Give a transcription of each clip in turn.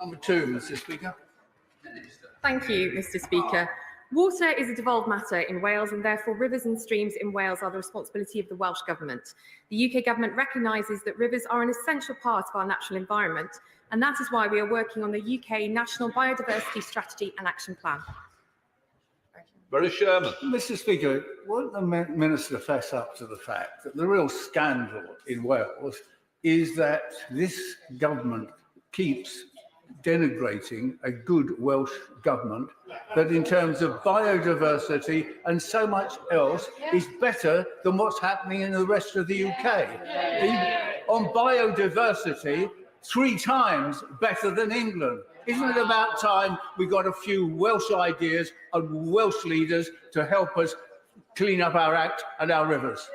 Number 2, Mr. Speaker. Thank you, Mr. Speaker. Water is a devolved matter in Wales, and therefore rivers and streams in Wales are the responsibility of the Welsh Government. The UK Government recognises that rivers are an essential part of our natural environment, and that is why we are working on the UK National Biodiversity Strategy and Action Plan. Very Sherman. Mr. Speaker, won't the Minister fess up to the fact that the real scandal in Wales is that this government keeps denigrating a good Welsh government that in terms of biodiversity and so much else is better than what's happening in the rest of the UK. On biodiversity, 3 times better than England. Isn't it about time we got a few Welsh ideas and Welsh leaders to help us clean up our act and our rivers?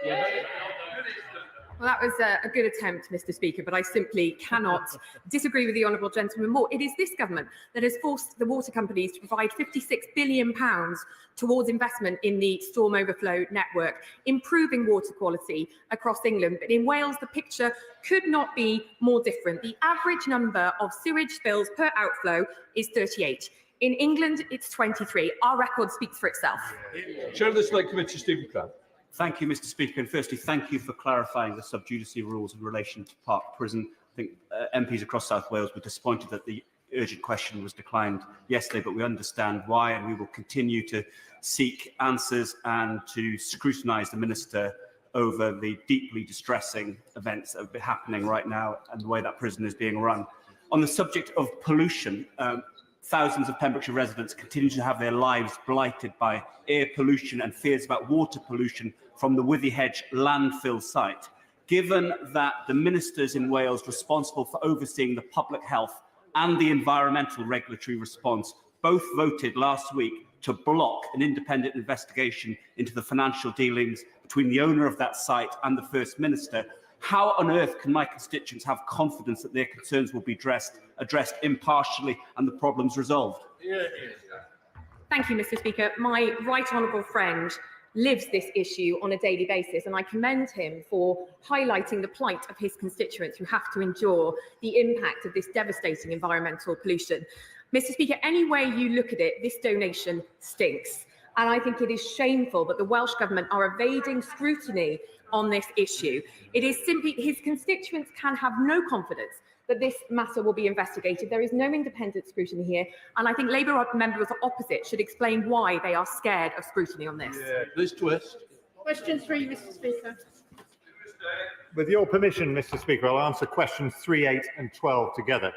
Well, that was a good attempt, Mr. Speaker, but I simply cannot disagree with the honourable gentleman more. It is this government that has forced the water companies to provide £56 billion towards investment in the storm overflow network, improving water quality across England. But in Wales, the picture could not be more different. The average number of sewage spills per outflow is 38. In England, it's 23. Our record speaks for itself. Chair of the Select Committee, Stephen Cram. Thank you, Mr. Speaker. And firstly, thank you for clarifying the sub judice rules in relation to Park Prison. I think MPs across South Wales were disappointed that the urgent question was declined yesterday, but we understand why, and we will continue to seek answers and to scrutinise the Minister over the deeply distressing events that are happening right now and the way that prison is being run. On the subject of pollution, thousands of Pembrokeshire residents continue to have their lives blighted by air pollution and fears about water pollution from the Withyhedge landfill site. Given that the ministers in Wales responsible for overseeing the public health and the environmental regulatory response both voted last week to block an independent investigation into the financial dealings between the owner of that site and the First Minister, how on earth can my constituents have confidence that their concerns will be addressed impartially and the problems resolved? Thank you, Mr. Speaker. My right honourable friend lives this issue on a daily basis, and I commend him for highlighting the plight of his constituents who have to endure the impact of this devastating environmental pollution. Mr. Speaker, any way you look at it, this donation stinks. And I think it is shameful that the Welsh Government are evading scrutiny on this issue. It is simply his constituents can have no confidence that this matter will be investigated. There is no independent scrutiny here, and I think Labour members opposite should explain why they are scared of scrutiny on this. Liz Twist. Question 3, Mr. Speaker. With your permission, Mr. Speaker, I'll answer questions 3, 8 and 12 together.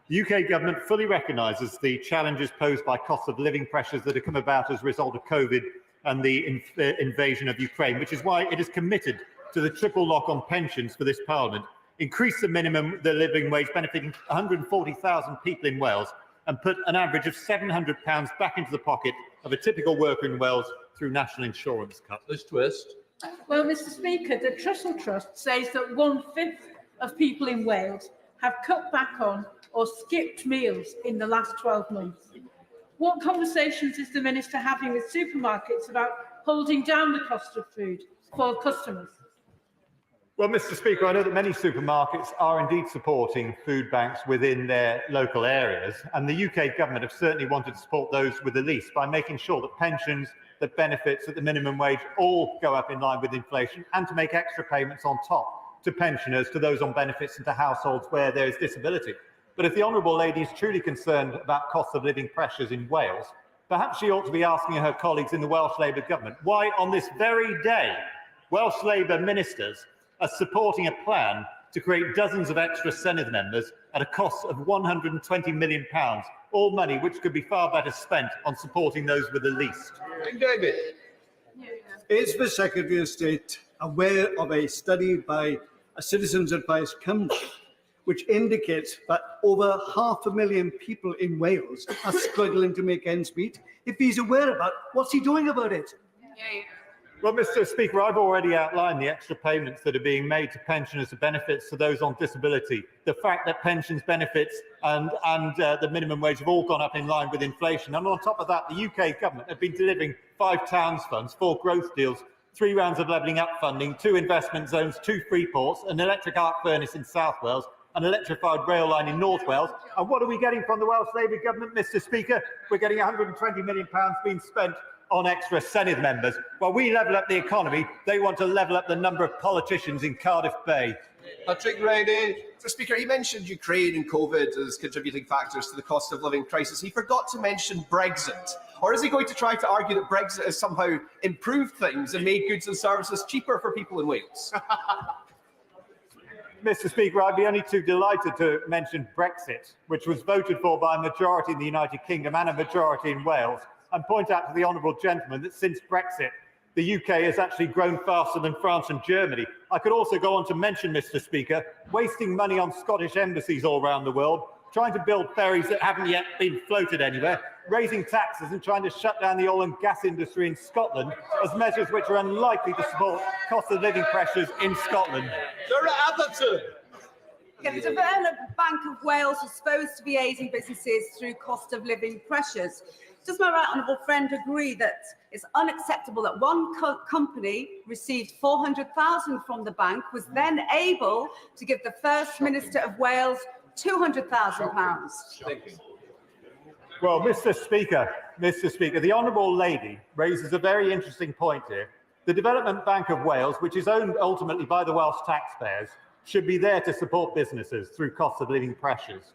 The UK Government fully recognises the challenges posed by cost of living pressures that have come about as a result of COVID and the invasion of Ukraine, which is why it is committed to the triple lock on pensions for this Parliament, increase the living wage benefiting 140,000 people in Wales, and put an average of £700 back into the pocket of a typical worker in Wales through national insurance cuts. Liz Twist. Well, Mr. Speaker, the Trussell Trust says that 1/5 of people in Wales have cut back on or skipped meals in the last 12 months. What conversations is the Minister having with supermarkets about holding down the cost of food for customers? Well, Mr. Speaker, I know that many supermarkets are indeed supporting food banks within their local areas, and the UK Government have certainly wanted to support those with the least by making sure that pensions, that benefits at the minimum wage all go up in line with inflation, and to make extra payments on top to pensioners, to those on benefits and to households where there is disability. But if the honourable lady is truly concerned about cost of living pressures in Wales, perhaps she ought to be asking her colleagues in the Welsh Labour Government why on this very day Welsh Labour ministers are supporting a plan to create dozens of extra Senedd members at a cost of £120 million, all money which could be far better spent on supporting those with the least. David. Is the Secretary of State aware of a study by a Citizens Advice Council which indicates that over 500,000 people in Wales are struggling to make ends meet? If he's aware about it, what's he doing about it? Well, Mr. Speaker, I've already outlined the extra payments that are being made to pensioners and benefits to those on disability. The fact that pensions, benefits and the minimum wage have all gone up in line with inflation. And on top of that, the UK Government have been delivering 5 towns funds, 4 growth deals, 3 rounds of levelling up funding, 2 investment zones, 2 free ports, an electric arc furnace in South Wales, an electrified rail line in North Wales. And what are we getting from the Welsh Labour government, Mr. Speaker? We're getting £120 million being spent on extra Senedd members. While we level up the economy, they want to level up the number of politicians in Cardiff Bay. Patrick Ready. Mr. Speaker, he mentioned Ukraine and COVID as contributing factors to the cost of living crisis. He forgot to mention Brexit. Or is he going to try to argue that Brexit has somehow improved things and made goods and services cheaper for people in Wales? Mr. Speaker, I'd be only too delighted to mention Brexit, which was voted for by a majority in the United Kingdom and a majority in Wales, and point out to the honourable gentleman that since Brexit, the UK has actually grown faster than France and Germany. I could also go on to mention, Mr. Speaker, wasting money on Scottish embassies all around the world, trying to build ferries that haven't yet been floated anywhere, raising taxes and trying to shut down the oil and gas industry in Scotland as measures which are unlikely to support cost of living pressures in Scotland. Sarah Atherton. The Development Bank of Wales is supposed to be aiding businesses through cost of living pressures. Does my right honourable friend agree that it's unacceptable that one company received 400,000 from the bank, was then able to give the First Minister of Wales £200,000? Well, Mr. Speaker, the Honourable Lady raises a very interesting point here. The Development Bank of Wales, which is owned ultimately by the Welsh taxpayers, should be there to support businesses through cost of living pressures.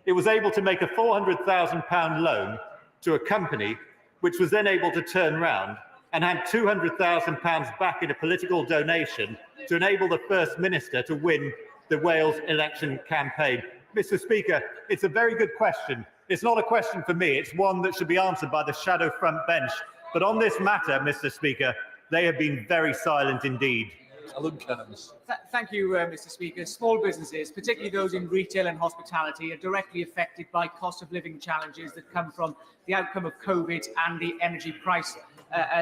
It was able to make a £400,000 loan to a company, which was then able to turn round and hand £200,000 back in a political donation to enable the First Minister to win the Wales election campaign. Mr. Speaker, it's a very good question. It's not a question for me. It's one that should be answered by the shadow front bench. But on this matter, Mr. Speaker, they have been very silent indeed. Alan Cairns. Thank you, Mr. Speaker. Small businesses, particularly those in retail and hospitality, are directly affected by cost of living challenges that come from the outcome of COVID and the energy price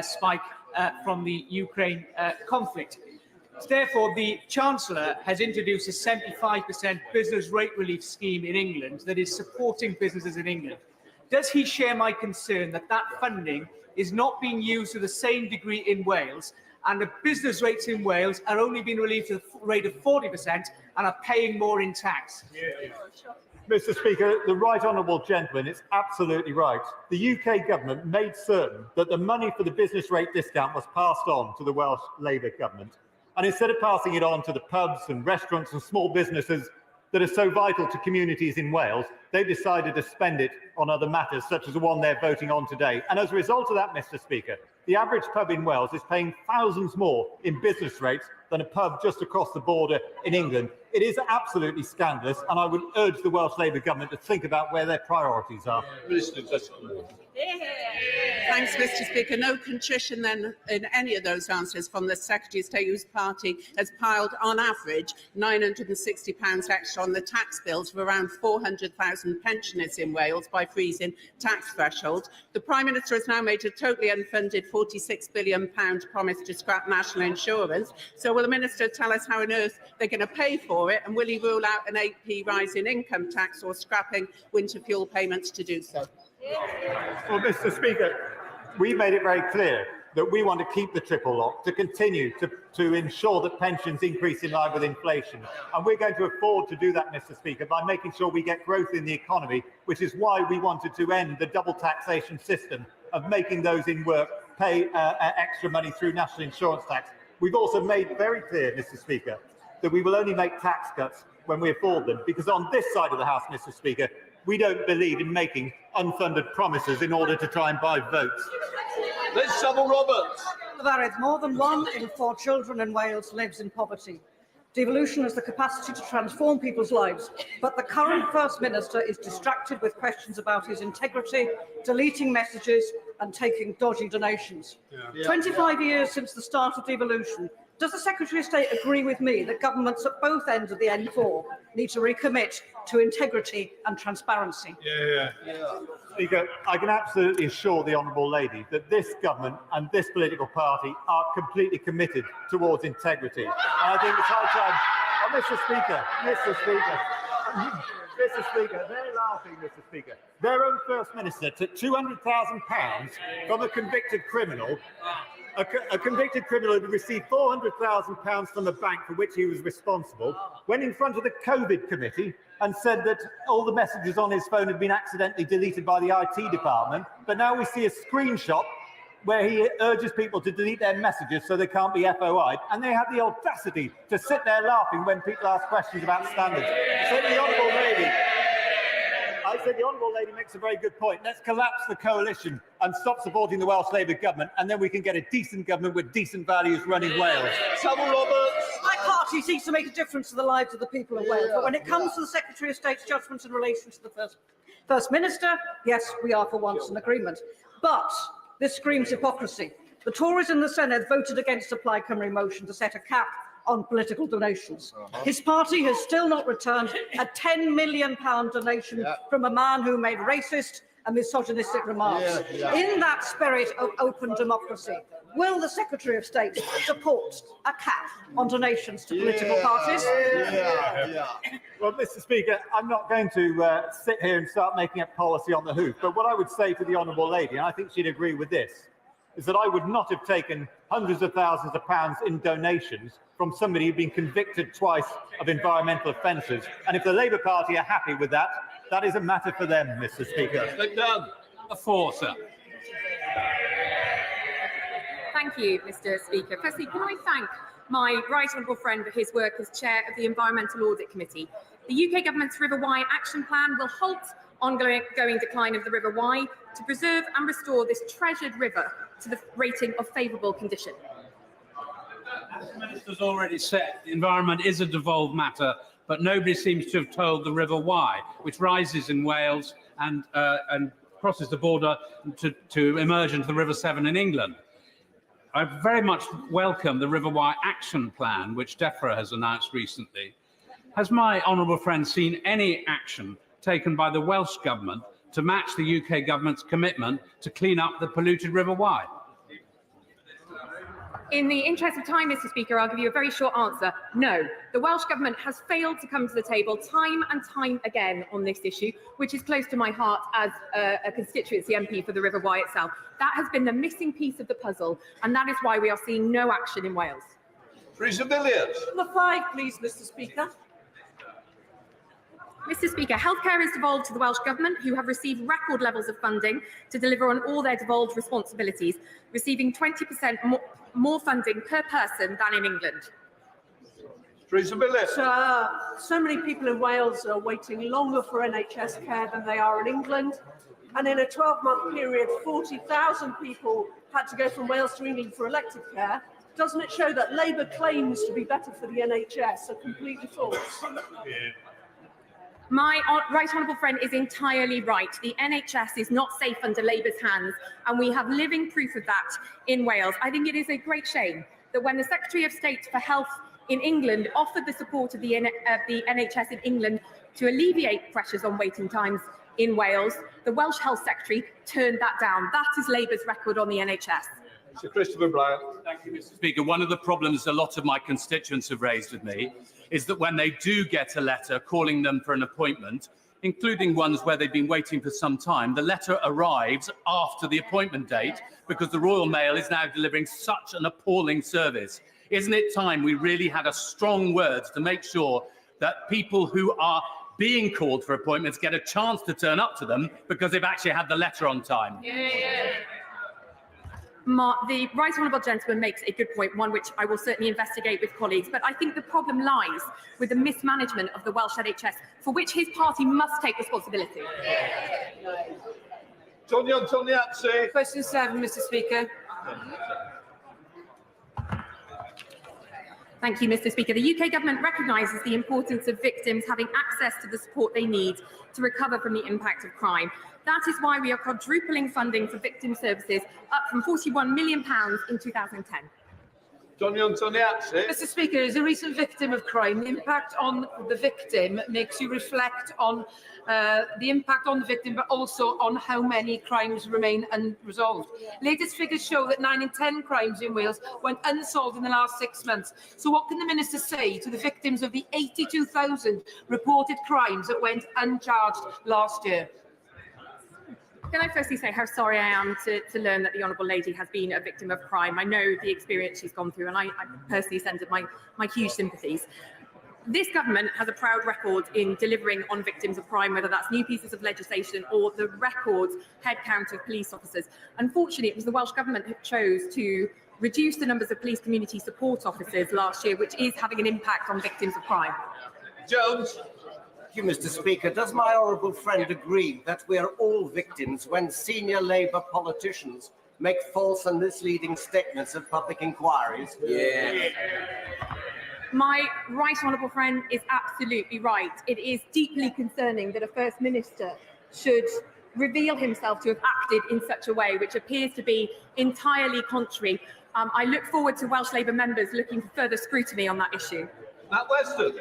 spike from the Ukraine conflict. Therefore, the Chancellor has introduced a 75% business rate relief scheme in England that is supporting businesses in England. Does he share my concern that that funding is not being used to the same degree in Wales, and the business rates in Wales are only being relieved to the rate of 40% and are paying more in tax? Mr. Speaker, the right honourable gentleman is absolutely right. The UK government made certain that the money for the business rate discount was passed on to the Welsh Labour government. And instead of passing it on to the pubs and restaurants and small businesses that are so vital to communities in Wales, they decided to spend it on other matters, such as the one they're voting on today. And as a result of that, Mr. Speaker, the average pub in Wales is paying thousands more in business rates than a pub just across the border in England. It is absolutely scandalous, and I would urge the Welsh Labour government to think about where their priorities are. Thanks, Mr. Speaker. No contrition then in any of those answers from the Secretary of State, whose party has piled on average £960 extra on the tax bills of around 400,000 pensioners in Wales by freezing tax thresholds. The Prime Minister has now made a totally unfunded £46 billion promise to scrap national insurance. So will the Minister tell us how on earth they're going to pay for it, and will he rule out an 8p rise in income tax or scrapping winter fuel payments to do so? Well, Mr. Speaker, we made it very clear that we want to keep the triple lock, to continue to ensure that pensions increase in line with inflation. And we're going to afford to do that, Mr. Speaker, by making sure we get growth in the economy, which is why we wanted to end the double taxation system of making those in work pay extra money through national insurance tax. We've also made very clear, Mr. Speaker, that we will only make tax cuts when we afford them, because on this side of the House, Mr. Speaker, we don't believe in making unfunded promises in order to try and buy votes. Liz Saville-Roberts. There is more than 1 in 4 children in Wales lives in poverty. Devolution has the capacity to transform people's lives, but the current First Minister is distracted with questions about his integrity, deleting messages and taking dodgy donations. 25 years since the start of devolution, does the Secretary of State agree with me that governments at both ends of the N4 need to recommit to integrity and transparency? Speaker, I can absolutely assure the Honourable Lady that this government and this political party are completely committed towards integrity. And I think it's high time. Oh, Mr. Speaker, they're laughing, Mr. Speaker. Their own First Minister took £200,000 from a convicted criminal A convicted criminal had received £400,000 from the bank for which he was responsible, went in front of the COVID committee and said that all the messages on his phone had been accidentally deleted by the IT department. But now we see a screenshot where he urges people to delete their messages so they can't be FOI'd, and they have the audacity to sit there laughing when people ask questions about standards. So the Honourable Lady makes a very good point. Let's collapse the coalition and stop supporting the Welsh Labour government, and then we can get a decent government with decent values running Wales. Samuel Roberts. My party seeks to make a difference to the lives of the people of Wales, but when it comes to the Secretary of State's judgments in relation to the First Minister, yes, we are for once in agreement. But this screams hypocrisy. The Tories in the Senedd voted against a Plaid Cymru motion to set a cap on political donations. His party has still not returned a £10 million donation from a man who made racist and misogynistic remarks. In that spirit of open democracy, will the Secretary of State support a cap on donations to political parties? Well, Mr. Speaker, I'm not going to sit here and start making up policy on the hoof, but what I would say to the Honourable Lady, and I think she'd agree with this, is that I would not have taken hundreds of thousands of pounds in donations from somebody who'd been convicted twice of environmental offences. And if the Labour Party are happy with that, that is a matter for them, Mr. Speaker. A four, sir. Thank you, Mr. Speaker. Firstly, can I thank my right honourable friend for his work as chair of the Environmental Audit Committee. The UK government's River Wye action plan will halt ongoing decline of the River Wye to preserve and restore this treasured river to the rating of favourable condition. As the Minister's already said, the environment is a devolved matter, but nobody seems to have told the River Wye, which rises in Wales and crosses the border to emerge into the River Severn in England. I very much welcome the River Wye action plan, which DEFRA has announced recently. Has my honourable friend seen any action taken by the Welsh Government to match the UK Government's commitment to clean up the polluted River Wye? In the interest of time, Mr. Speaker, I'll give you a very short answer. No, the Welsh Government has failed to come to the table time and time again on this issue, which is close to my heart as a constituency MP for the River Wye itself. That has been the missing piece of the puzzle, and that is why we are seeing no action in Wales. Teresa Villiers. Number 5, please, Mr. Speaker. Mr. Speaker, healthcare is devolved to the Welsh Government, who have received record levels of funding to deliver on all their devolved responsibilities, receiving 20% more funding per person than in England. Teresa Villiers. So many people in Wales are waiting longer for NHS care than they are in England. And in a 12-month period, 40,000 people had to go from Wales to England for elective care. Doesn't it show that Labour claims to be better for the NHS are completely false? My right honourable friend is entirely right. The NHS is not safe under Labour's hands, and we have living proof of that in Wales. I think it is a great shame that when the Secretary of State for Health in England offered the support of the NHS in England to alleviate pressures on waiting times in Wales, the Welsh Health Secretary turned that down. That is Labour's record on the NHS. Sir Christopher Bryant. Thank you, Mr. Speaker. One of the problems a lot of my constituents have raised with me is that when they do get a letter calling them for an appointment, including ones where they've been waiting for some time, the letter arrives after the appointment date because the Royal Mail is now delivering such an appalling service. Isn't it time we really had a strong words to make sure that people who are being called for appointments get a chance to turn up to them because they've actually had the letter on time? The right honourable gentleman makes a good point, one which I will certainly investigate with colleagues, but I think the problem lies with the mismanagement of the Welsh NHS, for which his party must take responsibility. Question 7, Mr. Speaker. Thank you, Mr. Speaker. The UK Government recognises the importance of victims having access to the support they need to recover from the impact of crime. That is why we are quadrupling funding for victim services, up from £41 million in 2010. Mr. Speaker, as a recent victim of crime, the impact on the victim makes you reflect on the impact on the victim, but also on how many crimes remain unresolved. Latest figures show that 9 in 10 crimes in Wales went unsolved in the last 6 months. So what can the Minister say to the victims of the 82,000 reported crimes that went uncharged last year? Can I firstly say how sorry I am to learn that the Honourable Lady has been a victim of crime? I know the experience she's gone through, and I personally send my huge sympathies. This government has a proud record in delivering on victims of crime, whether that's new pieces of legislation or the record headcount of police officers. Unfortunately, it was the Welsh Government who chose to reduce the numbers of police community support officers last year, which is having an impact on victims of crime. Jones. Thank you, Mr. Speaker. Does my honourable friend agree that we are all victims when senior Labour politicians make false and misleading statements at public inquiries? Yeah. My right honourable friend is absolutely right. It is deeply concerning that a First Minister should reveal himself to have acted in such a way which appears to be entirely contrary. I look forward to Welsh Labour members looking for further scrutiny on that issue. Matt Weston.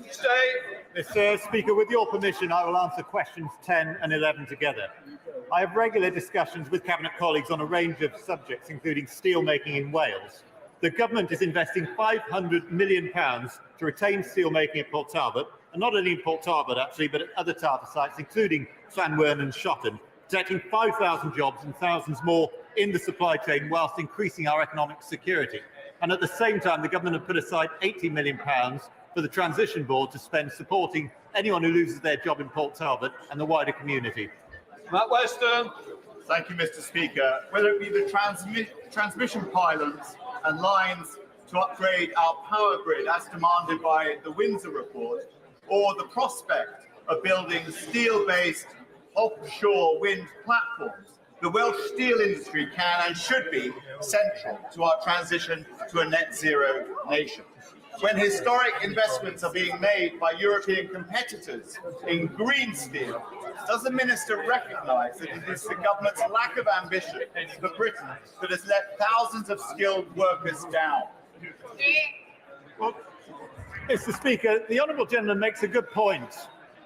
Stay. Mr. Speaker, with your permission, I will answer questions 10 and 11 together. I have regular discussions with Cabinet colleagues on a range of subjects, including steelmaking in Wales. The government is investing £500 million to retain steelmaking at Port Talbot, and not only in Port Talbot, actually, but at other Tata sites, including Llanwern and Shotton, protecting 5,000 jobs and thousands more in the supply chain whilst increasing our economic security. And at the same time, the government have put aside £80 million for the Transition Board to spend supporting anyone who loses their job in Port Talbot and the wider community. Matt Weston. Thank you, Mr. Speaker. Whether it be the transmission pylons and lines to upgrade our power grid as demanded by the Windsor report, or the prospect of building steel-based offshore wind platforms, the Welsh steel industry can and should be central to our transition to a net zero nation. When historic investments are being made by European competitors in green steel, does the Minister recognise that it is the government's lack of ambition for Britain that has let thousands of skilled workers down? Well, Mr. Speaker, the honourable gentleman makes a good point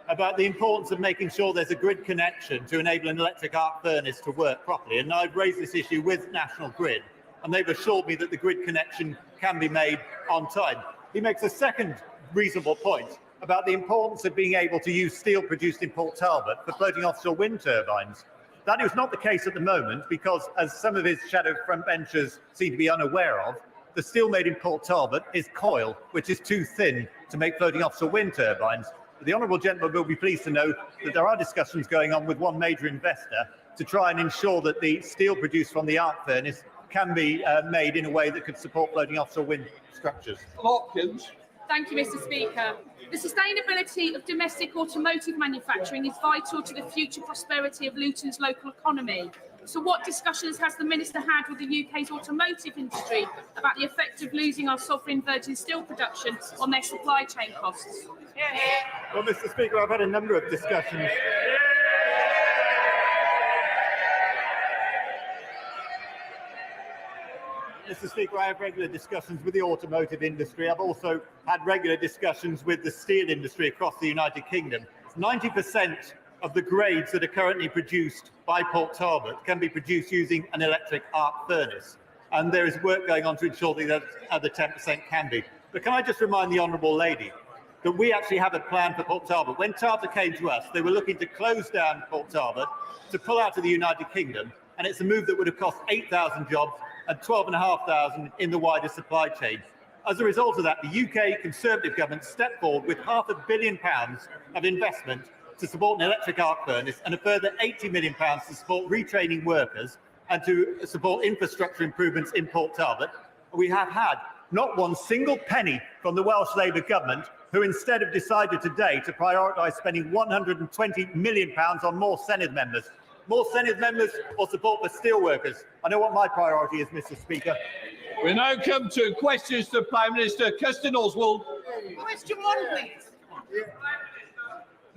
about the importance of making sure there's a grid connection to enable an electric arc furnace to work properly. And I've raised this issue with National Grid, and they've assured me that the grid connection can be made on time. He makes a second reasonable point about the importance of being able to use steel produced in Port Talbot for floating offshore wind turbines. That is not the case at the moment because, as some of his shadow frontbenchers seem to be unaware of, the steel made in Port Talbot is coil, which is too thin to make floating offshore wind turbines. The honourable gentleman will be pleased to know that there are discussions going on with one major investor to try and ensure that the steel produced from the arc furnace can be made in a way that could support floating offshore wind structures. Hopkins. Thank you, Mr. Speaker. The sustainability of domestic automotive manufacturing is vital to the future prosperity of Luton's local economy. So what discussions has the Minister had with the UK's automotive industry about the effect of losing our sovereign virgin steel production on their supply chain costs? Well, Mr. Speaker, I've had a number of discussions. Mr. Speaker, I have regular discussions with the automotive industry. I've also had regular discussions with the steel industry across the United Kingdom. 90% of the grades that are currently produced by Port Talbot can be produced using an electric arc furnace. And there is work going on to ensure that other 10% can be. But can I just remind the Honourable Lady that we actually have a plan for Port Talbot. When Tata came to us, they were looking to close down Port Talbot, to pull out of the United Kingdom, and it's a move that would have cost 8,000 jobs and 12,500 in the wider supply chain. As a result of that, the UK Conservative government stepped forward with £500 million of investment to support an electric arc furnace and a further £80 million to support retraining workers and to support infrastructure improvements in Port Talbot. We have had not one single penny from the Welsh Labour government, who instead have decided today to prioritise spending £120 million on more Senedd members. More Senedd members or support for steelworkers. I know what my priority is, Mr. Speaker. We now come to questions to Prime Minister Kirsten Oswald. Question 1, please.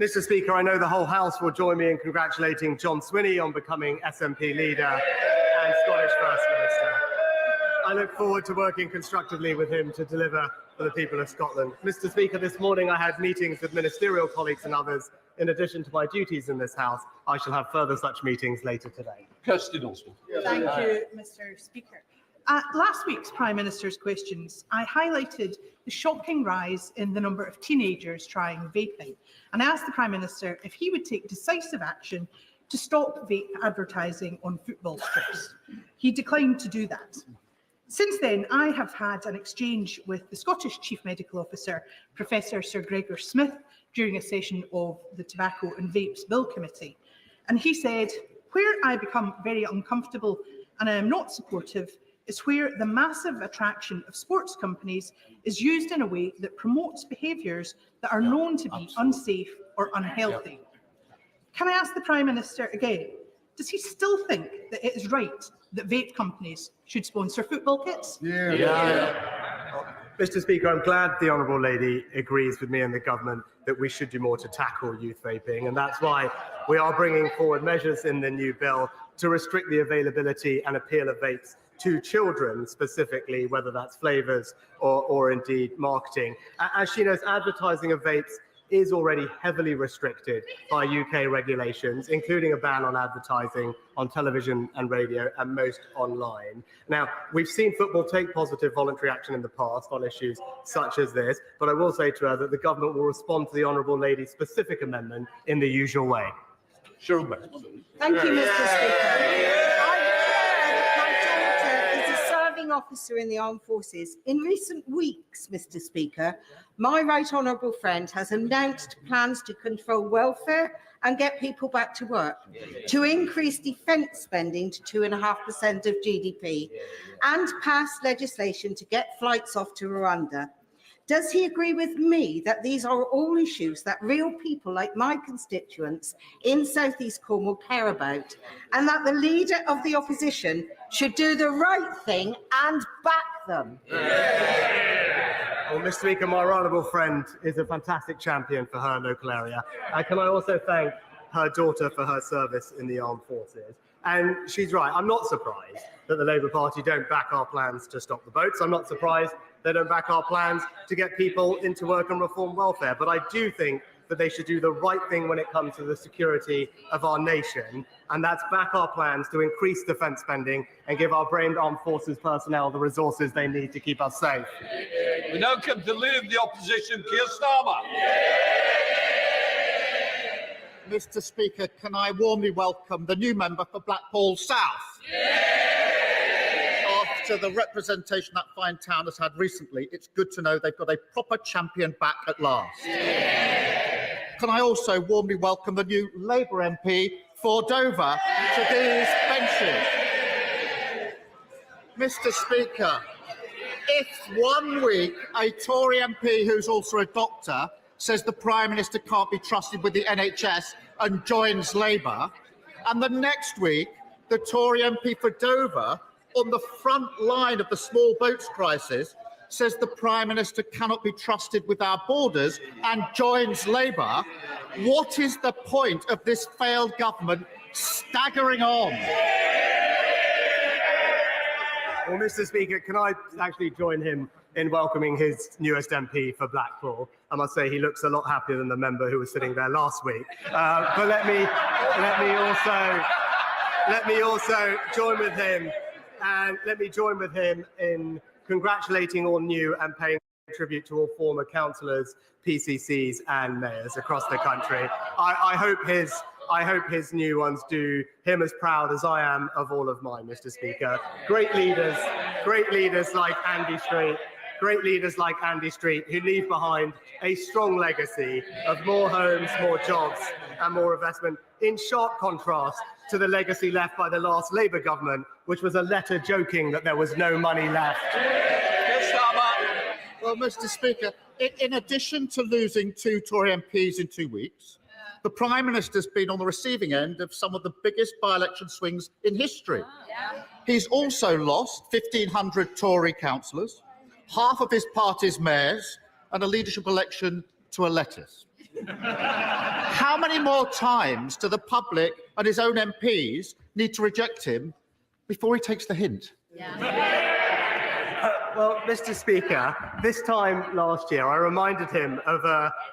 Mr. Speaker, I know the whole House will join me in congratulating John Swinney on becoming SNP leader and Scottish First Minister. I look forward to working constructively with him to deliver for the people of Scotland. Mr. Speaker, this morning I had meetings with ministerial colleagues and others. In addition to my duties in this House, I shall have further such meetings later today. Kirsten Oswald. Thank you, Mr. Speaker. At last week's Prime Minister's questions, I highlighted the shocking rise in the number of teenagers trying vaping, and I asked the Prime Minister if he would take decisive action to stop vape advertising on football strips. He declined to do that. Since then, I have had an exchange with the Scottish Chief Medical Officer, Professor Sir Gregor Smith, during a session of the Tobacco and Vapes Bill Committee. And he said, where I become very uncomfortable and I am not supportive is where the massive attraction of sports companies is used in a way that promotes behaviours that are known to be unsafe or unhealthy. Can I ask the Prime Minister again, does he still think that it is right that vape companies should sponsor football kits? Mr. Speaker, I'm glad the Honourable Lady agrees with me and the government that we should do more to tackle youth vaping, and that's why we are bringing forward measures in the new bill to restrict the availability and appeal of vapes to children specifically, whether that's flavours or indeed marketing. As she knows, advertising of vapes is already heavily restricted by UK regulations, including a ban on advertising on television and radio and most online. Now, we've seen football take positive voluntary action in the past on issues such as this, but I will say to her that the government will respond to the Honourable Lady's specific amendment in the usual way. Thank you, Mr. Speaker. Officer in the armed forces. In recent weeks, Mr. Speaker, my right honourable friend has announced plans to control welfare and get people back to work, to increase defence spending to 2.5% of GDP, and pass legislation to get flights off to Rwanda. Does he agree with me that these are all issues that real people like my constituents in South East Cornwall care about, and that the leader of the opposition should do the right thing and back them? Well, Mr. Speaker, my honourable friend is a fantastic champion for her local area. Can I also thank her daughter for her service in the armed forces? And she's right, I'm not surprised that the Labour Party don't back our plans to stop the boats. I'm not surprised they don't back our plans to get people into work and reform welfare. But I do think that they should do the right thing when it comes to the security of our nation, and that's back our plans to increase defence spending and give our brave armed forces personnel the resources they need to keep us safe. We now come to Leader of the Opposition, Keir Starmer. Mr. Speaker, can I warmly welcome the new member for Blackpool South? After the representation that fine town has had recently, it's good to know they've got a proper champion back at last. Can I also warmly welcome the new Labour MP for Dover to these benches? Mr. Speaker, if 1 week a Tory MP who's also a doctor says the Prime Minister can't be trusted with the NHS and joins Labour, and the next week the Tory MP for Dover, on the front line of the small boats crisis, says the Prime Minister cannot be trusted with our borders and joins Labour, what is the point of this failed government staggering on? Well, Mr. Speaker, can I actually join him in welcoming his newest MP for Blackpool? I must say he looks a lot happier than the member who was sitting there last week. But let me also join with him, and let me join with him in congratulating all new and paying tribute to all former councillors, PCCs, and mayors across the country. I hope his new ones do him as proud as I am of all of mine, Mr. Speaker. Great leaders like Andy Street, who leave behind a strong legacy of more homes, more jobs, and more investment, in sharp contrast to the legacy left by the last Labour government, which was a letter joking that there was no money left. Well, Mr. Speaker, in addition to losing 2 Tory MPs in 2 weeks, the Prime Minister's been on the receiving end of some of the biggest by-election swings in history. He's also lost 1,500 Tory councillors, half of his party's mayors, and a leadership election to a lettuce. How many more times do the public and his own MPs need to reject him before he takes the hint? Well, Mr. Speaker, this time last year, I reminded him of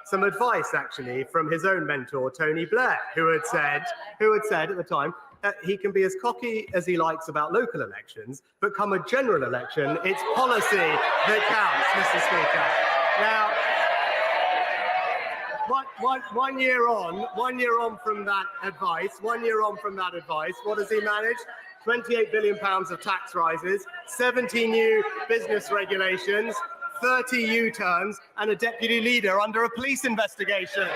some advice, actually, from his own mentor, Tony Blair, who had said at the time that he can be as cocky as he likes about local elections, but come a general election, it's policy that counts, Mr. Speaker. Now, One year on from that advice, what has he managed? £28 billion of tax rises, 70 new business regulations, 30 U-turns, and a deputy leader under a police investigation.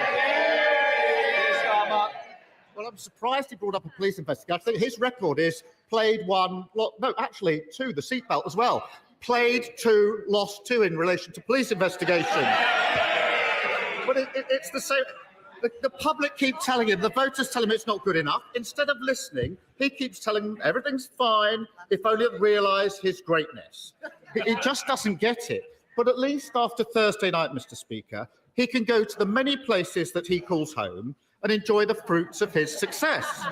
Well, I'm surprised he brought up a police investigation. I think his record is played one, no, actually two, the seatbelt as well. Played two, lost two in relation to police investigation. But it's the same. The public keep telling him, the voters tell him it's not good enough. Instead of listening, he keeps telling them everything's fine, if only they'd realise his greatness. He just doesn't get it. But at least after Thursday night, Mr. Speaker, he can go to the many places that he calls home and enjoy the fruits of his success.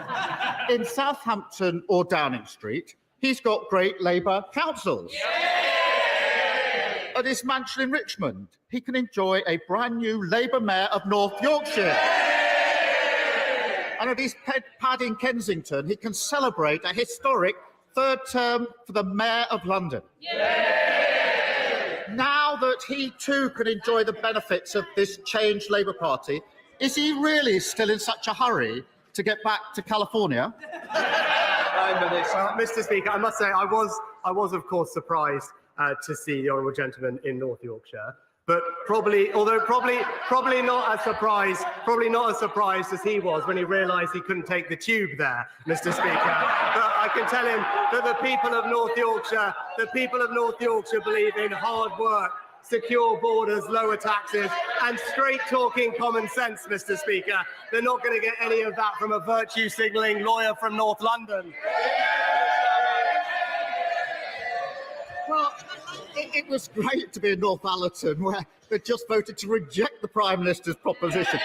In Southampton or Downing Street, he's got great Labour councils. At his mansion in Richmond, he can enjoy a brand new Labour mayor of North Yorkshire. And at his pad in Kensington, he can celebrate a historic third term for the mayor of London. Now that he too can enjoy the benefits of this changed Labour Party, is he really still in such a hurry to get back to California? Well, Mr. Speaker, I must say I was of course surprised to see the honourable gentleman in North Yorkshire, but probably not as surprised as he was when he realised he couldn't take the tube there, Mr. Speaker. But I can tell him that the people of North Yorkshire believe in hard work, secure borders, lower taxes, and straight-talking common sense, Mr. Speaker. They're not going to get any of that from a virtue-signalling lawyer from North London. Well, it was great to be in North Allerton, where they just voted to reject the Prime Minister's proposition.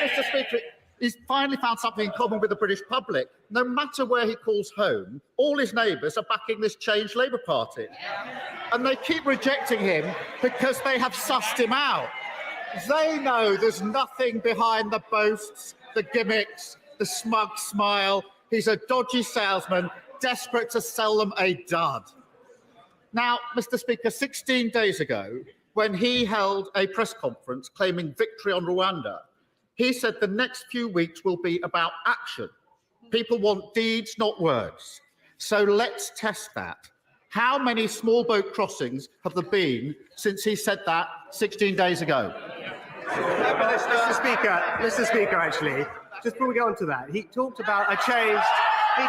Mr. Speaker, he's finally found something in common with the British public. No matter where he calls home, all his neighbours are backing this changed Labour Party. And they keep rejecting him because they have sussed him out. They know there's nothing behind the boasts, the gimmicks, the smug smile. He's a dodgy salesman, desperate to sell them a dud. Now, Mr. Speaker, 16 days ago, when he held a press conference claiming victory on Rwanda, he said the next few weeks will be about action. People want deeds, not words. So let's test that. How many small boat crossings have there been since he said that 16 days ago? Mr. Speaker, actually, just before we go on to that, he talked about a changed. He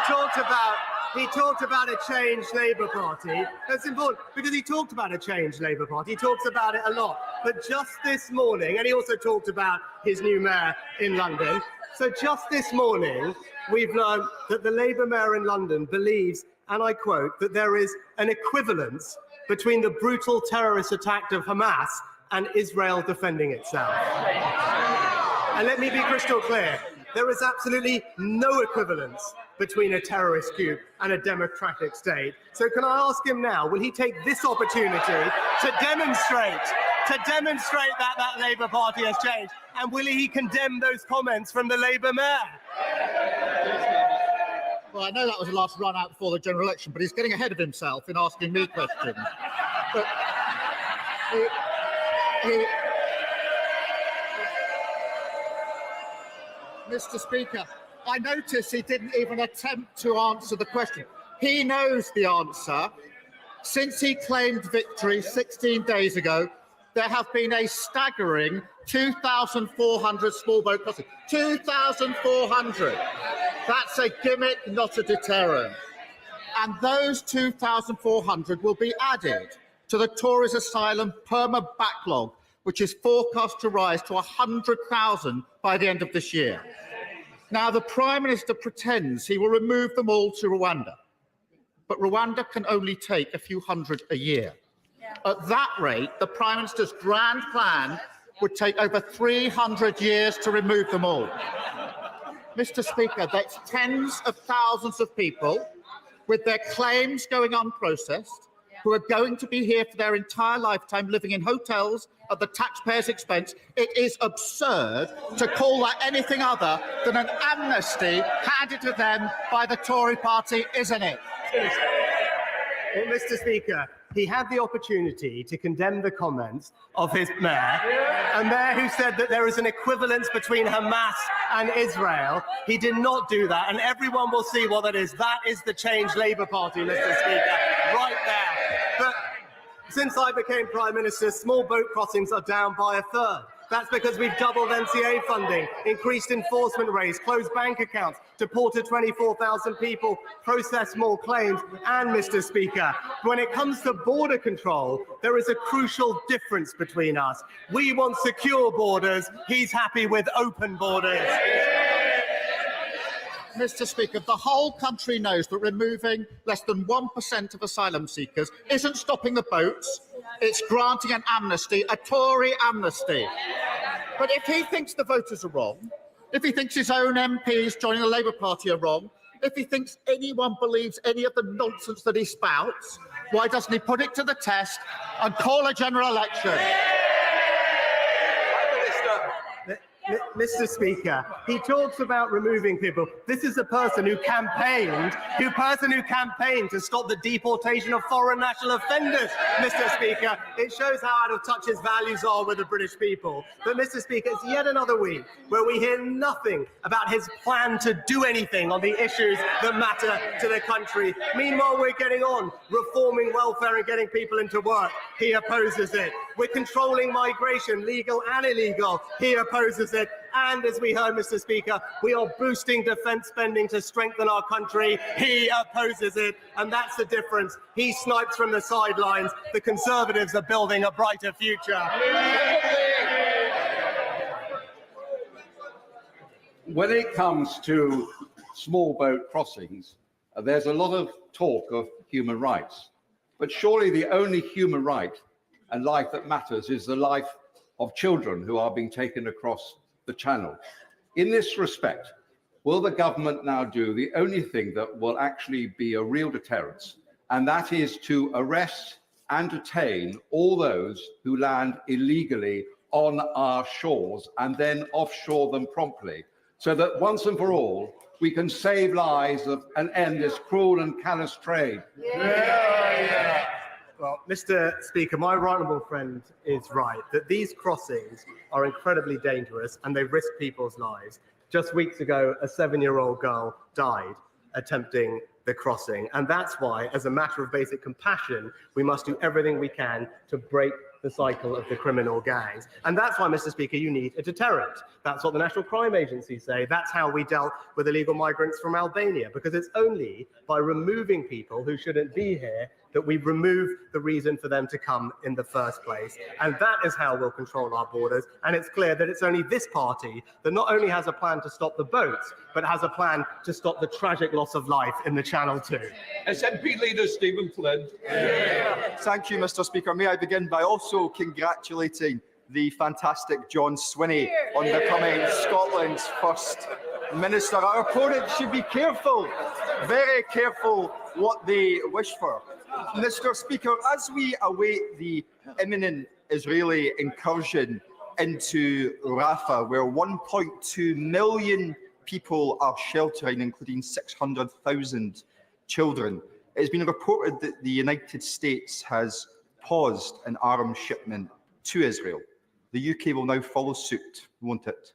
talked about a changed Labour Party. That's important because he talked about a changed Labour Party. He talks about it a lot. But just this morning, and he also talked about his new mayor in London. So just this morning, we've learned that the Labour mayor in London believes, and I quote, that there is an equivalence between the brutal terrorist attack of Hamas and Israel defending itself. And let me be crystal clear. There is absolutely no equivalence between a terrorist coup and a democratic state. So can I ask him now, will he take this opportunity to demonstrate that Labour Party has changed? And will he condemn those comments from the Labour mayor? Well, I know that was the last run out before the general election, but he's getting ahead of himself in asking me questions. But Mr. Speaker, I notice he didn't even attempt to answer the question. He knows the answer. Since he claimed victory 16 days ago, there have been a staggering 2,400 small boat crossings. 2,400. That's a gimmick, not a deterrent. And those 2,400 will be added to the Tories' asylum perma backlog, which is forecast to rise to 100,000 by the end of this year. Now, the Prime Minister pretends he will remove them all to Rwanda, but Rwanda can only take a few hundred a year. At that rate, the Prime Minister's grand plan would take over 300 years to remove them all. Mr. Speaker, that's tens of thousands of people with their claims going unprocessed, who are going to be here for their entire lifetime living in hotels at the taxpayers' expense. It is absurd to call that anything other than an amnesty handed to them by the Tory party, isn't it? Well, Mr. Speaker, he had the opportunity to condemn the comments of his mayor, a mayor who said that there is an equivalence between Hamas and Israel. He did not do that, and everyone will see what that is. That is the Change Labour Party, Mr. Speaker, right there. But since I became Prime Minister, small boat crossings are down by a third. That's because we've doubled NCA funding, increased enforcement rates, closed bank accounts, deported 24,000 people, processed more claims, and, Mr. Speaker, when it comes to border control, there is a crucial difference between us. We want secure borders. He's happy with open borders. Mr. Speaker, the whole country knows that removing less than 1% of asylum seekers isn't stopping the boats, it's granting an amnesty, a Tory amnesty. But if he thinks the voters are wrong, if he thinks his own MPs joining the Labour Party are wrong, if he thinks anyone believes any of the nonsense that he spouts, why doesn't he put it to the test and call a general election? Mr. Speaker, he talks about removing people. This is a person who campaigned to stop the deportation of foreign national offenders, Mr. Speaker. It shows how out of touch his values are with the British people. But, Mr. Speaker, it's yet another week where we hear nothing about his plan to do anything on the issues that matter to the country. Meanwhile, we're getting on, reforming welfare and getting people into work. He opposes it. We're controlling migration, legal and illegal. He opposes it. And as we heard, Mr. Speaker, we are boosting defence spending to strengthen our country. He opposes it. And that's the difference. He snipes from the sidelines. The Conservatives are building a brighter future. When it comes to small boat crossings, there's a lot of talk of human rights. But surely the only human right and life that matters is the life of children who are being taken across the channel. In this respect, will the government now do the only thing that will actually be a real deterrence, and that is to arrest and detain all those who land illegally on our shores and then offshore them promptly, so that once and for all, we can save lives and end this cruel and callous trade? Well, Mr. Speaker, my right honourable friend is right that these crossings are incredibly dangerous and they risk people's lives. Just weeks ago, a 7-year-old girl died attempting the crossing. And that's why, as a matter of basic compassion, we must do everything we can to break the cycle of the criminal gangs. And that's why, Mr. Speaker, you need a deterrent. That's what the National Crime Agency say. That's how we dealt with illegal migrants from Albania, because it's only by removing people who shouldn't be here that we remove the reason for them to come in the first place. And that is how we'll control our borders. And it's clear that it's only this party that not only has a plan to stop the boats, but has a plan to stop the tragic loss of life in the Channel too. SNP leader Stephen Flynn. Thank you, Mr. Speaker. May I begin by also congratulating the fantastic John Swinney on becoming Scotland's first minister. Our opponents should be careful, very careful what they wish for. Mr. Speaker, as we await the imminent Israeli incursion into Rafah, where 1.2 million people are sheltering, including 600,000 children, it has been reported that the United States has paused an arms shipment to Israel. The UK will now follow suit, won't it?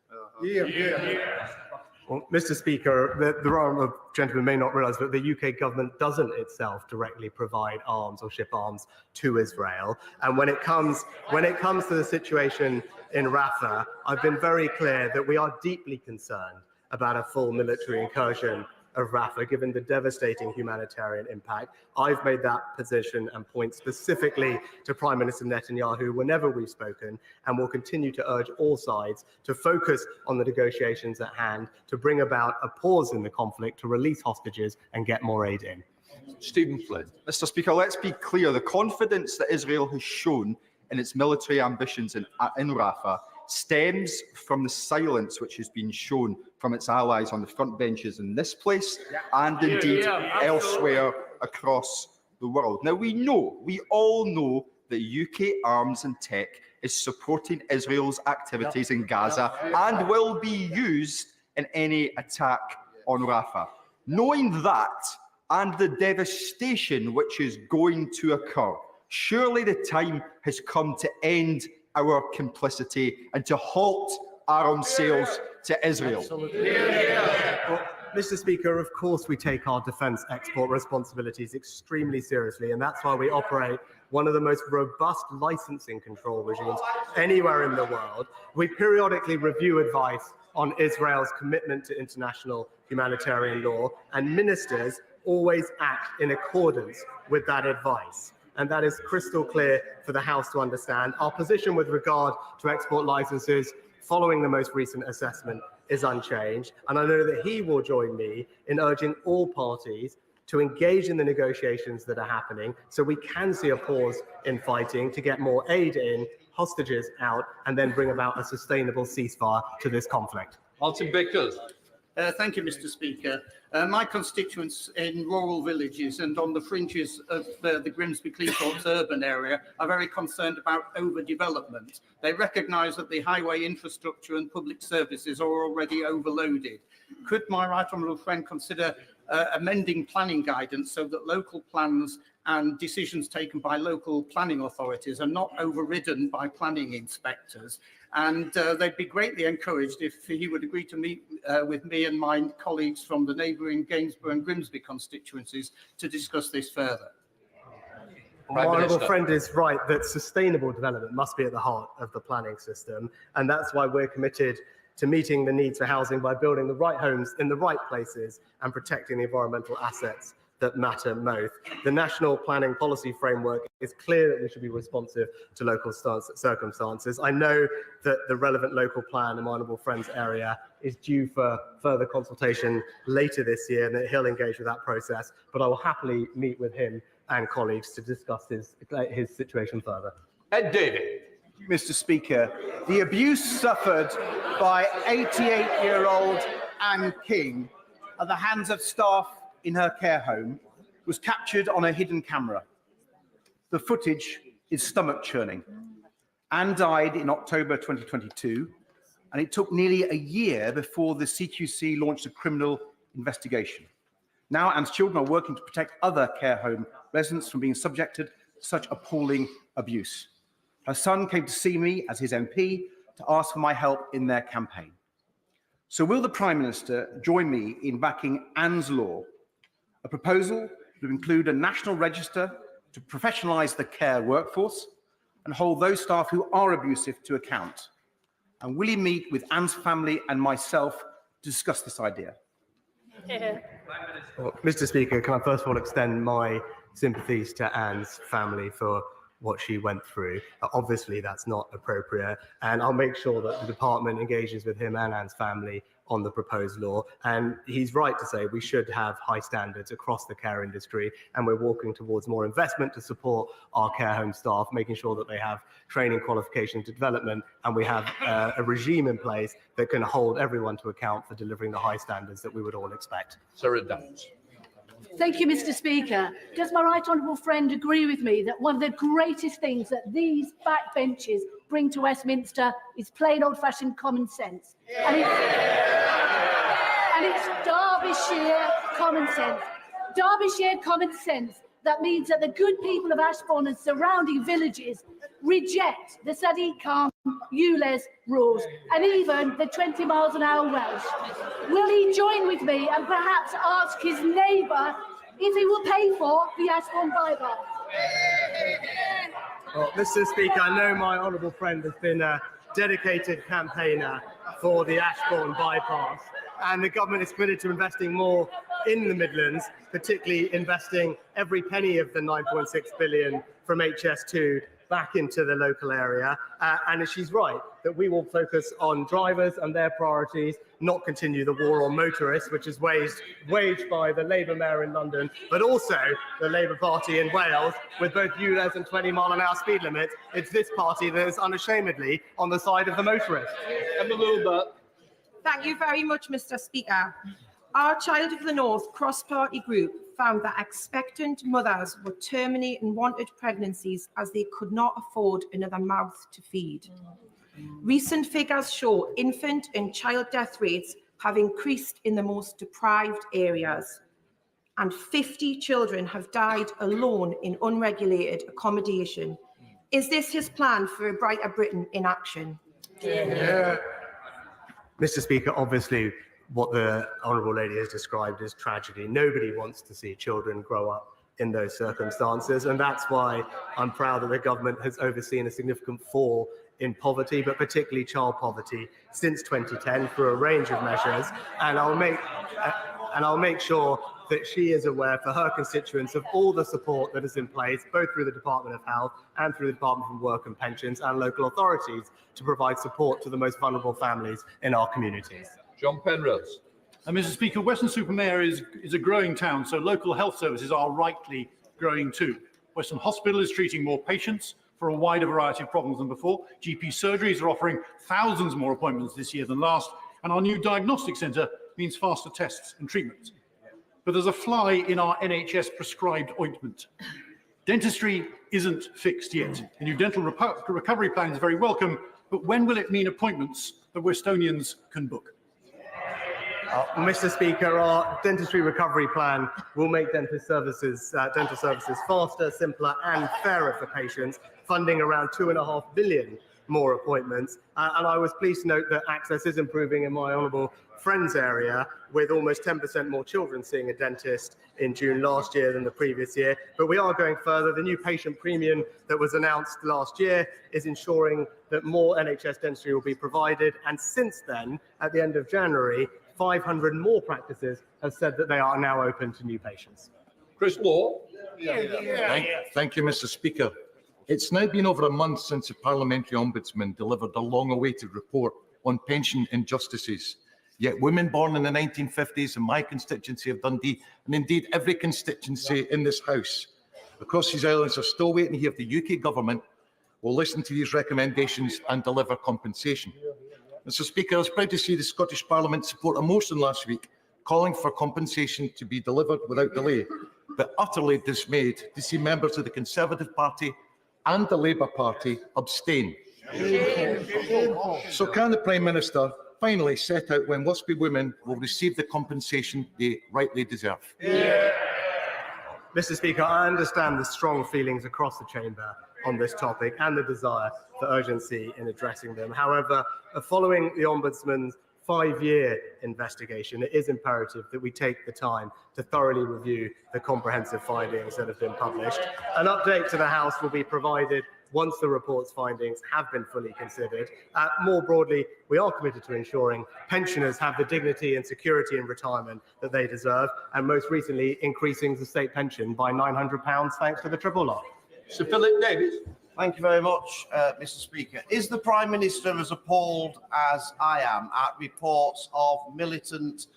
Well, Mr. Speaker, the honourable gentleman may not realise that the UK government doesn't itself directly provide arms or ship arms to Israel. And when it comes to the situation in Rafah, I've been very clear that we are deeply concerned about a full military incursion of Rafah, given the devastating humanitarian impact. I've made that position and point specifically to Prime Minister Netanyahu whenever we've spoken, and will continue to urge all sides to focus on the negotiations at hand to bring about a pause in the conflict, to release hostages and get more aid in. Stephen Flynn. Mr. Speaker, let's be clear. The confidence that Israel has shown in its military ambitions in Rafah stems from the silence which has been shown from its allies on the front benches in this place and indeed elsewhere across the world. Now, we all know that UK arms and tech is supporting Israel's activities in Gaza and will be used in any attack on Rafah. Knowing that and the devastation which is going to occur, Surely the time has come to end our complicity and to halt arms sales to Israel. Well, Mr. Speaker, of course we take our defence export responsibilities extremely seriously, and that's why we operate one of the most robust licensing control regimes anywhere in the world. We periodically review advice on Israel's commitment to international humanitarian law, and ministers always act in accordance with that advice. And that is crystal clear for the House to understand. Our position with regard to export licenses following the most recent assessment is unchanged, and I know that he will join me in urging all parties to engage in the negotiations that are happening so we can see a pause in fighting to get more aid in, hostages out, and then bring about a sustainable ceasefire to this conflict. Martin Bickers. Thank you, Mr. Speaker. My constituents in rural villages and on the fringes of the Grimsby-Cleethorpes urban area are very concerned about overdevelopment. They recognise that the highway infrastructure and public services are already overloaded. Could my right honourable friend consider amending planning guidance so that local plans and decisions taken by local planning authorities are not overridden by planning inspectors? And they'd be greatly encouraged if he would agree to meet with me and my colleagues from the neighbouring Gainsborough and Grimsby constituencies to discuss this further. My honourable friend is right that sustainable development must be at the heart of the planning system, and that's why we're committed to meeting the needs for housing by building the right homes in the right places and protecting the environmental assets that matter most. The National Planning Policy Framework is clear that we should be responsive to local circumstances. I know that the relevant local plan in my honourable friend's area is due for further consultation later this year, and that he'll engage with that process, but I will happily meet with him and colleagues to discuss his situation further. Ed David. Mr. Speaker, the abuse suffered by 88-year-old Anne King at the hands of staff in her care home was captured on a hidden camera. The footage is stomach-churning. Anne died in October 2022, and it took nearly a year before the CQC launched a criminal investigation. Now Anne's children are working to protect other care home residents from being subjected to such appalling abuse. Her son came to see me as his MP to ask for my help in their campaign. So will the Prime Minister join me in backing Anne's law, a proposal to include a national register to professionalise the care workforce and hold those staff who are abusive to account? And will he meet with Anne's family and myself to discuss this idea? Well, Mr. Speaker, can I first of all extend my sympathies to Anne's family for what she went through. Obviously, that's not appropriate, and I'll make sure that the department engages with him and Anne's family on the proposed law. And he's right to say we should have high standards across the care industry, and we're walking towards more investment to support our care home staff, making sure that they have training, qualification to development, and we have a regime in place that can hold everyone to account for delivering the high standards that we would all expect. Sarah Downs. Thank you, Mr. Speaker. Does my right honourable friend agree with me that one of the greatest things that these backbenches bring to Westminster is plain old-fashioned common sense? And it's Derbyshire common sense. Derbyshire common sense that means that the good people of Ashbourne and surrounding villages reject the Sadiq Khan ULEZ rules and even the 20 miles an hour Welsh. Will he join with me and perhaps ask his neighbour if he will pay for the Ashbourne bypass? Well, Mr. Speaker, I know my honourable friend has been a dedicated campaigner for the Ashbourne bypass, and the government is committed to investing more in the Midlands, particularly investing every penny of the 9.6 billion from HS2 back into the local area. And she's right that we will focus on drivers and their priorities, not continue the war on motorists, which is waged by the Labour mayor in London, but also the Labour Party in Wales, with both ULEZ and 20 mile an hour speed limits. It's this party that is unashamedly on the side of the motorists. Thank you very much, Mr. Speaker. Our Child of the North cross-party group found that expectant mothers would terminate unwanted pregnancies as they could not afford another mouth to feed. Recent figures show infant and child death rates have increased in the most deprived areas. and 50 children have died alone in unregulated accommodation. Is this his plan for a brighter Britain in action? Yeah. Mr. Speaker, obviously what the Honourable Lady has described is tragedy. Nobody wants to see children grow up in those circumstances, and that's why I'm proud that the government has overseen a significant fall in poverty, but particularly child poverty, since 2010 through a range of measures. And I'll make sure that she is aware for her constituents of all the support that is in place, both through the Department of Health and through the Department for Work and Pensions and local authorities, to provide support to the most vulnerable families in our communities. John Penrose. Mr. Speaker, Weston-super-Mare is a growing town, so local health services are rightly growing too. Weston Hospital is treating more patients for a wider variety of problems than before. GP surgeries are offering thousands more appointments this year than last, and our new diagnostic centre means faster tests and treatments. But there's a fly in our NHS prescribed ointment. Dentistry isn't fixed yet. The new dental recovery plan is very welcome, but when will it mean appointments that Westonians can book? Mr. Speaker, our dentistry recovery plan will make dental services faster, simpler and fairer for patients, funding around 2.5 billion more appointments. And I was pleased to note that access is improving in my honourable friend's area, with almost 10% more children seeing a dentist in June last year than the previous year. But we are going further. The new patient premium that was announced last year is ensuring that more NHS dentistry will be provided. And since then, at the end of January, 500 more practices have said that they are now open to new patients. Chris Law. Thank you, Mr. Speaker. It's now been over a month since the Parliamentary Ombudsman delivered a long-awaited report on pension injustices. Yet women born in the 1950s in my constituency of Dundee, and indeed every constituency in this House across these islands, are still waiting to hear if the UK government will listen to these recommendations and deliver compensation. Mr. Speaker, I was proud to see the Scottish Parliament support a motion last week calling for compensation to be delivered without delay, but utterly dismayed to see members of the Conservative Party and the Labour Party abstain. So can the Prime Minister finally set out when WSPI women will receive the compensation they rightly deserve? Mr. Speaker, I understand the strong feelings across the chamber on this topic and the desire for urgency in addressing them. However, following the Ombudsman's 5-year investigation, it is imperative that we take the time to thoroughly review the comprehensive findings that have been published. An update to the House will be provided once the report's findings have been fully considered. More broadly, we are committed to ensuring pensioners have the dignity and security in retirement that they deserve, and most recently increasing the state pension by £900 thanks to the triple lock. Sir Philip Davis. Thank you very much, Mr. Speaker. Is the Prime Minister as appalled as I am at reports of militant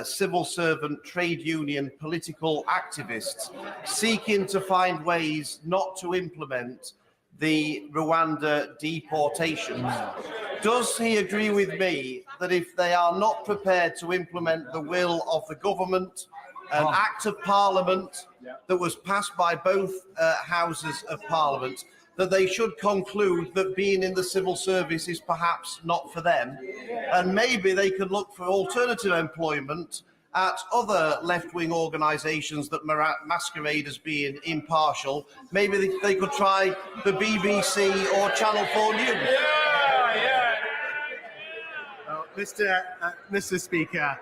civil servant, trade union, political activists seeking to find ways not to implement the Rwanda deportations? Does he agree with me that if they are not prepared to implement the will of the government, an Act of Parliament that was passed by both houses of Parliament, that they should conclude that being in the civil service is perhaps not for them, and maybe they could look for alternative employment at other left-wing organisations that masquerade as being impartial? Maybe they could try the BBC or Channel 4 News. Mr. Speaker,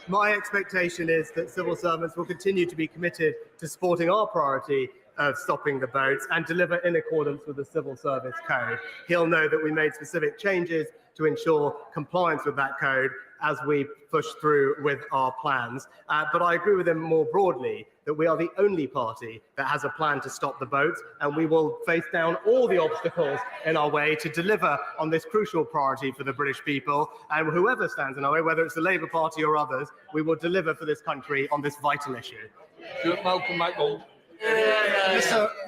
my expectation is that civil servants will continue to be committed to supporting our priority of stopping the boats and deliver in accordance with the Civil Service Code. He'll know that we made specific changes to ensure compliance with that code as we push through with our plans. But I agree with him more broadly that we are the only party that has a plan to stop the boats, and we will face down all the obstacles in our way to deliver on this crucial priority for the British people. And whoever stands in our way, whether it's the Labour Party or others, we will deliver for this country on this vital issue. Malcolm McDonald.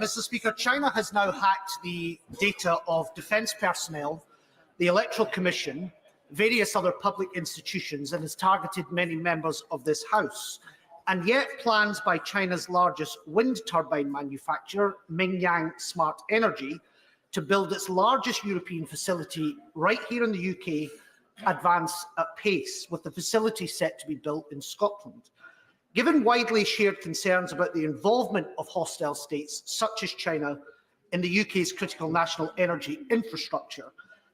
Mr. Speaker, China has now hacked the data of defence personnel, the Electoral Commission, various other public institutions, and has targeted many members of this House. And yet plans by China's largest wind turbine manufacturer, Mingyang Smart Energy, to build its largest European facility right here in the UK advance at pace, with the facility set to be built in Scotland. Given widely shared concerns about the involvement of hostile states such as China in the UK's critical national energy infrastructure,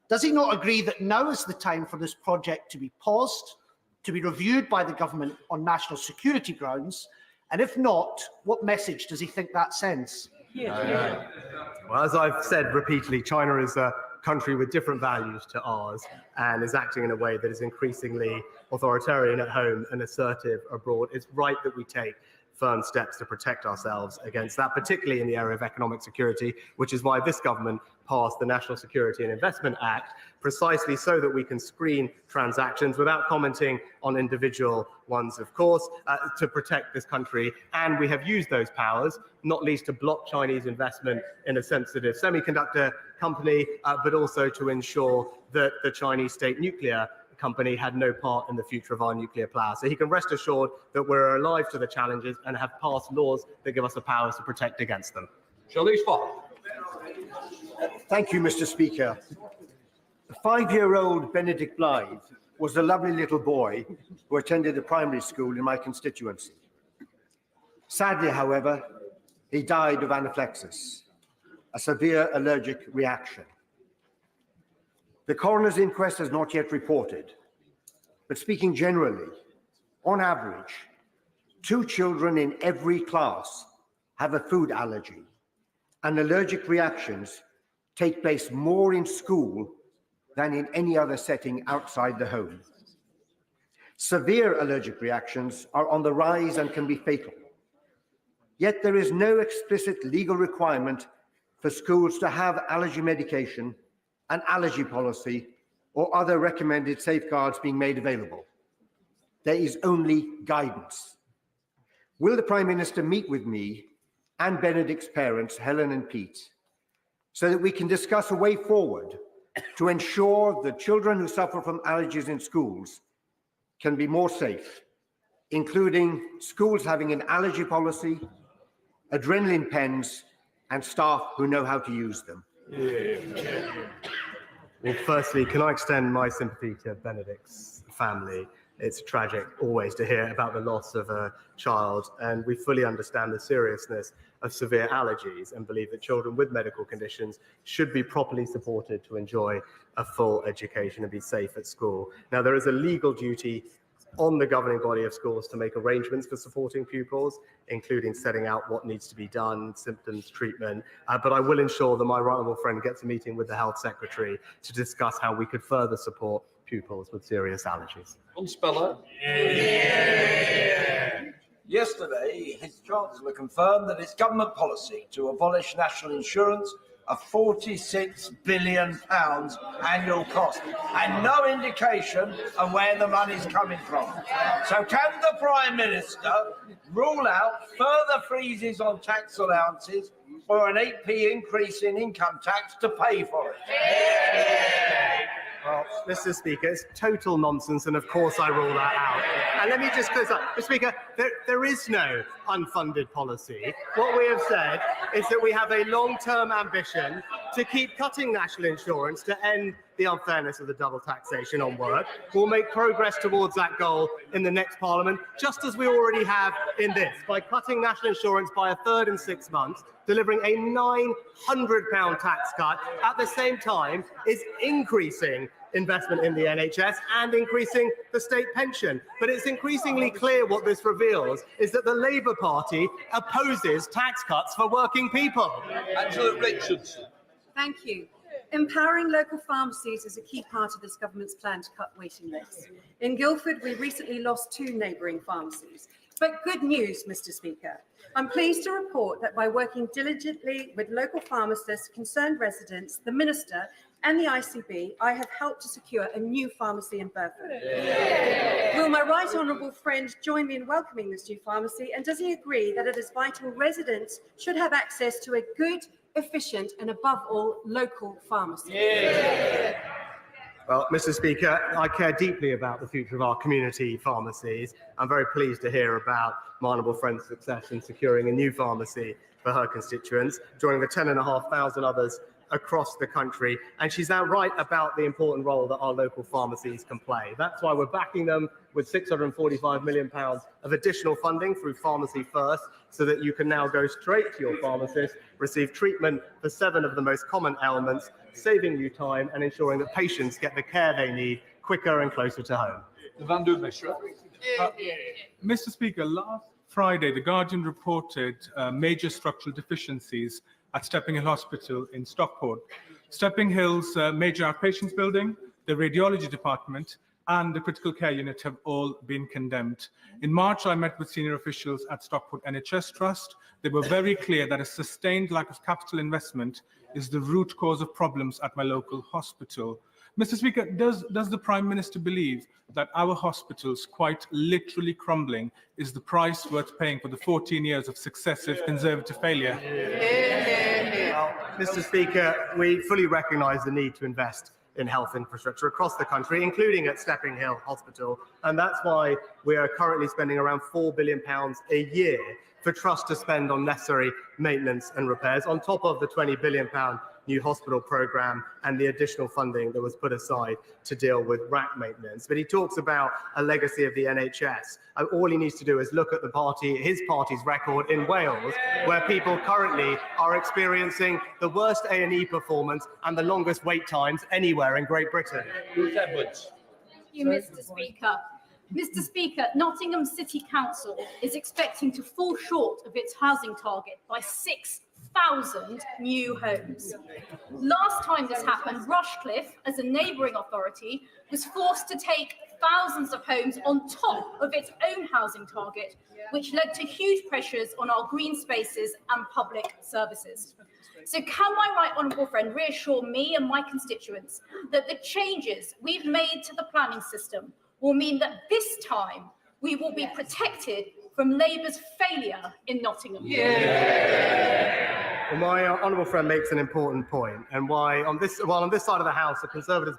does he not agree that now is the time for this project to be paused, to be reviewed by the government on national security grounds? And if not, what message does he think that sends? Well, as I've said repeatedly, China is a country with different values to ours and is acting in a way that is increasingly authoritarian at home and assertive abroad. It's right that we take firm steps to protect ourselves against that, particularly in the area of economic security, which is why this government passed the National Security and Investment Act, precisely so that we can screen transactions without commenting on individual ones, of course, to protect this country. And we have used those powers, not least to block Chinese investment in a sensitive semiconductor company, but also to ensure that the Chinese state nuclear company had no part in the future of our nuclear power. So he can rest assured that we're alive to the challenges and have passed laws that give us the powers to protect against them. Thank you, Mr. Speaker. The 5-year-old Benedict Blythe was a lovely little boy who attended a primary school in my constituency. Sadly, however, he died of anaphylaxis, a severe allergic reaction. The coroner's inquest has not yet reported, but speaking generally, on average, 2 children in every class have a food allergy, and allergic reactions take place more in school than in any other setting outside the home. Severe allergic reactions are on the rise and can be fatal. Yet there is no explicit legal requirement for schools to have allergy medication, an allergy policy, or other recommended safeguards being made available. There is only guidance. Will the Prime Minister meet with me and Benedict's parents, Helen and Pete, so that we can discuss a way forward to ensure that children who suffer from allergies in schools can be more safe, including schools having an allergy policy, adrenaline pens, and staff who know how to use them? Well, firstly, can I extend my sympathy to Benedict's family? It's tragic always to hear about the loss of a child, and we fully understand the seriousness of severe allergies and believe that children with medical conditions should be properly supported to enjoy a full education and be safe at school. Now, there is a legal duty on the governing body of schools to make arrangements for supporting pupils, including setting out what needs to be done, symptoms, treatment. But I will ensure that my right honourable friend gets a meeting with the Health Secretary to discuss how we could further support pupils with serious allergies. Yesterday, His Chancellor confirmed that it's government policy to abolish national insurance, a £46 billion annual cost, and no indication of where the money's coming from. So can the Prime Minister rule out further freezes on tax allowances or an 8p increase in income tax to pay for it? Well, Mr. Speaker, it's total nonsense, and of course I rule that out. And let me just clear up. Mr. Speaker, there is no unfunded policy. What we have said is that we have a long-term ambition to keep cutting national insurance to end the unfairness of the double taxation on work. We'll make progress towards that goal in the next Parliament, just as we already have in this, by cutting national insurance by a third in 6 months, delivering a £900 tax cut, at the same time is increasing investment in the NHS and increasing the state pension. But it's increasingly clear what this reveals is that the Labour Party opposes tax cuts for working people. Angela Richardson. Thank you. Empowering local pharmacies is a key part of this government's plan to cut waiting lists. In Guildford, we recently lost 2 neighbouring pharmacies. But good news, Mr. Speaker. I'm pleased to report that by working diligently with local pharmacists, concerned residents, the Minister and the ICB, I have helped to secure a new pharmacy in Burford. Will my right honourable friend join me in welcoming this new pharmacy, and does he agree that it is vital residents should have access to a good, efficient and above all local pharmacy? Well, Mr. Speaker, I care deeply about the future of our community pharmacies. I'm very pleased to hear about my honourable friend's success in securing a new pharmacy for her constituents, joining the 10,500 others across the country. And she's now right about the important role that our local pharmacies can play. That's why we're backing them with £645 million of additional funding through Pharmacy First, so that you can now go straight to your pharmacist, receive treatment for 7 of the most common ailments, saving you time and ensuring that patients get the care they need quicker and closer to home. Mr. Speaker, last Friday, The Guardian reported major structural deficiencies at Stepping Hill Hospital in Stockport. Stepping Hill's major outpatients building, the radiology department, and the critical care unit have all been condemned. In March, I met with senior officials at Stockport NHS Trust. They were very clear that a sustained lack of capital investment is the root cause of problems at my local hospital. Mr. Speaker, does the Prime Minister believe that our hospitals, quite literally crumbling, is the price worth paying for the 14 years of successive Conservative failure? Well, Mr. Speaker, we fully recognise the need to invest in health infrastructure across the country, including at Stepping Hill Hospital, and that's why we are currently spending around £4 billion a year for Trust to spend on necessary maintenance and repairs, on top of the £20 billion new hospital programme and the additional funding that was put aside to deal with RAC maintenance. But he talks about a legacy of the NHS. All he needs to do is look at his party's record in Wales, where people currently are experiencing the worst A&E performance and the longest wait times anywhere in Great Britain. Thank you, Mr. Speaker. Mr. Speaker, Nottingham City Council is expecting to fall short of its housing target by 6,000 new homes. Last time this happened, Rushcliffe, as a neighbouring authority, was forced to take thousands of homes on top of its own housing target, which led to huge pressures on our green spaces and public services. So can my right honourable friend reassure me and my constituents that the changes we've made to the planning system will mean that this time we will be protected from Labour's failure in Nottingham? Well, my honourable friend makes an important point, and why on this side of the House, the Conservatives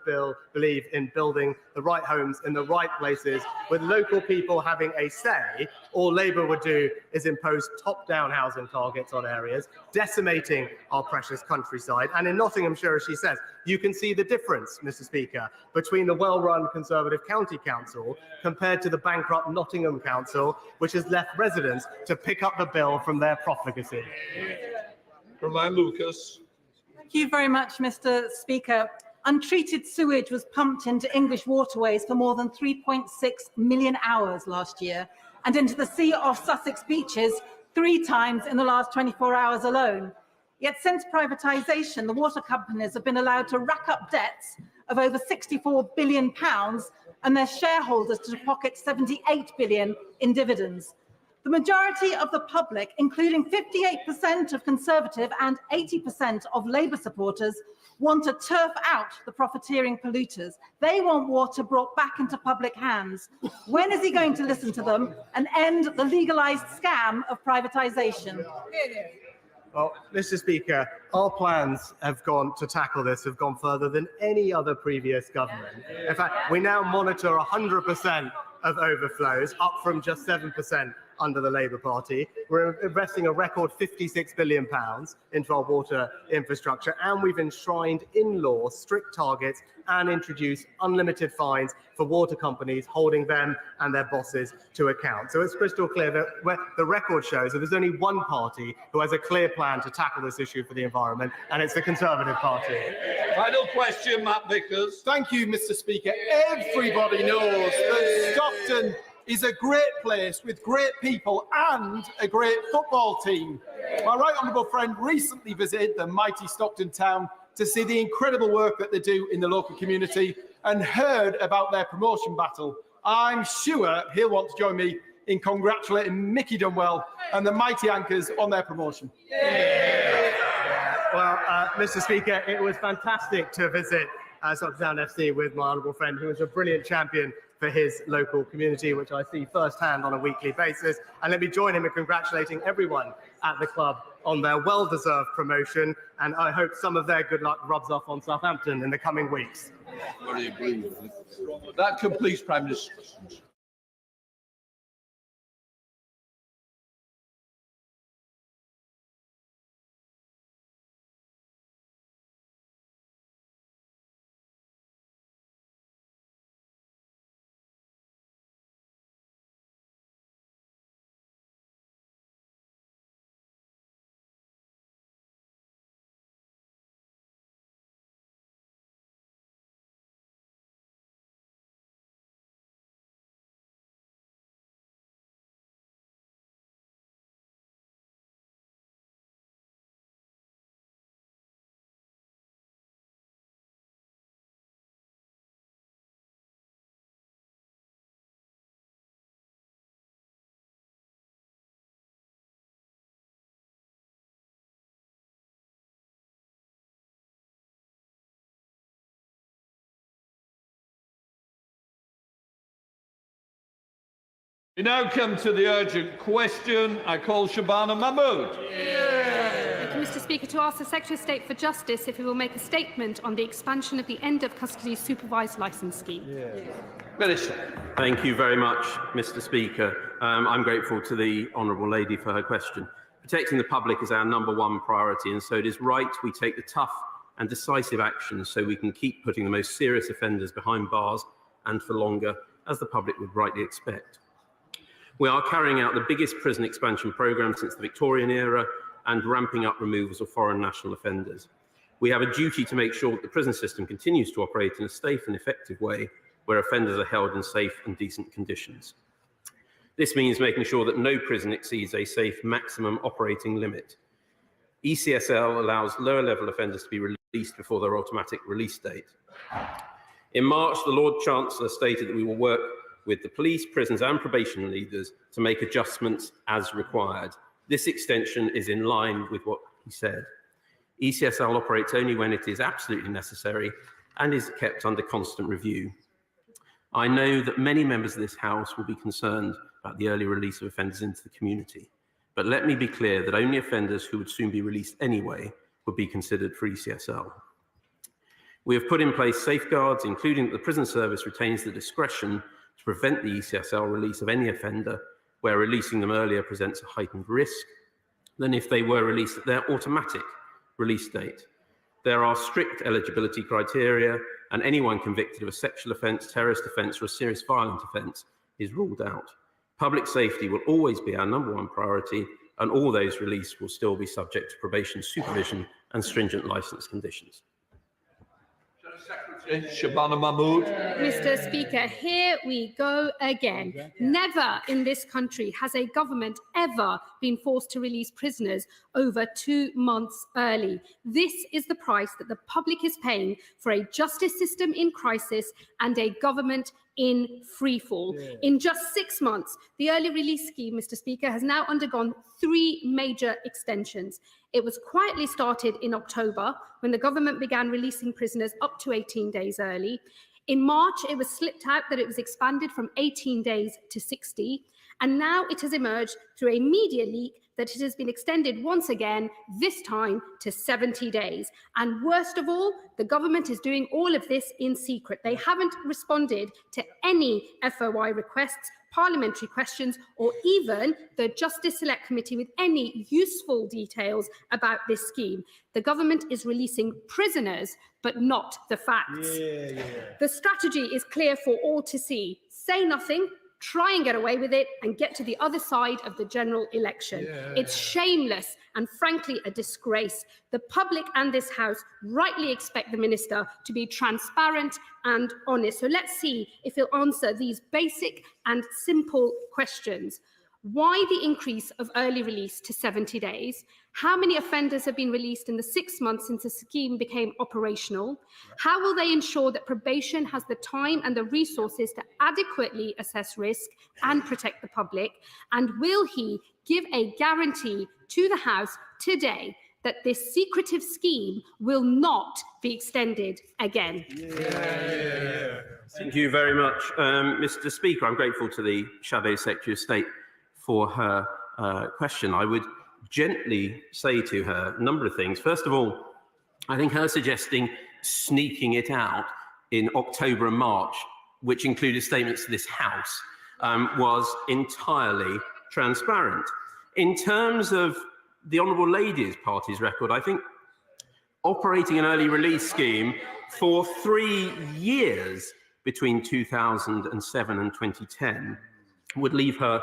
believe in building the right homes in the right places, with local people having a say. All Labour would do is impose top-down housing targets on areas, decimating our precious countryside. And in Nottinghamshire, as she says, you can see the difference, Mr. Speaker, between the well-run Conservative County Council compared to the bankrupt Nottingham Council, which has left residents to pick up the bill from their profligacy. Lucas. Thank you very much, Mr. Speaker. Untreated sewage was pumped into English waterways for more than 3.6 million hours last year, and into the sea off Sussex beaches 3 times in the last 24 hours alone. Yet since privatisation, the water companies have been allowed to rack up debts of over £64 billion and their shareholders to pocket £78 billion in dividends. The majority of the public, including 58% of Conservative and 80% of Labour supporters, want to turf out the profiteering polluters. They want water brought back into public hands. When is he going to listen to them and end the legalised scam of privatisation? Well, Mr. Speaker, our plans have gone further than any other previous government. In fact, we now monitor 100% of overflows, up from just 7% under the Labour Party. We're investing a record £56 billion into our water infrastructure, and we've enshrined in law strict targets and introduced unlimited fines for water companies, holding them and their bosses to account. So it's crystal clear that the record shows that there's only one party who has a clear plan to tackle this issue for the environment, and it's the Conservative Party. Final question, Matt Vickers. Thank you, Mr. Speaker. Everybody knows that Stockton is a great place with great people and a great football team. My right honourable friend recently visited the mighty Stockton town to see the incredible work that they do in the local community and heard about their promotion battle. I'm sure he'll want to join me in congratulating Mickey Dunwell and the mighty Anchors on their promotion. Well, Mr. Speaker, it was fantastic to visit Stockton Town FC with my honourable friend, who is a brilliant champion for his local community, which I see firsthand on a weekly basis. And let me join him in congratulating everyone at the club on their well-deserved promotion. And I hope some of their good luck rubs off on Southampton in the coming weeks. That completes Prime Minister's We now come to the urgent question. I call Shabana Mahmood. Thank you, Mr. Speaker, to ask the Secretary of State for Justice if he will make a statement on the expansion of the end of custody supervised licence scheme. Minister. Thank you very much, Mr. Speaker. I'm grateful to the honourable lady for her question. Protecting the public is our #1 priority, and so it is right we take the tough and decisive action so we can keep putting the most serious offenders behind bars and for longer, as the public would rightly expect. We are carrying out the biggest prison expansion programme since the Victorian era and ramping up removals of foreign national offenders. We have a duty to make sure that the prison system continues to operate in a safe and effective way where offenders are held in safe and decent conditions. This means making sure that no prison exceeds a safe maximum operating limit. ECSL allows lower-level offenders to be released before their automatic release date. In March, the Lord Chancellor stated that we will work with the police, prisons and probation leaders to make adjustments as required. This extension is in line with what he said. ECSL operates only when it is absolutely necessary and is kept under constant review. I know that many members of this House will be concerned about the early release of offenders into the community, but let me be clear that only offenders who would soon be released anyway would be considered for ECSL. We have put in place safeguards, including that the prison service retains the discretion to prevent the ECSL release of any offender where releasing them earlier presents a heightened risk than if they were released at their automatic release date. There are strict eligibility criteria, and anyone convicted of a sexual offence, terrorist offence, or a serious violent offence is ruled out. Public safety will always be our #1 priority, and all those released will still be subject to probation supervision and stringent licence conditions. Shabana Mahmood. Mr. Speaker, here we go again. Never in this country has a government ever been forced to release prisoners over 2 months early. This is the price that the public is paying for a justice system in crisis and a government in freefall. In just 6 months, the early release scheme, Mr. Speaker, has now undergone 3 major extensions. It was quietly started in October when the government began releasing prisoners up to 18 days early. In March, it was slipped out that it was expanded from 18 days to 60. And now it has emerged through a media leak that it has been extended once again, this time to 70 days. And worst of all, the government is doing all of this in secret. They haven't responded to any FOI requests, parliamentary questions, or even the Justice Select Committee with any useful details about this scheme. The government is releasing prisoners, but not the facts. The strategy is clear for all to see. Say nothing, try and get away with it, and get to the other side of the general election. It's shameless and frankly a disgrace. The public and this House rightly expect the Minister to be transparent and honest. So let's see if he'll answer these basic and simple questions. Why the increase of early release to 70 days? How many offenders have been released in the 6 months since the scheme became operational? How will they ensure that probation has the time and the resources to adequately assess risk and protect the public? And will he give a guarantee to the House today that this secretive scheme will not be extended again? Thank you very much, Mr. Speaker. I'm grateful to the Shadow Secretary of State for her question. I would gently say to her a number of things. First of all, I think her suggesting sneaking it out in October and March, which included statements to this House, was entirely transparent. In terms of the Honourable Lady's party's record, I think operating an early release scheme for 3 years between 2007 and 2010 would leave her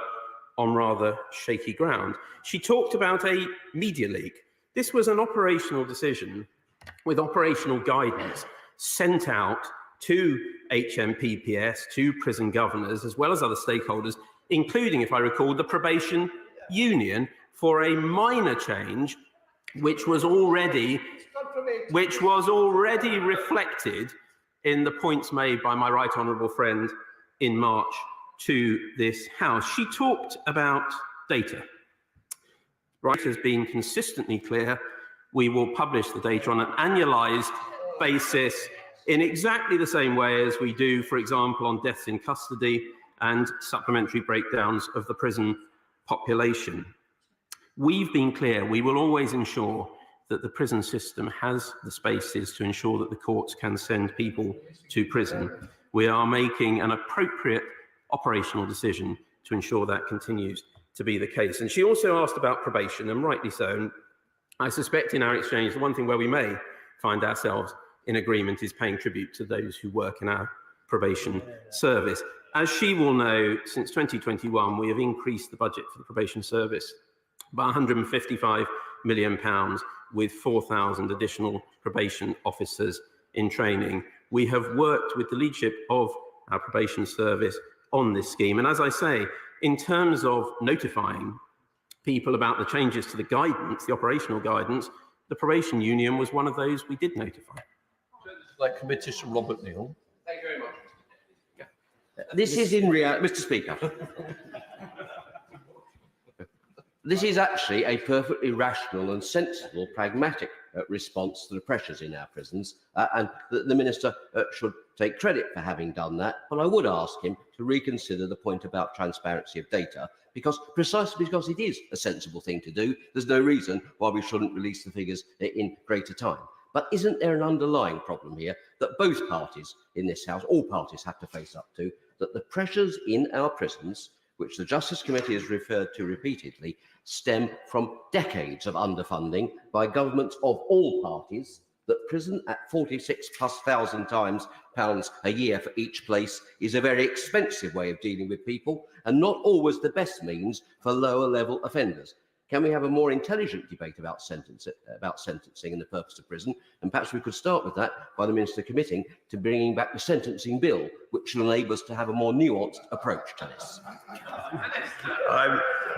on rather shaky ground. She talked about a media leak. This was an operational decision with operational guidance sent out to HMPPS, to prison governors, as well as other stakeholders, including, if I recall, the probation union, for a minor change which was already reflected in the points made by my right honourable friend in March to this House. She talked about data. Right has been consistently clear. We will publish the data on an annualised basis in exactly the same way as we do, for example, on deaths in custody and supplementary breakdowns of the prison population. We've been clear, we will always ensure that the prison system has the spaces to ensure that the courts can send people to prison. We are making an appropriate operational decision to ensure that continues to be the case. And she also asked about probation, and rightly so. And I suspect in our exchange, the one thing where we may find ourselves in agreement is paying tribute to those who work in our probation service. As she will know, since 2021, we have increased the budget for the probation service by £155 million, with 4,000 additional probation officers in training. We have worked with the leadership of our probation service on this scheme. And as I say, in terms of notifying people about the changes to the guidance, the operational guidance, the probation union was one of those we did notify. Like committee to Robert Neal. Thank you very much. This is in reality, Mr. Speaker. This is actually a perfectly rational and sensible, pragmatic response to the pressures in our prisons, and the Minister should take credit for having done that. But I would ask him to reconsider the point about transparency of data, precisely because it is a sensible thing to do. There's no reason why we shouldn't release the figures in greater time. But isn't there an underlying problem here that both parties in this House, all parties, have to face up to, that the pressures in our prisons, which the Justice Committee has referred to repeatedly, stem from decades of underfunding by governments of all parties, that prison at 46,000+ pounds a year for each place is a very expensive way of dealing with people and not always the best means for lower level offenders? Can we have a more intelligent debate about sentencing and the purpose of prison? And perhaps we could start with that by the Minister committing to bringing back the sentencing bill, which will enable us to have a more nuanced approach to this.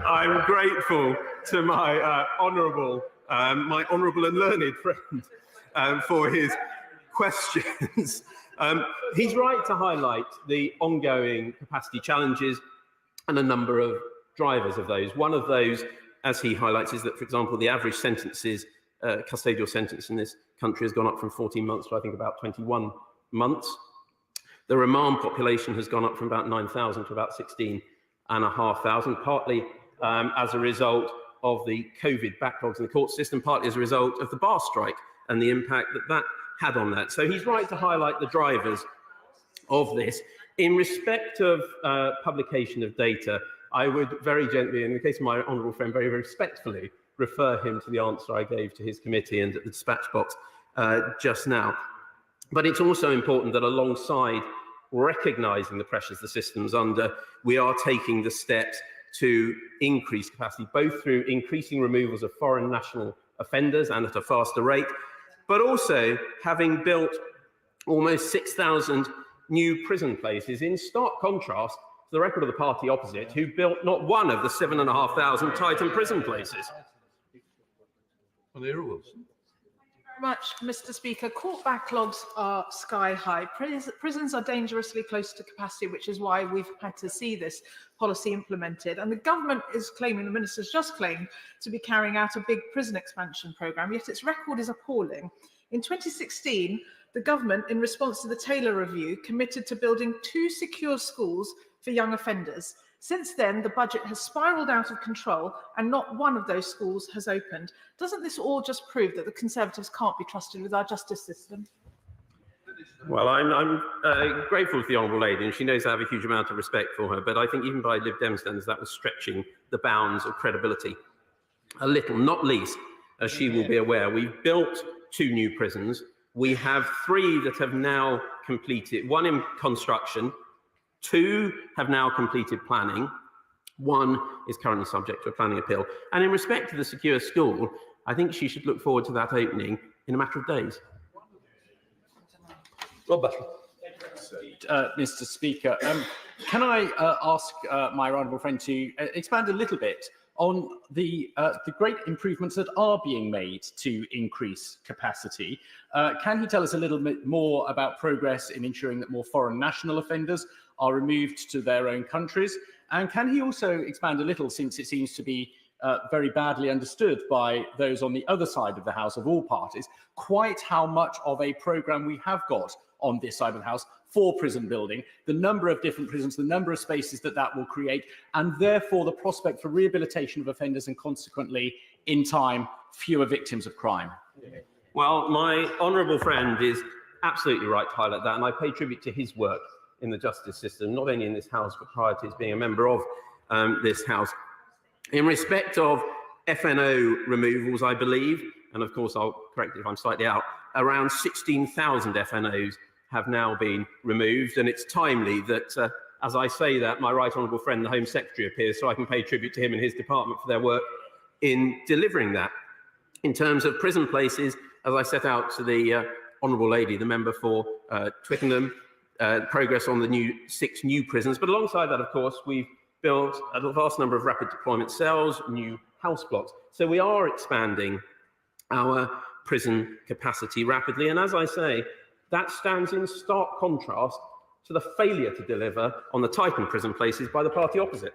I'm grateful to my honourable and learned friend for his questions. He's right to highlight the ongoing capacity challenges and a number of drivers of those. One of those, as he highlights, is that, for example, the average custodial sentence in this country has gone up from 14 months to, I think, about 21 months. The remand population has gone up from about 9,000 to about 16,500, partly as a result of the COVID backlogs in the court system, partly as a result of the bar strike and the impact that that had on that. So he's right to highlight the drivers of this. In respect of publication of data, I would very gently, in the case of my honourable friend, very respectfully refer him to the answer I gave to his committee and at the dispatch box just now. But it's also important that alongside recognising the pressures the system's under, we are taking the steps to increase capacity, both through increasing removals of foreign national offenders and at a faster rate, but also having built almost 6,000 new prison places, in stark contrast to the record of the party opposite, who built not one of the 7,500 Titan prison places. Thank you very much, Mr. Speaker. Court backlogs are sky high. Prisons are dangerously close to capacity, which is why we've had to see this policy implemented. And the government is claiming, the minister's just claimed, to be carrying out a big prison expansion programme, yet its record is appalling. In 2016, the government, in response to the Taylor Review, committed to building 2 secure schools for young offenders. Since then, the budget has spiralled out of control and not one of those schools has opened. Doesn't this all just prove that the Conservatives can't be trusted with our justice system? Well, I'm grateful to the Honourable Lady, and she knows I have a huge amount of respect for her, but I think even by Lib Dem standards, that was stretching the bounds of credibility a little, not least, as she will be aware, we've built 2 new prisons. We have 3 that have now completed, 1 in construction, 2 have now completed planning, 1 is currently subject to a planning appeal. And in respect to the secure school, I think she should look forward to that opening in a matter of days. Mr. Speaker, can I ask my honourable friend to expand a little bit on the great improvements that are being made to increase capacity? Can he tell us a little bit more about progress in ensuring that more foreign national offenders are removed to their own countries? And can he also expand a little, since it seems to be very badly understood by those on the other side of the House of all parties, quite how much of a programme we have got on this side of the House for prison building, the number of different prisons, the number of spaces that that will create, and therefore the prospect for rehabilitation of offenders and consequently, in time, fewer victims of crime. Well, my honourable friend is absolutely right to highlight that, and I pay tribute to his work in the justice system, not only in this House, but prior to his being a member of this House. In respect of FNO removals, I believe, and of course I'll correct it if I'm slightly out, around 16,000 FNOs have now been removed, and it's timely that, as I say that, my right honourable friend, the Home Secretary, appears, so I can pay tribute to him and his department for their work in delivering that. In terms of prison places, as I set out to the honourable lady, the member for Twickenham, progress on the 6 new prisons, but alongside that, of course, we've built a vast number of rapid deployment cells, new house blocks. So we are expanding our prison capacity rapidly, and as I say, that stands in stark contrast to the failure to deliver on the tightened prison places by the party opposite.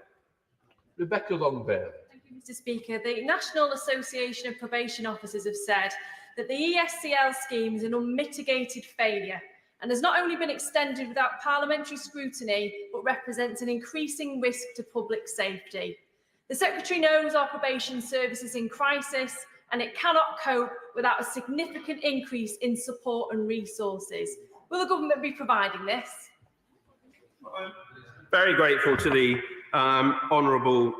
Rebecca Longbear. Thank you, Mr. Speaker. The National Association of Probation Officers have said that the ESCL scheme is an unmitigated failure and has not only been extended without parliamentary scrutiny, but represents an increasing risk to public safety. The Secretary knows our probation service is in crisis and it cannot cope without a significant increase in support and resources. Will the government be providing this? I'm very grateful to the honourable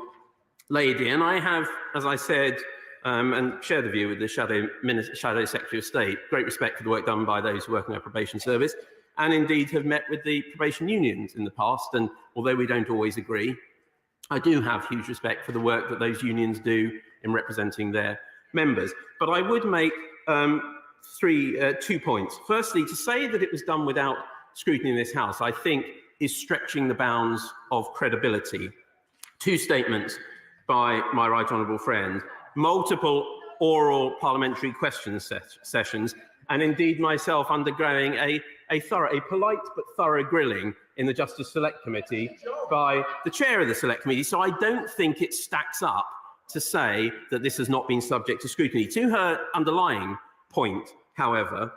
lady, and I have, as I said, and share the view with the Shadow Secretary of State, great respect for the work done by those who work in our probation service, and indeed have met with the probation unions in the past, and although we don't always agree, I do have huge respect for the work that those unions do in representing their members. But I would make 2 points. Firstly, to say that it was done without scrutiny in this House, I think, is stretching the bounds of credibility. 2 statements by my right honourable friend, multiple oral parliamentary question sessions, and indeed myself undergoing a polite but thorough grilling in the Justice Select Committee by the chair of the Select Committee. So I don't think it stacks up to say that this has not been subject to scrutiny. To her underlying point, however,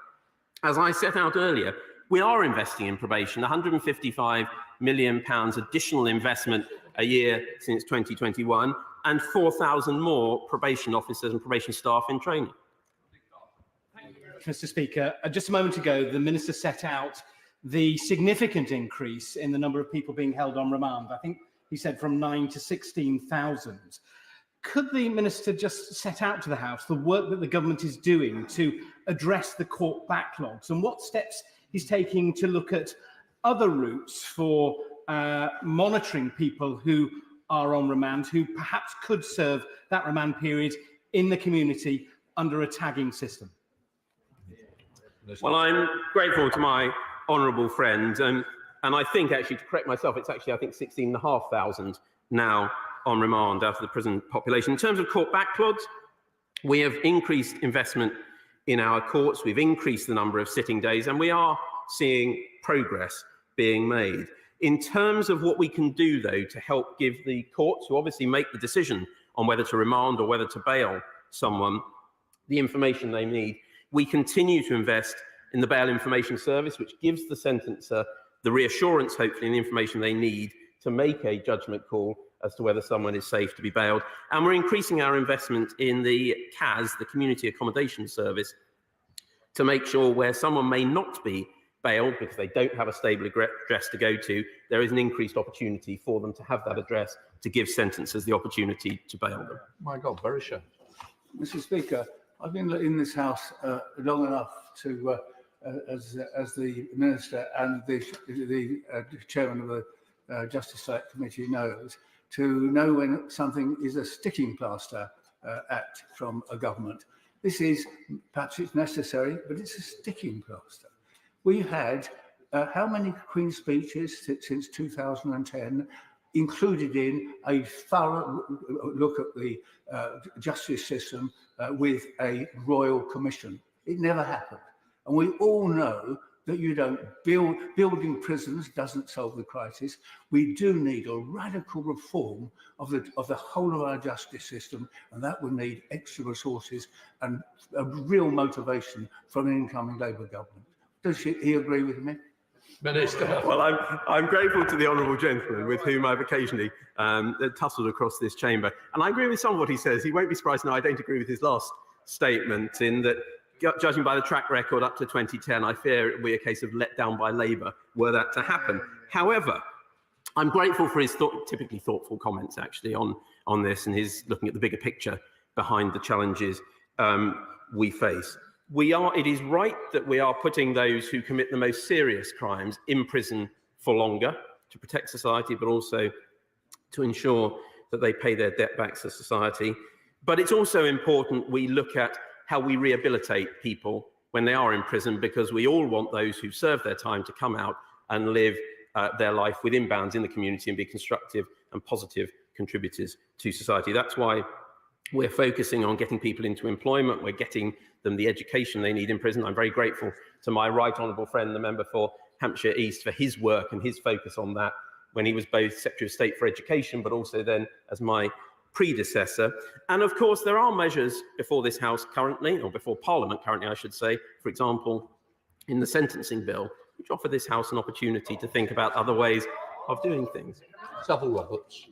as I set out earlier, we are investing in probation, £155 million additional investment a year since 2021, and 4,000 more probation officers and probation staff in training. Mr. Speaker, just a moment ago, the Minister set out the significant increase in the number of people being held on remand. I think he said from 9 to 16,000. Could the Minister just set out to the House the work that the government is doing to address the court backlogs and what steps he's taking to look at other routes for monitoring people who are on remand, who perhaps could serve that remand period in the community under a tagging system? Well, I'm grateful to my honourable friend, and I think, actually, to correct myself, it's actually, I think, 16,500 now on remand out of the prison population. In terms of court backlogs, we have increased investment in our courts, we've increased the number of sitting days, and we are seeing progress being made. In terms of what we can do, though, to help give the courts, who obviously make the decision on whether to remand or whether to bail someone, the information they need, we continue to invest in the bail information service, which gives the sentencer the reassurance, hopefully, and the information they need to make a judgment call as to whether someone is safe to be bailed. And we're increasing our investment in the CAS, the Community Accommodation Service, to make sure where someone may not be bailed because they don't have a stable address to go to, there is an increased opportunity for them to have that address to give sentencers the opportunity to bail them. My God, Berisha. Mr. Speaker, I've been in this House long enough to, as the Minister and the Chairman of the Justice Select Committee knows, to know when something is a sticking plaster act from a government. This is, perhaps it's necessary, but it's a sticking plaster. We've had how many Queen's speeches since 2010, included in a thorough look at the justice system with a royal commission. It never happened. And we all know that you don't building prisons doesn't solve the crisis. We do need a radical reform of the whole of our justice system, and that will need extra resources and a real motivation from an incoming Labour government. Does he agree with me? Minister. Well, I'm grateful to the honourable gentleman with whom I've occasionally tussled across this chamber. And I agree with some of what he says. He won't be surprised to know I don't agree with his last statement in that, judging by the track record up to 2010, I fear it will be a case of let down by Labour were that to happen. However, I'm grateful for his typically thoughtful comments, actually, on this and his looking at the bigger picture behind the challenges we face. It is right that we are putting those who commit the most serious crimes in prison for longer to protect society, but also to ensure that they pay their debt back to society. But it's also important we look at how we rehabilitate people when they are in prison, because we all want those who serve their time to come out and live their life within bounds in the community and be constructive and positive contributors to society. That's why we're focusing on getting people into employment. We're getting them the education they need in prison. I'm very grateful to my right honourable friend, the member for Hampshire East, for his work and his focus on that when he was both Secretary of State for Education, but also then as my predecessor. And of course, there are measures before this House currently, or before Parliament currently, I should say, for example, in the sentencing bill, which offer this House an opportunity to think about other ways of doing things. Savile Roberts.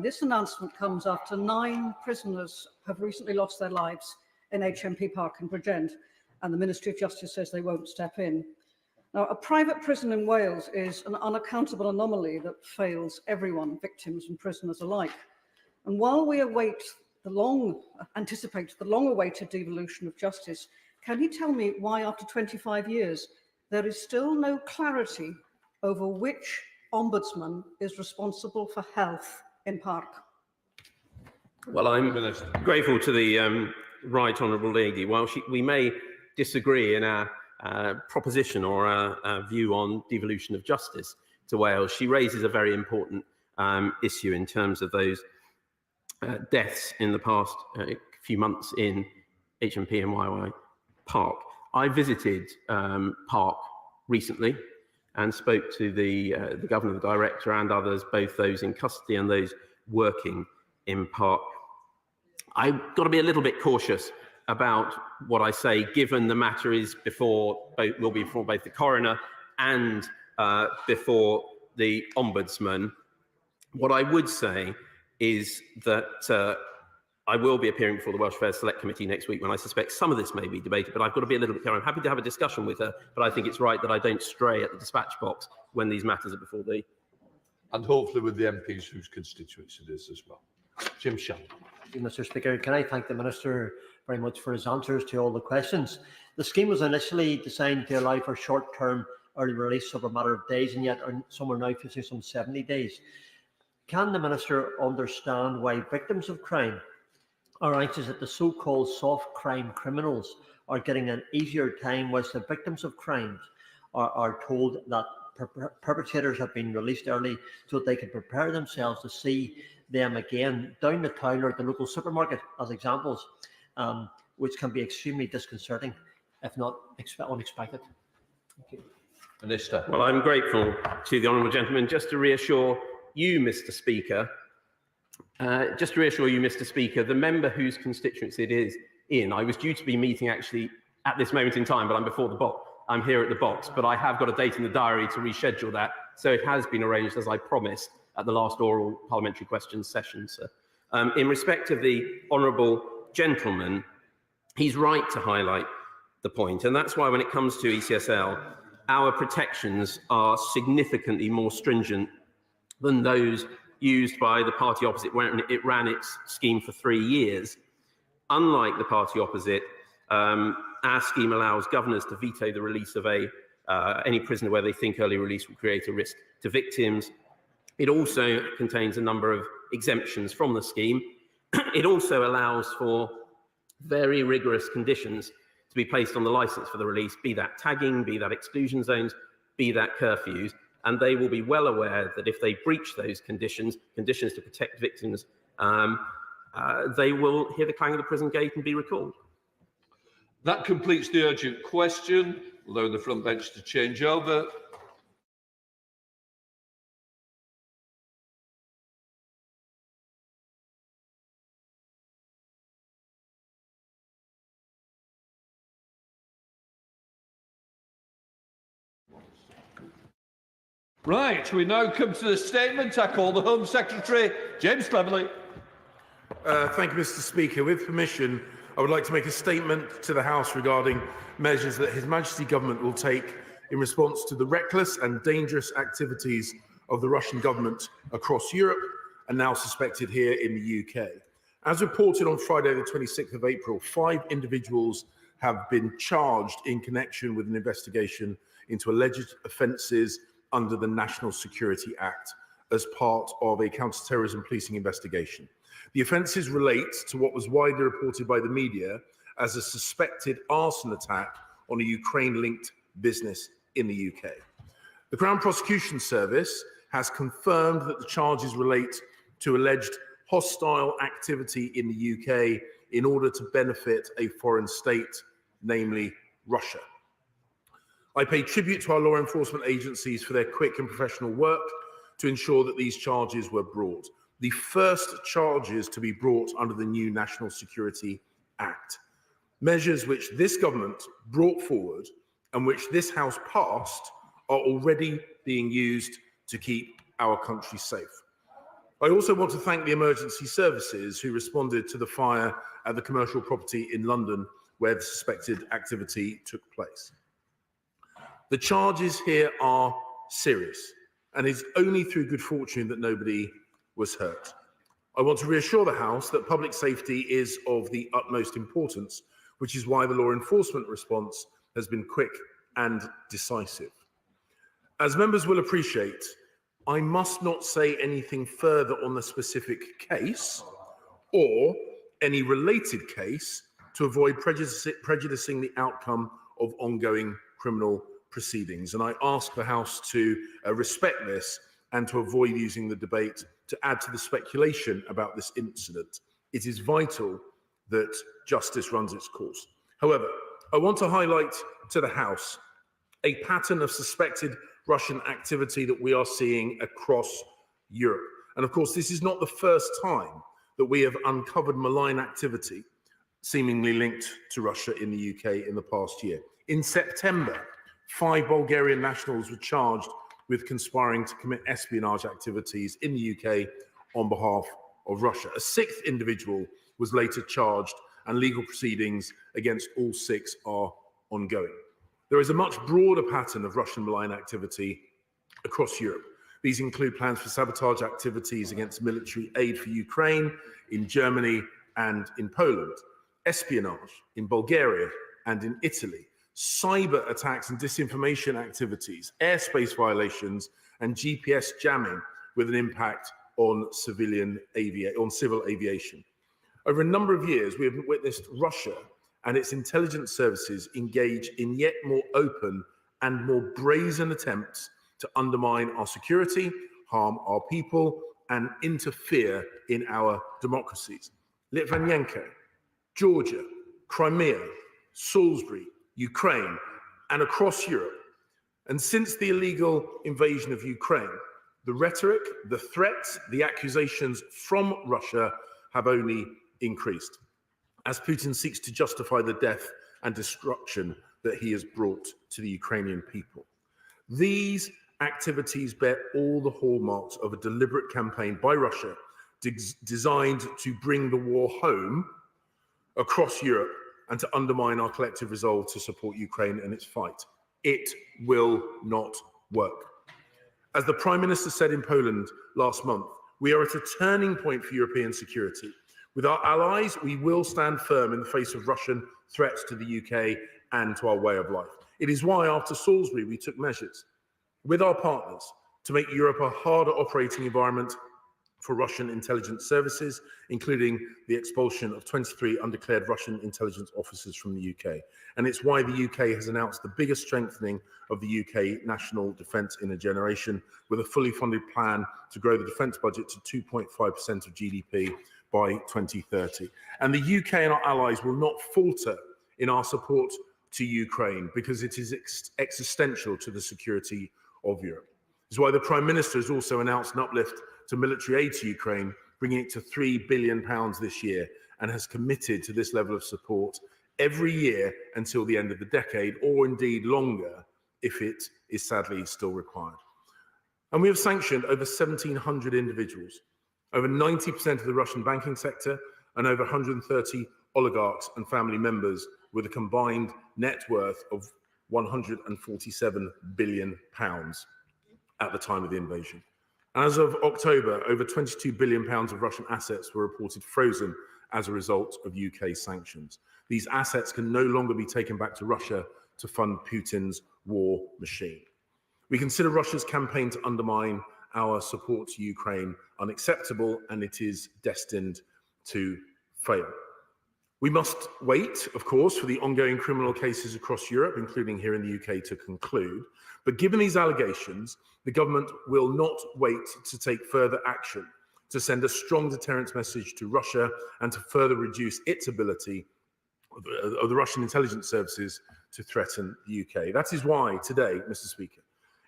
This announcement comes after 9 prisoners have recently lost their lives in HMP Park in Bridgend, and the Ministry of Justice says they won't step in. Now, a private prison in Wales is an unaccountable anomaly that fails everyone, victims and prisoners alike. And while we anticipate the long-awaited devolution of justice, can you tell me why, after 25 years, there is still no clarity over which ombudsman is responsible for health in Park? Well, I'm grateful to the right honourable lady. While we may disagree in our proposition or our view on devolution of justice to Wales, she raises a very important issue in terms of those deaths in the past few months in HMP and YY Park. I visited Park recently and spoke to the governor, the director, and others, both those in custody and those working in Park. I've got to be a little bit cautious about what I say, given the matter is will be before both the coroner and before the ombudsman. What I would say is that I will be appearing before the Welsh Affairs Select Committee next week, when I suspect some of this may be debated, but I've got to be a little bit clear. I'm happy to have a discussion with her, but I think it's right that I don't stray at the dispatch box when these matters are before the... And hopefully with the MPs whose constituents it is as well. Jim Shannon. Thank you, Mr. Speaker. Can I thank the Minister very much for his answers to all the questions. The scheme was initially designed to allow for short-term early release of a matter of days, and yet some are now facing some 70 days. Can the Minister understand why victims of crime are anxious that the so-called soft crime criminals are getting an easier time, whilst the victims of crimes are told that perpetrators have been released early so that they can prepare themselves to see them again down the town or at the local supermarket, as examples, which can be extremely disconcerting, if not unexpected? Thank you. Minister. Well, I'm grateful to the honourable gentleman. Just to reassure you, Mr. Speaker, the member whose constituency it is in, I was due to be meeting actually at this moment in time, but I'm before the box. I'm here at the box, but I have got a date in the diary to reschedule that. So it has been arranged, as I promised, at the last oral parliamentary questions session, sir. In respect of the honourable gentleman, he's right to highlight the point, and that's why when it comes to ECSL, our protections are significantly more stringent than those used by the party opposite when it ran its scheme for 3 years. Unlike the party opposite, our scheme allows governors to veto the release of any prisoner where they think early release will create a risk to victims. It also contains a number of exemptions from the scheme. It also allows for very rigorous conditions to be placed on the licence for the release, be that tagging, be that exclusion zones, be that curfews, and they will be well aware that if they breach those conditions to protect victims, they will hear the clang of the prison gate and be recalled. That completes the urgent question. Allow the front bench to change over. Right, we now come to the statement. I call the Home Secretary, James Cleverly. Thank you, Mr. Speaker. With permission, I would like to make a statement to the House regarding measures that His Majesty Government will take in response to the reckless and dangerous activities of the Russian government across Europe and now suspected here in the UK. As reported on Friday, the 26th of April, 5 individuals have been charged in connection with an investigation into alleged offences under the National Security Act as part of a counter-terrorism policing investigation. The offences relate to what was widely reported by the media as a suspected arson attack on a Ukraine-linked business in the UK. The Crown Prosecution Service has confirmed that the charges relate to alleged hostile activity in the UK in order to benefit a foreign state, namely Russia. I pay tribute to our law enforcement agencies for their quick and professional work to ensure that these charges were brought. The first charges to be brought under the new National Security Act. Measures which this government brought forward and which this House passed are already being used to keep our country safe. I also want to thank the emergency services who responded to the fire at the commercial property in London where the suspected activity took place. The charges here are serious, and it's only through good fortune that nobody was hurt. I want to reassure the House that public safety is of the utmost importance, which is why the law enforcement response has been quick and decisive. As members will appreciate, I must not say anything further on the specific case or any related case to avoid prejudicing the outcome of ongoing criminal proceedings. And I ask the House to respect this and to avoid using the debate to add to the speculation about this incident. It is vital that justice runs its course. However, I want to highlight to the House a pattern of suspected Russian activity that we are seeing across Europe. And of course, this is not the first time that we have uncovered malign activity seemingly linked to Russia in the UK in the past year. In September, 5 Bulgarian nationals were charged with conspiring to commit espionage activities in the UK on behalf of Russia. A 6th individual was later charged, and legal proceedings against all 6 are ongoing. There is a much broader pattern of Russian malign activity across Europe. These include plans for sabotage activities against military aid for Ukraine, in Germany and in Poland, espionage in Bulgaria and in Italy, cyber attacks and disinformation activities, airspace violations, and GPS jamming with an impact on civil aviation. Over a number of years, we have witnessed Russia and its intelligence services engage in yet more open and more brazen attempts to undermine our security, harm our people, and interfere in our democracies. Litvinenko, Georgia, Crimea, Salisbury, Ukraine, and across Europe. And since the illegal invasion of Ukraine, the rhetoric, the threats, the accusations from Russia have only increased, as Putin seeks to justify the death and destruction that he has brought to the Ukrainian people. These activities bear all the hallmarks of a deliberate campaign by Russia designed to bring the war home across Europe and to undermine our collective resolve to support Ukraine in its fight. It will not work. As the Prime Minister said in Poland last month, we are at a turning point for European security. With our allies, we will stand firm in the face of Russian threats to the UK and to our way of life. It is why, after Salisbury, we took measures with our partners to make Europe a harder operating environment for Russian intelligence services, including the expulsion of 23 undeclared Russian intelligence officers from the UK. And it's why the UK has announced the biggest strengthening of the UK national defence in a generation, with a fully funded plan to grow the defence budget to 2.5% of GDP by 2030. And the UK and our allies will not falter in our support to Ukraine because it is existential to the security of Europe. This is why the Prime Minister has also announced an uplift to military aid to Ukraine, bringing it to £3 billion this year, and has committed to this level of support every year until the end of the decade, or indeed longer if it is sadly still required. And we have sanctioned over 1,700 individuals, over 90% of the Russian banking sector, and over 130 oligarchs and family members with a combined net worth of £147 billion at the time of the invasion. As of October, over £22 billion of Russian assets were reported frozen as a result of UK sanctions. These assets can no longer be taken back to Russia to fund Putin's war machine. We consider Russia's campaign to undermine our support to Ukraine unacceptable, and it is destined to fail. We must wait, of course, for the ongoing criminal cases across Europe, including here in the UK, to conclude. But given these allegations, the government will not wait to take further action to send a strong deterrence message to Russia and to further reduce its ability of the Russian intelligence services to threaten the UK. That is why today, Mr. Speaker,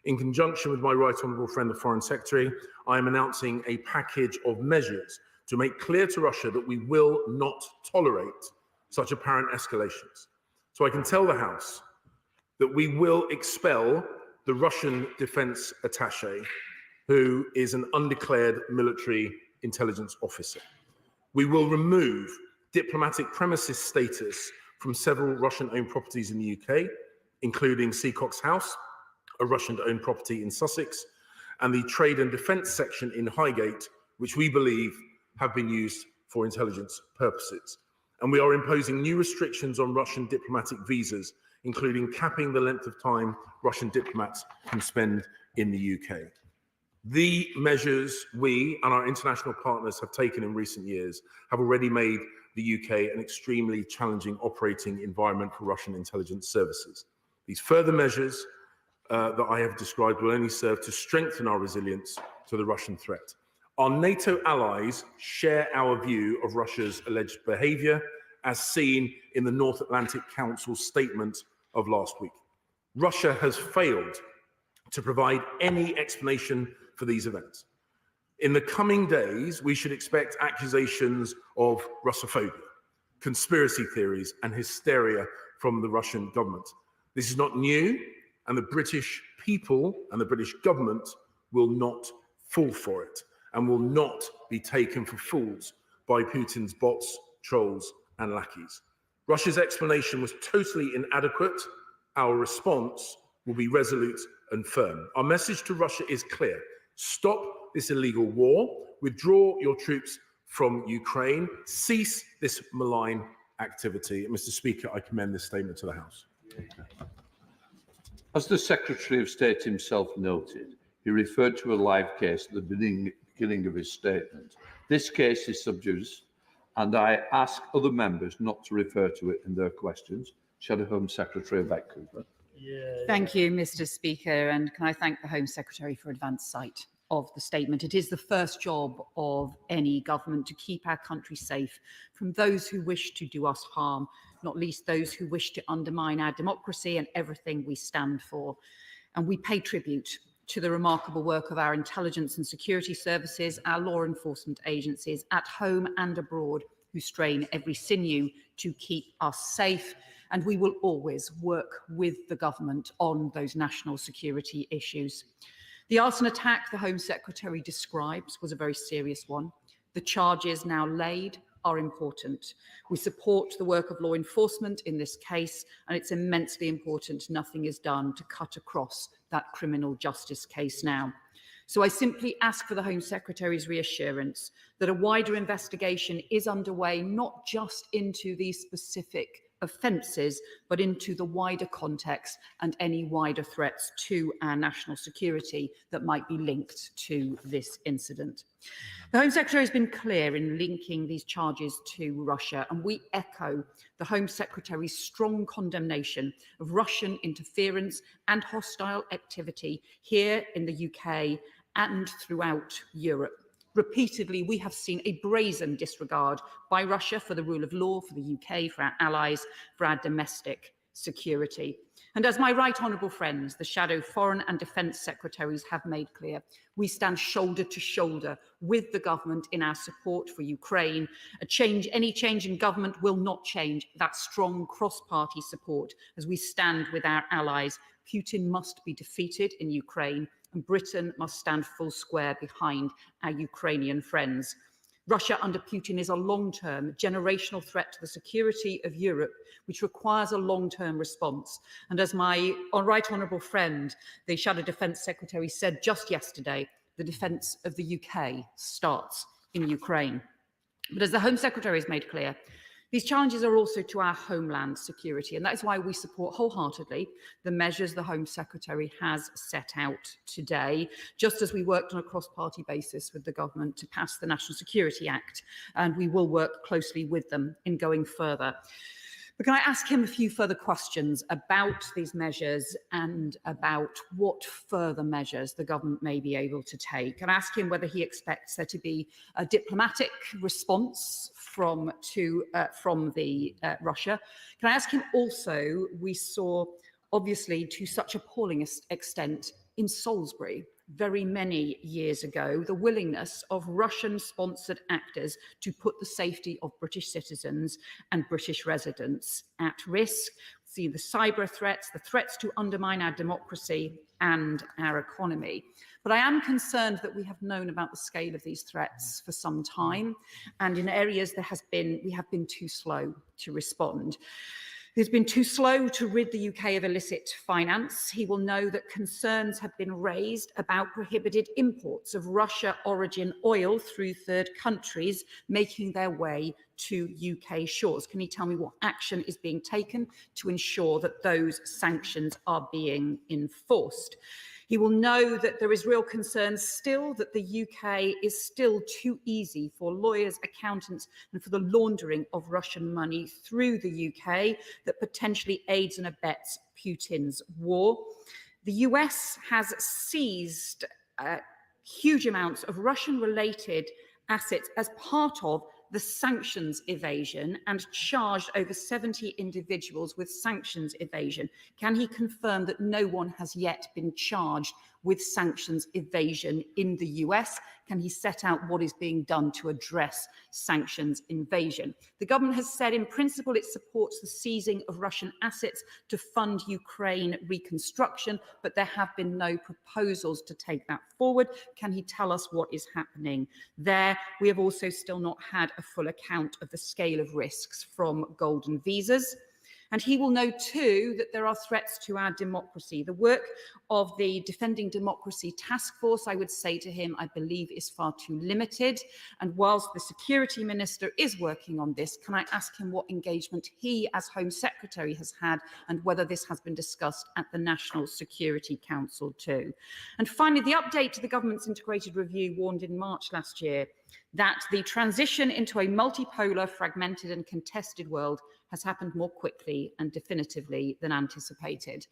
in conjunction with my right honourable friend, the Foreign Secretary, I am announcing a package of measures to make clear to Russia that we will not tolerate such apparent escalations. So I can tell the House that we will expel the Russian defence attaché, who is an undeclared military intelligence officer. We will remove diplomatic premises status from several Russian-owned properties in the UK, including Seacock's House, a Russian-owned property in Sussex, and the trade and defence section in Highgate, which we believe have been used for intelligence purposes. And we are imposing new restrictions on Russian diplomatic visas, including capping the length of time Russian diplomats can spend in the UK. The measures we and our international partners have taken in recent years have already made the UK an extremely challenging operating environment for Russian intelligence services. These further measures that I have described will only serve to strengthen our resilience to the Russian threat. Our NATO allies share our view of Russia's alleged behaviour, as seen in the North Atlantic Council's statement of last week. Russia has failed to provide any explanation for these events. In the coming days, we should expect accusations of Russophobia, conspiracy theories, and hysteria from the Russian government. This is not new, and the British people and the British government will not fall for it and will not be taken for fools by Putin's bots, trolls, and lackeys. Russia's explanation was totally inadequate. Our response will be resolute and firm. Our message to Russia is clear. Stop this illegal war. Withdraw your troops from Ukraine. Cease this malign activity. And Mr. Speaker, I commend this statement to the House. As the Secretary of State himself noted, he referred to a live case at the beginning of his statement. This case is sub judice, and I ask other members not to refer to it in their questions. Shadow Home Secretary Yvette Cooper. Thank you, Mr. Speaker, and can I thank the Home Secretary for advance sight of the statement. It is the first job of any government to keep our country safe from those who wish to do us harm, not least those who wish to undermine our democracy and everything we stand for. And we pay tribute to the remarkable work of our intelligence and security services, our law enforcement agencies at home and abroad, who strain every sinew to keep us safe. And we will always work with the government on those national security issues. The arson attack the Home Secretary describes was a very serious one. The charges now laid are important. We support the work of law enforcement in this case, and it's immensely important nothing is done to cut across that criminal justice case now. So I simply ask for the Home Secretary's reassurance that a wider investigation is underway, not just into these specific offences, but into the wider context and any wider threats to our national security that might be linked to this incident. The Home Secretary has been clear in linking these charges to Russia, and we echo the Home Secretary's strong condemnation of Russian interference and hostile activity here in the UK and throughout Europe. Repeatedly, we have seen a brazen disregard by Russia for the rule of law, for the UK, for our allies, for our domestic security. And as my right honourable friends, the shadow foreign and defence secretaries have made clear, we stand shoulder to shoulder with the government in our support for Ukraine. Any change in government will not change that strong cross-party support as we stand with our allies. Putin must be defeated in Ukraine, and Britain must stand full square behind our Ukrainian friends. Russia under Putin is a long-term, generational threat to the security of Europe, which requires a long-term response. And as my right honourable friend, the Shadow Defence Secretary, said just yesterday, the defence of the UK starts in Ukraine. But as the Home Secretary has made clear, these challenges are also to our homeland security, and that is why we support wholeheartedly the measures the Home Secretary has set out today, just as we worked on a cross-party basis with the government to pass the National Security Act, and we will work closely with them in going further. But can I ask him a few further questions about these measures and about what further measures the government may be able to take? And ask him whether he expects there to be a diplomatic response from Russia. Can I ask him also, we saw obviously to such appalling extent in Salisbury very many years ago, the willingness of Russian-sponsored actors to put the safety of British citizens and British residents at risk. See the cyber threats, the threats to undermine our democracy and our economy. But I am concerned that we have known about the scale of these threats for some time, and in areas we have been too slow to respond. He's been too slow to rid the UK of illicit finance. He will know that concerns have been raised about prohibited imports of Russia-origin oil through third countries making their way to UK shores. Can he tell me what action is being taken to ensure that those sanctions are being enforced? He will know that there is real concern still that the UK is still too easy for lawyers, accountants, and for the laundering of Russian money through the UK that potentially aids and abets Putin's war. The US has seized huge amounts of Russian-related assets as part of the sanctions evasion and charged over 70 individuals with sanctions evasion. Can he confirm that no one has yet been charged with sanctions evasion in the US? Can he set out what is being done to address sanctions evasion? The government has said in principle it supports the seizing of Russian assets to fund Ukraine reconstruction, but there have been no proposals to take that forward. Can he tell us what is happening there? We have also still not had a full account of the scale of risks from golden visas. And he will know too that there are threats to our democracy. The work of the Defending Democracy Task Force, I would say to him, I believe is far too limited. And whilst the Security Minister is working on this, can I ask him what engagement he as Home Secretary has had and whether this has been discussed at the National Security Council too? And finally, the update to the government's integrated review warned in March last year that the transition into a multipolar, fragmented and contested world has happened more quickly and definitively than anticipated.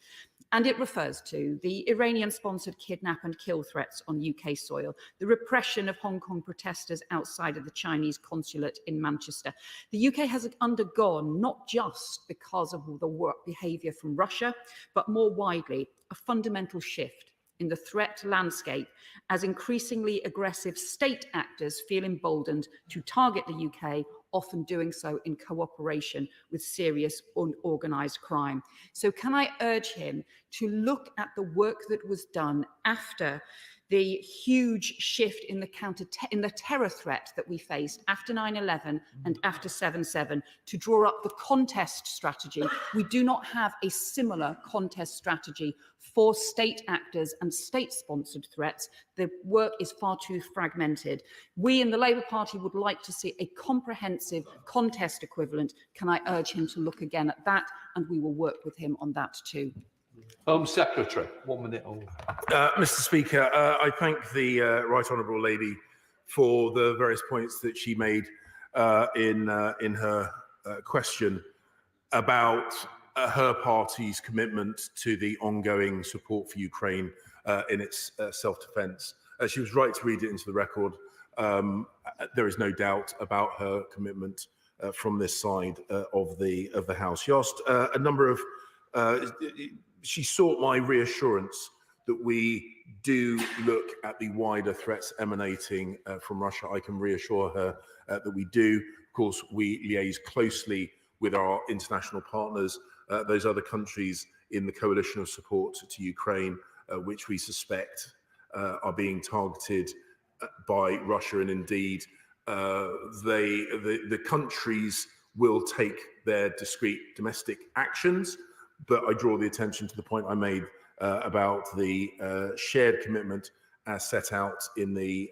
And it refers to the Iranian-sponsored kidnap and kill threats on UK soil, the repression of Hong Kong protesters outside of the Chinese consulate in Manchester. The UK has undergone, not just because of the work behaviour from Russia, but more widely, a fundamental shift in the threat landscape as increasingly aggressive state actors feel emboldened to target the UK, often doing so in cooperation with serious unorganised crime. So can I urge him to look at the work that was done after the huge shift in the terror threat that we faced after 9/11 and after 7/7 to draw up the contest strategy. We do not have a similar contest strategy for state actors and state-sponsored threats. The work is far too fragmented. We in the Labour Party would like to see a comprehensive contest equivalent. Can I urge him to look again at that? And we will work with him on that too. Home Secretary, 1 minute only. Mr. Speaker, I thank the Right Honourable Lady for the various points that she made in her question about her party's commitment to the ongoing support for Ukraine in its self-defence. She was right to read it into the record. There is no doubt about her commitment from this side of the House. She asked a number of she sought my reassurance that we do look at the wider threats emanating from Russia. I can reassure her that we do. Of course, we liaise closely with our international partners, those other countries in the coalition of support to Ukraine, which we suspect are being targeted by Russia, and indeed the countries will take their discrete domestic actions. But I draw the attention to the point I made about the shared commitment as set out in the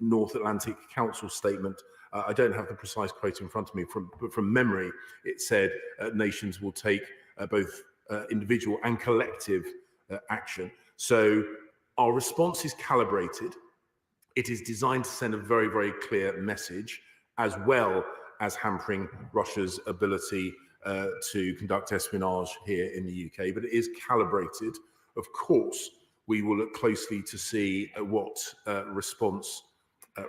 North Atlantic Council statement. I don't have the precise quote in front of me, but from memory, it said nations will take both individual and collective action. So our response is calibrated. It is designed to send a very, very clear message, as well as hampering Russia's ability to conduct espionage here in the UK, but it is calibrated. Of course, we will look closely to see what response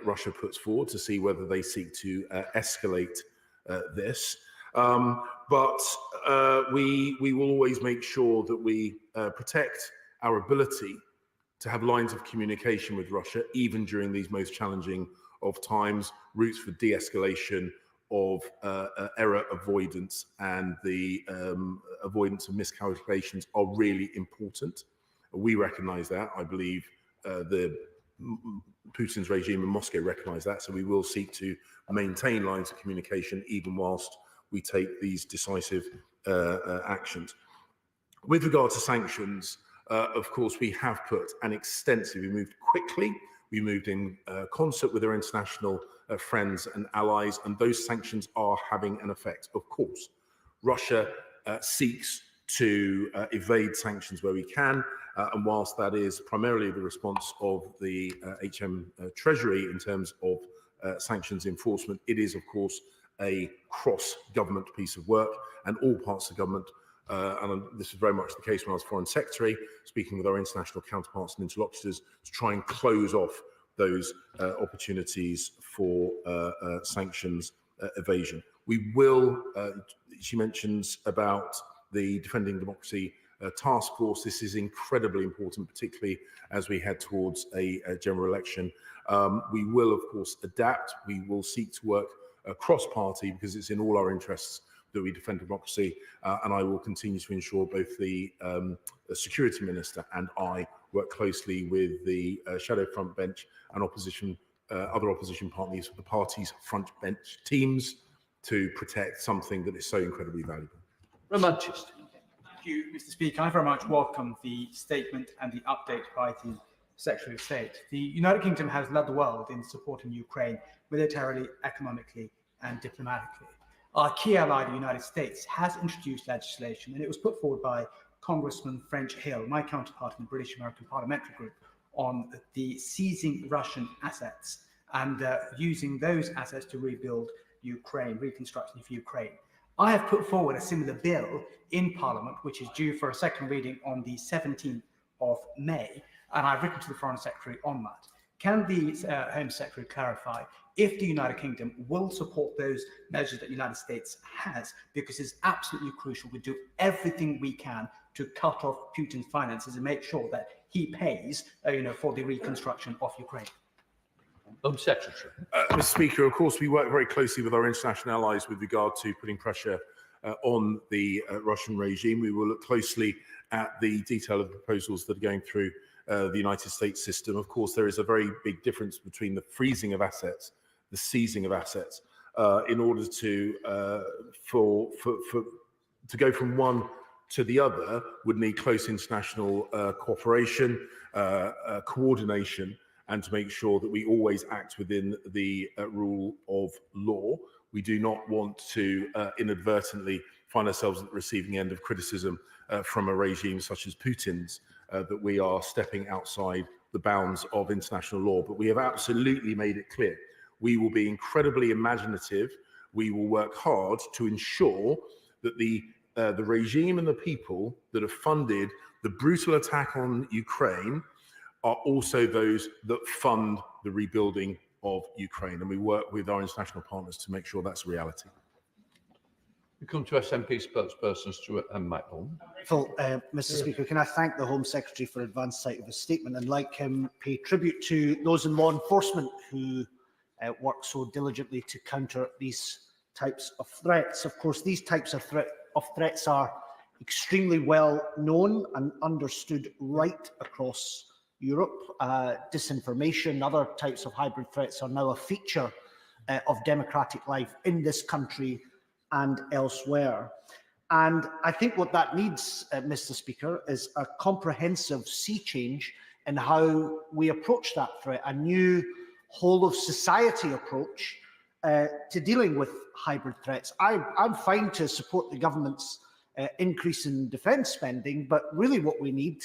Russia puts forward, to see whether they seek to escalate this. But we will always make sure that we protect our ability to have lines of communication with Russia, even during these most challenging of times. Routes for de-escalation, of error avoidance, and the avoidance of miscalculations are really important. We recognise that. I believe Putin's regime in Moscow recognise that. So we will seek to maintain lines of communication even whilst we take these decisive actions. With regard to sanctions, of course, we have put an extensive, we moved quickly, we moved in concert with our international friends and allies, and those sanctions are having an effect. Of course, Russia seeks to evade sanctions where we can, and whilst that is primarily the response of the HM Treasury in terms of sanctions enforcement, it is, of course, a cross-government piece of work, and all parts of government, and this is very much the case when I was Foreign Secretary, speaking with our international counterparts and interlocutors to try and close off those opportunities for sanctions evasion. We will, she mentions about the Defending Democracy task force. This is incredibly important, particularly as we head towards a general election. We will, of course, adapt. We will seek to work cross-party because it's in all our interests that we defend democracy, and I will continue to ensure both the Security Minister and I work closely with the Shadow Front Bench and opposition, other opposition parties, the party's front bench teams, to protect something that is so incredibly valuable. Manchester. Thank you, Mr. Speaker. I very much welcome the statement and the update by the Secretary of State. The United Kingdom has led the world in supporting Ukraine militarily, economically, and diplomatically. Our key ally, the United States, has introduced legislation, and it was put forward by Congressman French Hill, my counterpart in the British American Parliamentary Group, on the seizing Russian assets and using those assets to rebuild Ukraine, reconstruction of Ukraine. I have put forward a similar bill in Parliament, which is due for a second reading on the 17th of May, and I've written to the Foreign Secretary on that. Can the Home Secretary clarify if the United Kingdom will support those measures that the United States has, because it's absolutely crucial we do everything we can to cut off Putin's finances and make sure that he pays for the reconstruction of Ukraine? Home Secretary. Mr. Speaker, of course, we work very closely with our international allies with regard to putting pressure on the Russian regime. We will look closely at the detail of the proposals that are going through the United States system. Of course, there is a very big difference between the freezing of assets, the seizing of assets, in order to go from one to the other would need close international cooperation, coordination, and to make sure that we always act within the rule of law. We do not want to inadvertently find ourselves at the receiving end of criticism from a regime such as Putin's, that we are stepping outside the bounds of international law. But we have absolutely made it clear. We will be incredibly imaginative. We will work hard to ensure that the regime and the people that have funded the brutal attack on Ukraine are also those that fund the rebuilding of Ukraine. And we work with our international partners to make sure that's a reality. We come to SNP spokesperson Stuart McDonald. Mr. Speaker, can I thank the Home Secretary for advance sight of his statement, and like him pay tribute to those in law enforcement who work so diligently to counter these types of threats. Of course, these types of threats are extremely well known and understood right across Europe. Disinformation, other types of hybrid threats are now a feature of democratic life in this country and elsewhere. And I think what that needs, Mr. Speaker, is a comprehensive sea change in how we approach that threat, a new whole of society approach to dealing with hybrid threats. I'm fine to support the government's increase in defence spending, but really what we need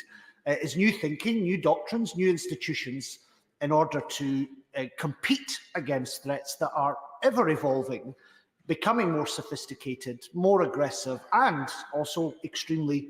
is new thinking, new doctrines, new institutions in order to compete against threats that are ever evolving, becoming more sophisticated, more aggressive, and also extremely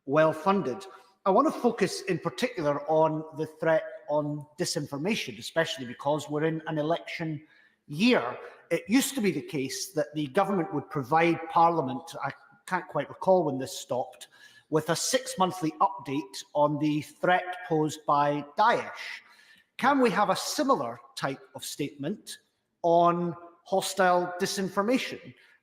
well funded. I want to focus in particular on the threat on disinformation, especially because we're in an election year. It used to be the case that the government would provide Parliament, I can't quite recall when this stopped, with a 6-monthly update on the threat posed by Daesh. Can we have a similar type of statement on hostile disinformation?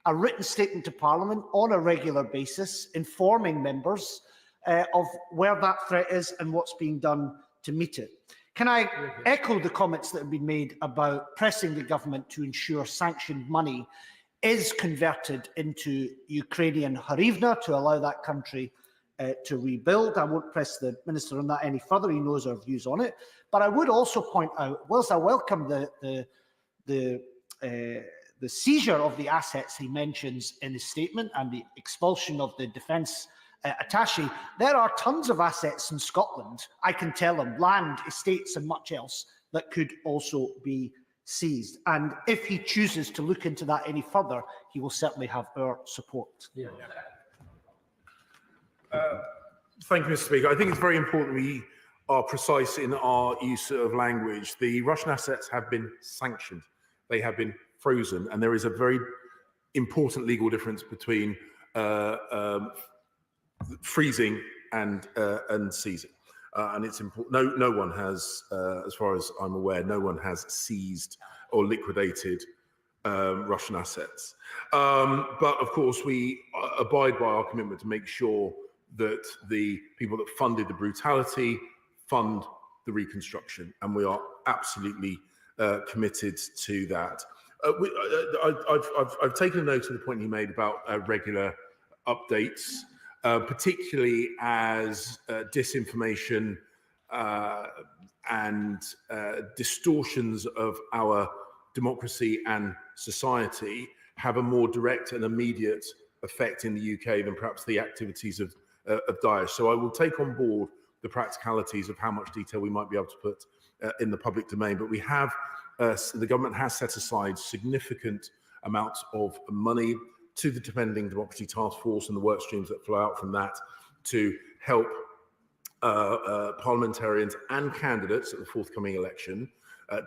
A written statement to Parliament on a regular basis, informing members of where that threat is and what's being done to meet it. Can I echo the comments that have been made about pressing the government to ensure sanctioned money is converted into Ukrainian hryvnia to allow that country to rebuild? I won't press the Minister on that any further. He knows our views on it. But I would also point out, whilst I welcome the seizure of the assets he mentions in his statement and the expulsion of the defence attaché, there are tons of assets in Scotland, I can tell him, land, estates and much else that could also be seized. And if he chooses to look into that any further, he will certainly have our support. Thank you, Mr. Speaker. I think it's very important we are precise in our use of language. The Russian assets have been sanctioned. They have been frozen. And there is a very important legal difference between freezing and seizing. And it's important. No one has, as far as I'm aware, no one has seized or liquidated Russian assets. But of course, we abide by our commitment to make sure that the people that funded the brutality fund the reconstruction, and we are absolutely committed to that. I've taken note of the point you made about regular updates, particularly as disinformation and distortions of our democracy and society have a more direct and immediate effect in the UK than perhaps the activities of Daesh. So I will take on board the practicalities of how much detail we might be able to put in the public domain. But we have, the government has set aside significant amounts of money to the Defending Democracy Task Force and the work streams that flow out from that to help parliamentarians and candidates at the forthcoming election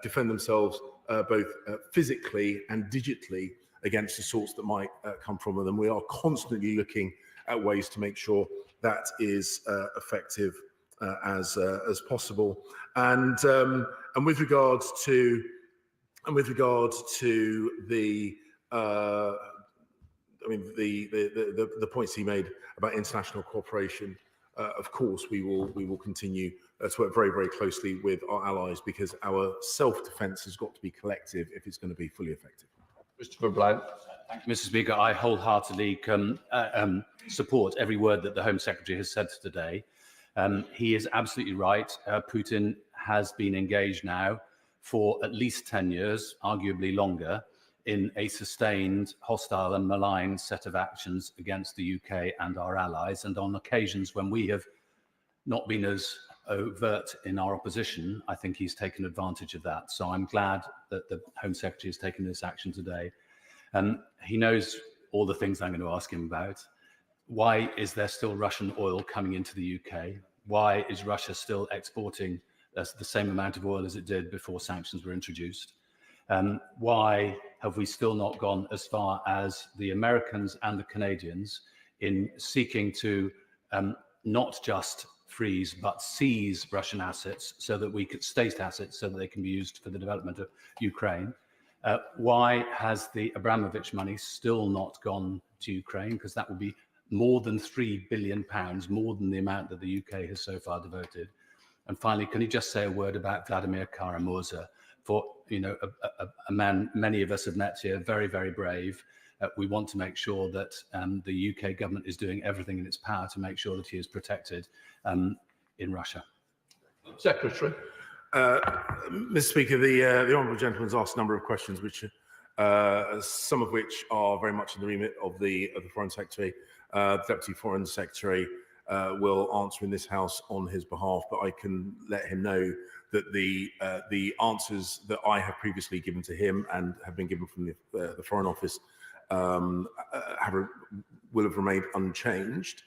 defend themselves both physically and digitally against the sorts that might come from them. We are constantly looking at ways to make sure that is effective as possible. And with regards to the the points he made about international cooperation, of course, we will continue to work very, very closely with our allies, because our self-defence has got to be collective if it's going to be fully effective. Christopher Blount. Thank you, Mr. Speaker. I wholeheartedly support every word that the Home Secretary has said today. He is absolutely right. Putin has been engaged now for at least 10 years, arguably longer, in a sustained, hostile and malign set of actions against the UK and our allies. And on occasions when we have not been as overt in our opposition, I think he's taken advantage of that. So I'm glad that the Home Secretary has taken this action today. He knows all the things I'm going to ask him about. Why is there still Russian oil coming into the UK? Why is Russia still exporting the same amount of oil as it did before sanctions were introduced? Why have we still not gone as far as the Americans and the Canadians in seeking to not just freeze but seize Russian assets so that we could state assets so that they can be used for the development of Ukraine? Why has the Abramovich money still not gone to Ukraine? Because that would be more than £3 billion, more than the amount that the UK has so far devoted. And finally, can you just say a word about Vladimir Kara-Murza? For, you know, a man many of us have met here, very, very brave. We want to make sure that the UK government is doing everything in its power to make sure that he is protected in Russia. Secretary. Mr. Speaker, the honourable gentleman's asked a number of questions, which some of which are very much in the remit of the Foreign Secretary. The Deputy Foreign Secretary will answer in this House on his behalf, but I can let him know that the answers that I have previously given to him and have been given from the Foreign Office will have remained unchanged.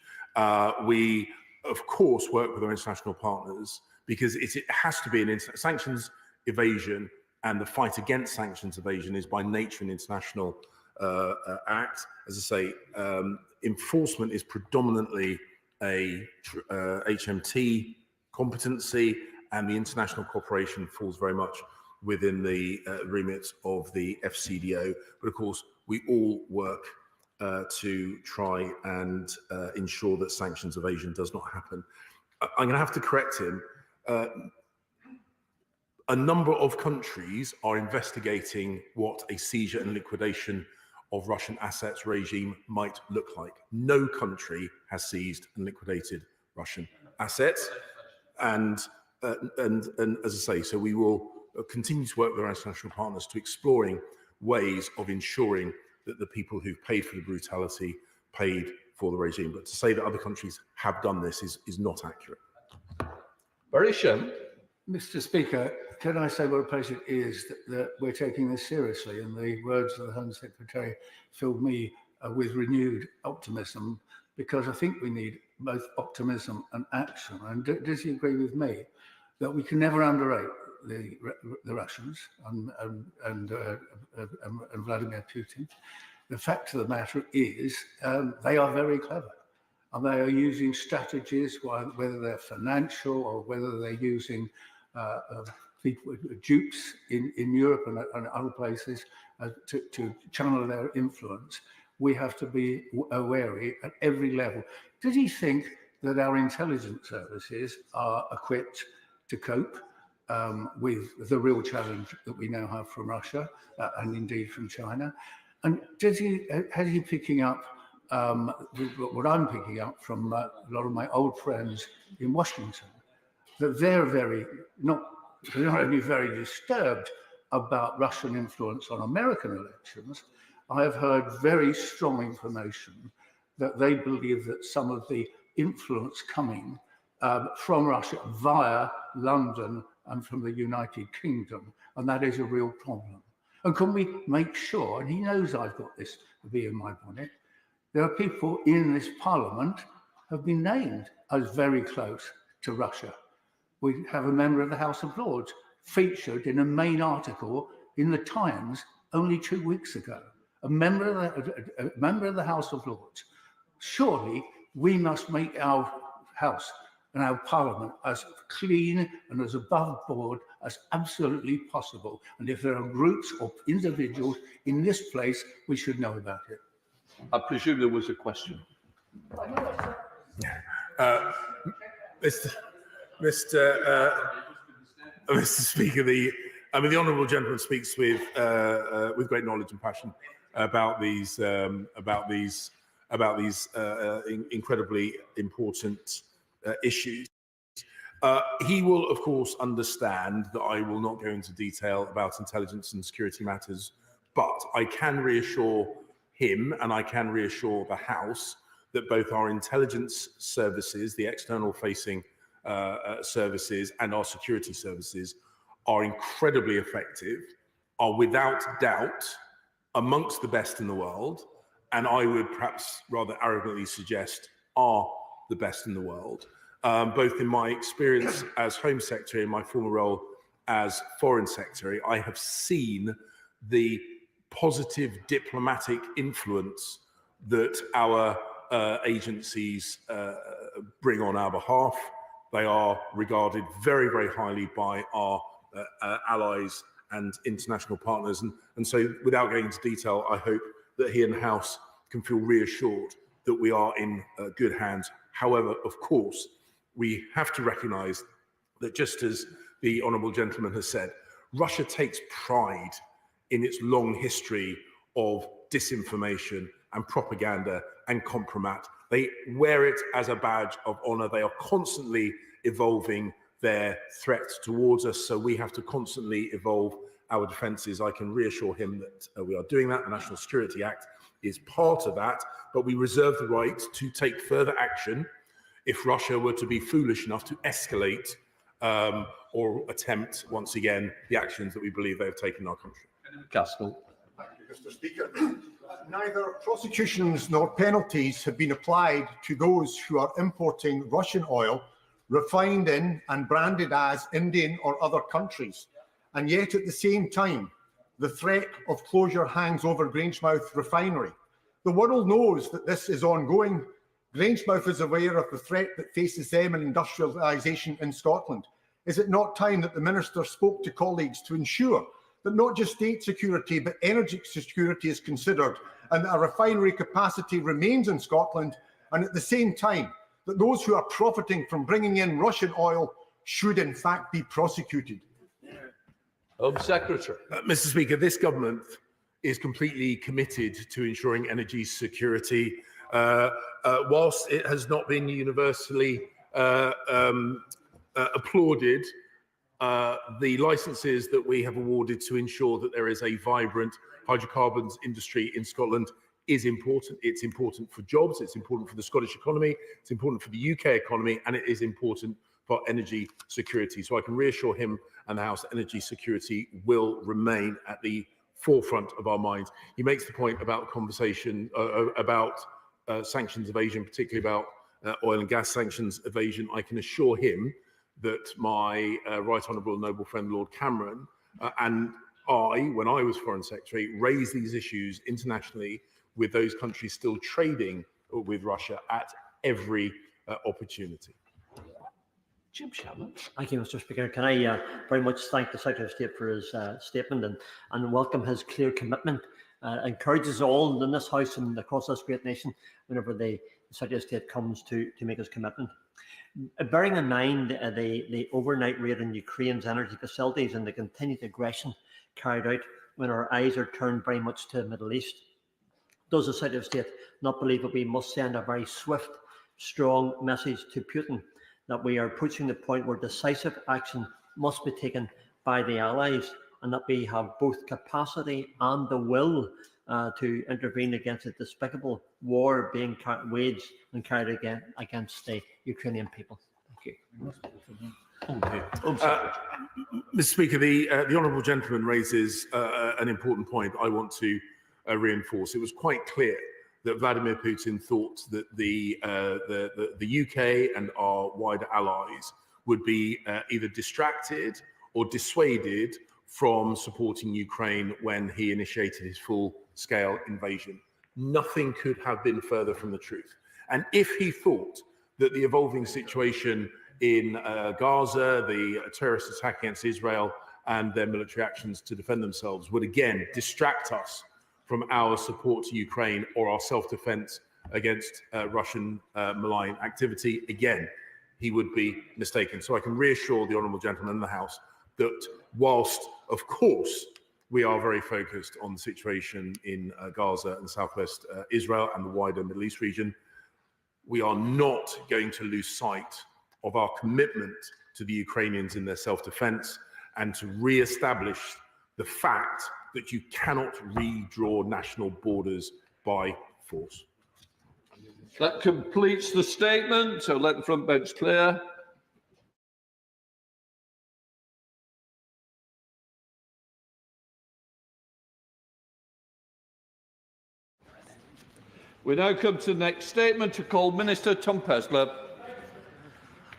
We, of course, work with our international partners because it has to be sanctions evasion, and the fight against sanctions evasion is by nature an international act. As I say, enforcement is predominantly a HMT competency, and the international cooperation falls very much within the remit of the FCDO. But of course, we all work to try and ensure that sanctions evasion does not happen. I'm going to have to correct him. A number of countries are investigating what a seizure and liquidation of Russian assets regime might look like. No country has seized and liquidated Russian assets. And as I say, so we will continue to work with our international partners to exploring ways of ensuring that the people who've paid for the brutality paid for the regime. But to say that other countries have done this is not accurate. Very sure. Mr. Speaker, can I say what a pleasure it is that we're taking this seriously? And the words of the Home Secretary filled me with renewed optimism, because I think we need both optimism and action. And does he agree with me that we can never underrate the Russians and Vladimir Putin? The fact of the matter is they are very clever. And they are using strategies, whether they're financial or whether they're using people, dupes in Europe and other places to channel their influence. We have to be wary at every level. Did he think that our intelligence services are equipped to cope with the real challenge that we now have from Russia and indeed from China? And has he picking up what I'm picking up from a lot of my old friends in Washington, that they're not only very disturbed about Russian influence on American elections. I have heard very strong information that they believe that some of the influence coming from Russia via London and from the United Kingdom, and that is a real problem. And can we make sure, and he knows I've got this bee in my bonnet, there are people in this parliament have been named as very close to Russia. We have a member of the House of Lords featured in a main article in the Times only 2 weeks ago. A member of the House of Lords. Surely we must make our House and our Parliament as clean and as above board as absolutely possible. And if there are groups or individuals in this place, we should know about it. I presume there was a question. Mr. Speaker, the honourable gentleman speaks with great knowledge and passion about these incredibly important issues. He will, of course, understand that I will not go into detail about intelligence and security matters, but I can reassure him and I can reassure the House that both our intelligence services, the external facing services, and our security services are incredibly effective, are without doubt amongst the best in the world, and I would perhaps rather arrogantly suggest are the best in the world. Both in my experience as Home Secretary and my former role as Foreign Secretary, I have seen the positive diplomatic influence that our agencies bring on our behalf. They are regarded very, very highly by our allies and international partners. And so without going into detail, I hope that he and the House can feel reassured that we are in good hands. However, of course, we have to recognise that, just as the honourable gentleman has said, Russia takes pride in its long history of disinformation and propaganda and compromat. They wear it as a badge of honour. They are constantly evolving their threats towards us, so we have to constantly evolve our defences. I can reassure him that we are doing that. The National Security Act is part of that, but we reserve the right to take further action if Russia were to be foolish enough to escalate or attempt, once again, the actions that we believe they have taken in our country. Gaskell. Thank you, Mr. Speaker. Neither prosecutions nor penalties have been applied to those who are importing Russian oil refined in and branded as Indian or other countries. And yet, at the same time, the threat of closure hangs over Grangemouth refinery. The world knows that this is ongoing. Grangemouth is aware of the threat that faces them in industrialisation in Scotland. Is it not time that the Minister spoke to colleagues to ensure that not just state security but energy security is considered, and that a refinery capacity remains in Scotland, and at the same time that those who are profiting from bringing in Russian oil should in fact be prosecuted? Home Secretary. Mr. Speaker, this government is completely committed to ensuring energy security. Whilst it has not been universally applauded, the licences that we have awarded to ensure that there is a vibrant hydrocarbons industry in Scotland is important. It's important for jobs, it's important for the Scottish economy, it's important for the UK economy, and it is important for energy security. So I can reassure him and the House that energy security will remain at the forefront of our minds. He makes the point about conversation about sanctions evasion, particularly about oil and gas sanctions evasion. I can assure him that my Right Honourable Noble friend Lord Cameron and I, when I was Foreign Secretary, raised these issues internationally with those countries still trading with Russia at every opportunity. Jim Shannon. Thank you, Mr. Speaker. Can I very much thank the Secretary of State for his statement and welcome his clear commitment. Encourages all in this House and across this great nation whenever the Secretary of State comes to make his commitment. Bearing in mind the overnight raid on Ukraine's energy facilities and the continued aggression carried out when our eyes are turned very much to the Middle East, does the Secretary of State not believe that we must send a very swift, strong message to Putin that we are approaching the point where decisive action must be taken by the Allies, and that we have both capacity and the will to intervene against a despicable war being waged and carried against the Ukrainian people? Thank you. Mr. Speaker, the honourable gentleman raises an important point I want to reinforce. It was quite clear that Vladimir Putin thought that the UK and our wider allies would be either distracted or dissuaded from supporting Ukraine when he initiated his full-scale invasion. Nothing could have been further from the truth. And if he thought that the evolving situation in Gaza, the terrorist attack against Israel and their military actions to defend themselves would again distract us from our support to Ukraine or our self-defense against Russian malign activity, again, he would be mistaken. So I can reassure the honourable gentleman in the House that whilst, of course, we are very focused on the situation in Gaza and southwest Israel and the wider Middle East region, we are not going to lose sight of our commitment to the Ukrainians in their self-defense and to re-establish the fact that you cannot redraw national borders by force. That completes the statement, so let the front bench clear. We now come to the next statement to call Minister Tom Pezler.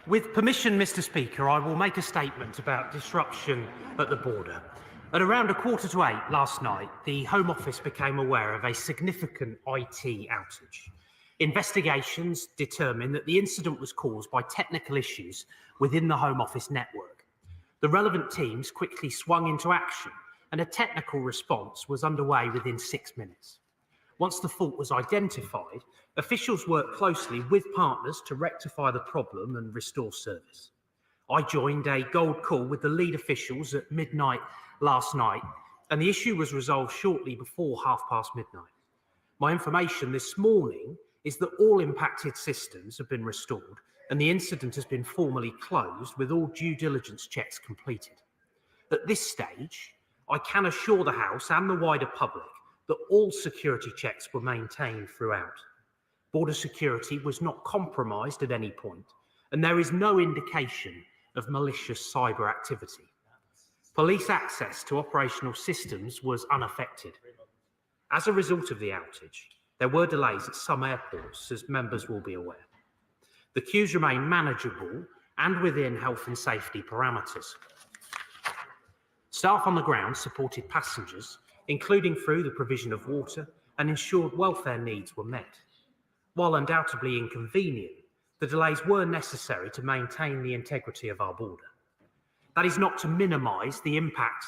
With permission, Mr. Speaker, I will make a statement about disruption at the border. At around 7:45 last night, the Home Office became aware of a significant IT outage. Investigations determined that the incident was caused by technical issues within the Home Office network. The relevant teams quickly swung into action, and a technical response was underway within 6 minutes. Once the fault was identified, officials worked closely with partners to rectify the problem and restore service. I joined a gold call with the lead officials at midnight last night, and the issue was resolved shortly before midnight. My information this morning is that all impacted systems have been restored and the incident has been formally closed with all due diligence checks completed. At this stage, I can assure the House and the wider public that all security checks were maintained throughout. Border security was not compromised at any point, and there is no indication of malicious cyber activity. Police access to operational systems was unaffected. As a result of the outage, there were delays at some airports, as members will be aware. The queues remain manageable and within health and safety parameters. Staff on the ground supported passengers, including through the provision of water, and ensured welfare needs were met. While undoubtedly inconvenient, the delays were necessary to maintain the integrity of our border. That is not to minimise the impact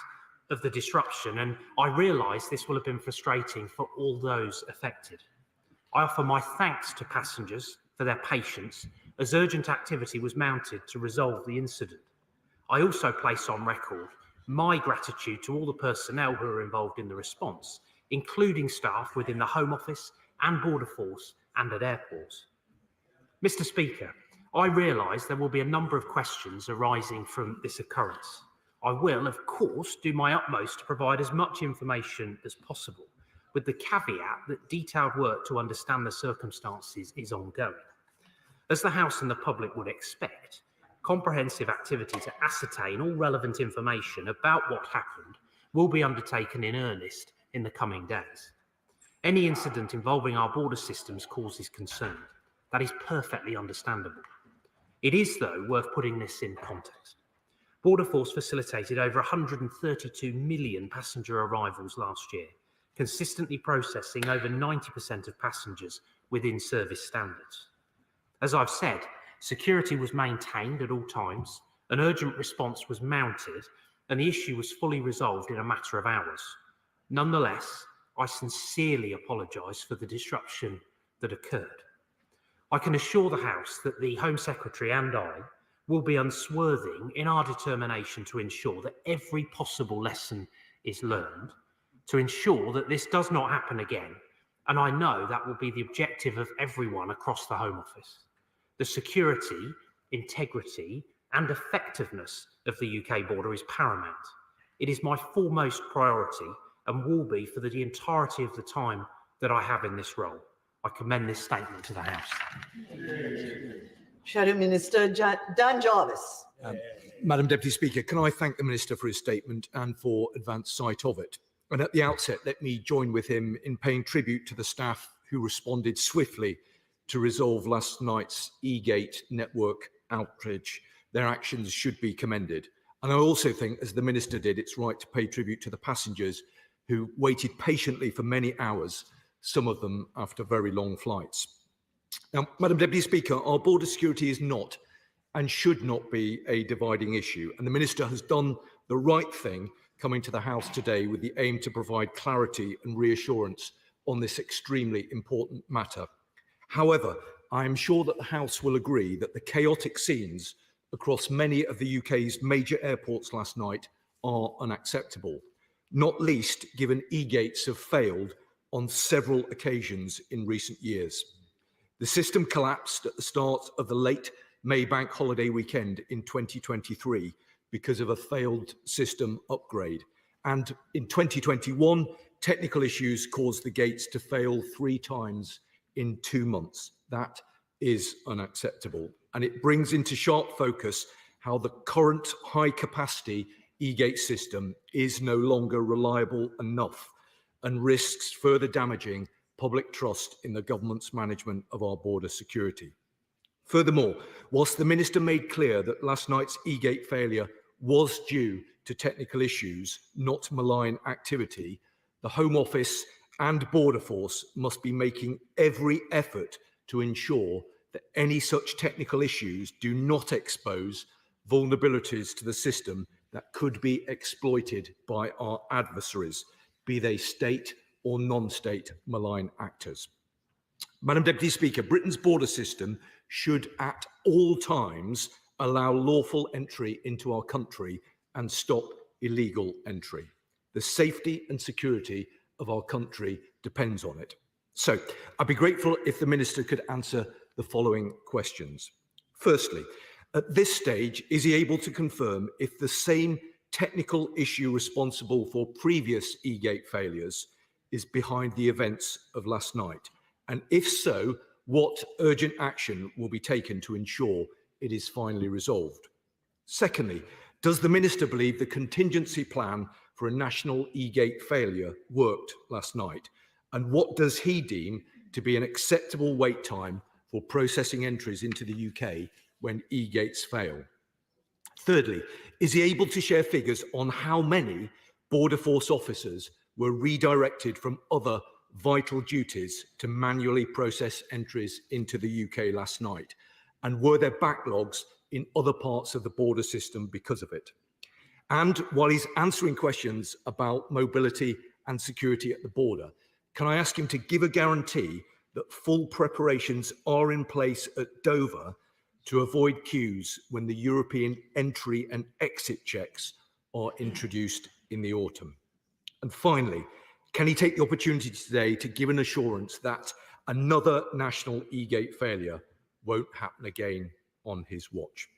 of the disruption, and I realise this will have been frustrating for all those affected. I offer my thanks to passengers for their patience as urgent activity was mounted to resolve the incident. I also place on record my gratitude to all the personnel who are involved in the response, including staff within the Home Office and Border Force and at airports. Mr. Speaker, I realise there will be a number of questions arising from this occurrence. I will, of course, do my utmost to provide as much information as possible, with the caveat that detailed work to understand the circumstances is ongoing. As the House and the public would expect, comprehensive activity to ascertain all relevant information about what happened will be undertaken in earnest in the coming days. Any incident involving our border systems causes concern. That is perfectly understandable. It is, though, worth putting this in context. Border Force facilitated over 132 million passenger arrivals last year, consistently processing over 90% of passengers within service standards. As I've said, security was maintained at all times, an urgent response was mounted, and the issue was fully resolved in a matter of hours. Nonetheless, I sincerely apologise for the disruption that occurred. I can assure the House that the Home Secretary and I will be unswerving in our determination to ensure that every possible lesson is learned, to ensure that this does not happen again, and I know that will be the objective of everyone across the Home Office. The security, integrity, and effectiveness of the UK border is paramount. It is my foremost priority and will be for the entirety of the time that I have in this role. I commend this statement to the House. Shadow Minister Dan Jarvis. Madam Deputy Speaker, can I thank the Minister for his statement and for advance sight of it? And at the outset, let me join with him in paying tribute to the staff who responded swiftly to resolve last night's e-gate network outrage. Their actions should be commended. And I also think, as the Minister did, it's right to pay tribute to the passengers who waited patiently for many hours, some of them after very long flights. Now, Madam Deputy Speaker, our border security is not and should not be a dividing issue, and the Minister has done the right thing coming to the House today with the aim to provide clarity and reassurance on this extremely important matter. However, I am sure that the House will agree that the chaotic scenes across many of the UK's major airports last night are unacceptable, not least given e-gates have failed on several occasions in recent years. The system collapsed at the start of the late May bank holiday weekend in 2023 because of a failed system upgrade. And in 2021, technical issues caused the gates to fail 3 times in 2 months. That is unacceptable. And it brings into sharp focus how the current high-capacity e-gate system is no longer reliable enough and risks further damaging public trust in the government's management of our border security. Furthermore, whilst the Minister made clear that last night's e-gate failure was due to technical issues, not malign activity, the Home Office and Border Force must be making every effort to ensure that any such technical issues do not expose vulnerabilities to the system that could be exploited by our adversaries, be they state or non-state malign actors. Madam Deputy Speaker, Britain's border system should at all times allow lawful entry into our country and stop illegal entry. The safety and security of our country depends on it. So I'd be grateful if the Minister could answer the following questions. Firstly, at this stage, is he able to confirm if the same technical issue responsible for previous e-gate failures is behind the events of last night? And if so, what urgent action will be taken to ensure it is finally resolved? Secondly, does the Minister believe the contingency plan for a national e-gate failure worked last night? And what does he deem to be an acceptable wait time for processing entries into the UK when e-gates fail? Thirdly, is he able to share figures on how many Border Force officers were redirected from other vital duties to manually process entries into the UK last night? And were there backlogs in other parts of the border system because of it? And while he's answering questions about mobility and security at the border, can I ask him to give a guarantee that full preparations are in place at Dover to avoid queues when the European entry and exit checks are introduced in the autumn? And finally, can he take the opportunity today to give an assurance that another national e-gate failure won't happen again on his watch?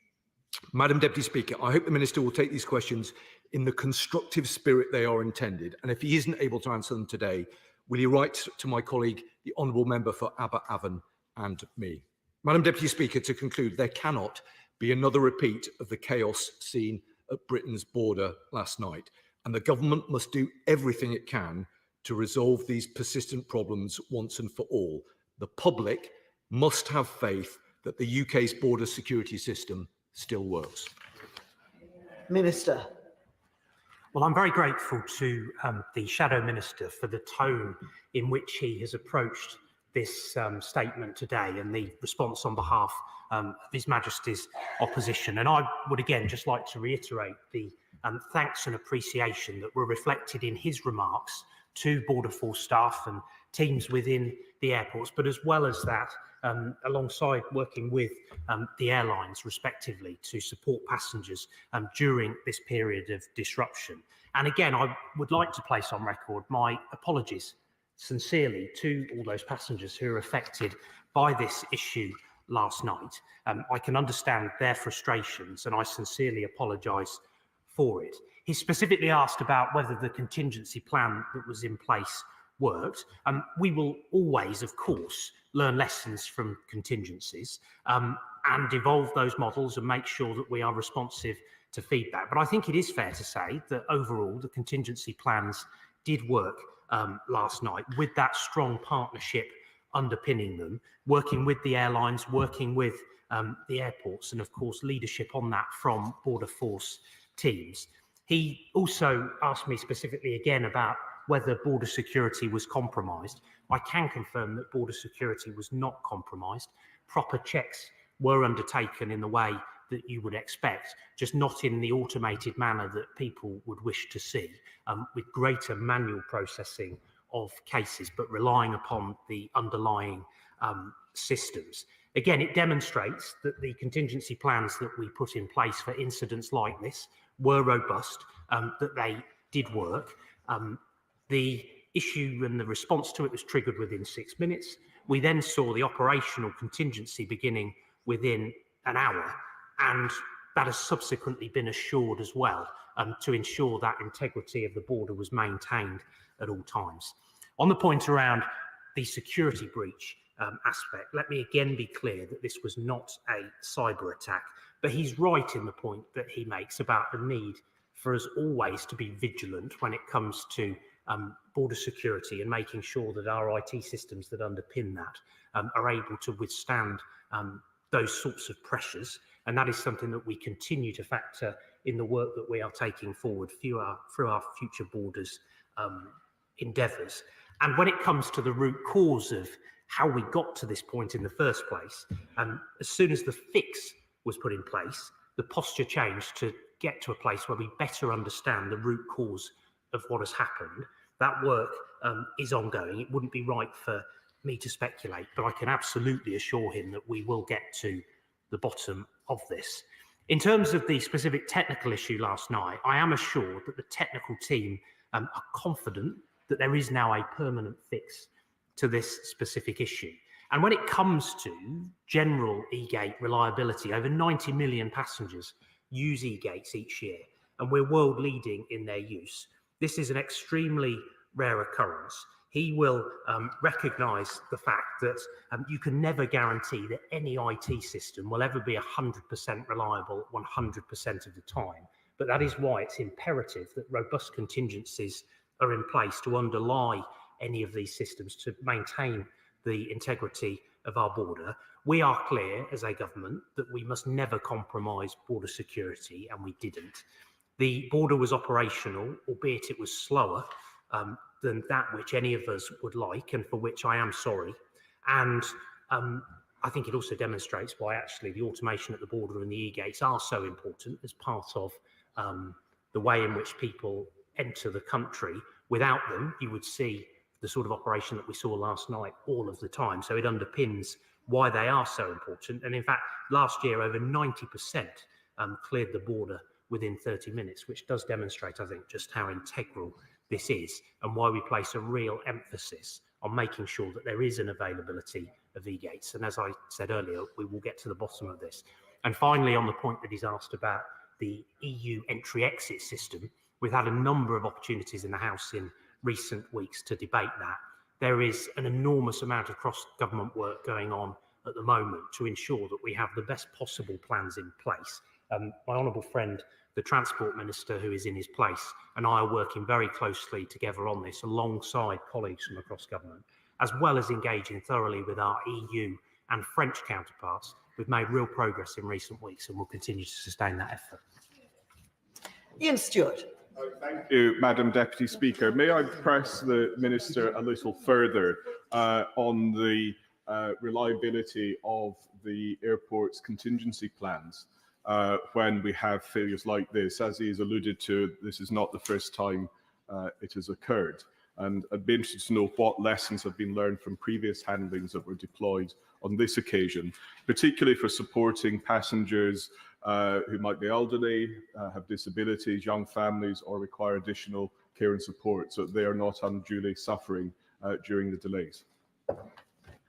Madam Deputy Speaker, I hope the Minister will take these questions in the constructive spirit they are intended. And if he isn't able to answer them today, will he write to my colleague, the Honourable Member for Aberafon, and me? Madam Deputy Speaker, to conclude, there cannot be another repeat of the chaos seen at Britain's border last night, and the government must do everything it can to resolve these persistent problems once and for all. The public must have faith that the UK's border security system still works. Minister. Well, I'm very grateful to the Shadow Minister for the tone in which he has approached this statement today and the response on behalf of His Majesty's opposition. And I would again just like to reiterate the thanks and appreciation that were reflected in his remarks to Border Force staff and teams within the airports, but as well as that, alongside working with the airlines respectively to support passengers during this period of disruption. And again, I would like to place on record my apologies sincerely to all those passengers who are affected by this issue last night. I can understand their frustrations and I sincerely apologise for it. He specifically asked about whether the contingency plan that was in place worked. We will always, of course, learn lessons from contingencies and evolve those models and make sure that we are responsive to feedback. But I think it is fair to say that overall the contingency plans did work last night with that strong partnership underpinning them, working with the airlines, working with the airports, and of course leadership on that from Border Force teams. He also asked me specifically again about whether border security was compromised. I can confirm that border security was not compromised. Proper checks were undertaken in the way that you would expect, just not in the automated manner that people would wish to see, with greater manual processing of cases, but relying upon the underlying systems. Again, it demonstrates that the contingency plans that we put in place for incidents like this were robust, that they did work. The issue and the response to it was triggered within 6 minutes. We then saw the operational contingency beginning within an hour, and that has subsequently been assured as well to ensure that integrity of the border was maintained at all times. On the point around the security breach aspect, let me again be clear that this was not a cyber attack, but he's right in the point that he makes about the need for us always to be vigilant when it comes to border security and making sure that our IT systems that underpin that are able to withstand those sorts of pressures. And that is something that we continue to factor in the work that we are taking forward through our future borders endeavours. And when it comes to the root cause of how we got to this point in the first place, as soon as the fix was put in place, the posture changed to get to a place where we better understand the root cause of what has happened. That work is ongoing. It wouldn't be right for me to speculate, but I can absolutely assure him that we will get to the bottom of this. In terms of the specific technical issue last night, I am assured that the technical team are confident that there is now a permanent fix to this specific issue. And when it comes to general e-gate reliability, over 90 million passengers use e-gates each year, and we're world leading in their use. This is an extremely rare occurrence. He will recognise the fact that you can never guarantee that any IT system will ever be 100% reliable 100% of the time. But that is why it's imperative that robust contingencies are in place to underlie any of these systems to maintain the integrity of our border. We are clear as a government that we must never compromise border security, and we didn't. The border was operational, albeit it was slower than that which any of us would like, and for which I am sorry. And I think it also demonstrates why actually the automation at the border and the e-gates are so important as part of the way in which people enter the country. Without them, you would see the sort of operation that we saw last night all of the time. So it underpins why they are so important. And in fact, last year, over 90% cleared the border within 30 minutes, which does demonstrate, I think, just how integral this is and why we place a real emphasis on making sure that there is an availability of e-gates. And as I said earlier, we will get to the bottom of this. And finally, on the point that he's asked about the EU entry-exit system, we've had a number of opportunities in the House in recent weeks to debate that. There is an enormous amount of cross-government work going on at the moment to ensure that we have the best possible plans in place. My honourable friend, the Transport Minister, who is in his place, and I are working very closely together on this alongside colleagues from across government, as well as engaging thoroughly with our EU and French counterparts. We've made real progress in recent weeks and will continue to sustain that effort. Ian Stewart. Thank you, Madam Deputy Speaker. May I press the Minister a little further on the reliability of the airport's contingency plans when we have failures like this? As he has alluded to, this is not the first time it has occurred. And I'd be interested to know what lessons have been learned from previous handlings that were deployed on this occasion, particularly for supporting passengers who might be elderly, have disabilities, young families, or require additional care and support, so that they are not unduly suffering during the delays.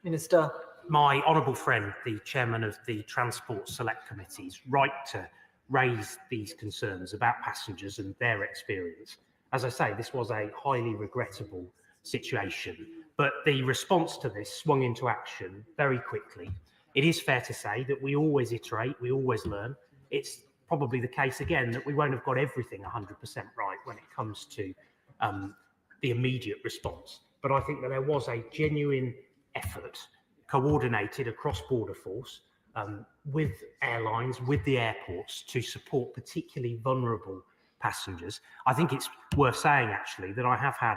Minister. My honourable friend, the chairman of the Transport Select Committee, is right to raise these concerns about passengers and their experience. As I say, this was a highly regrettable situation, but the response to this swung into action very quickly. It is fair to say that we always iterate, we always learn. It's probably the case again that we won't have got everything 100% right when it comes to the immediate response. But I think that there was a genuine effort, coordinated across border force, with airlines, with the airports, to support particularly vulnerable passengers. I think it's worth saying, actually, that I have had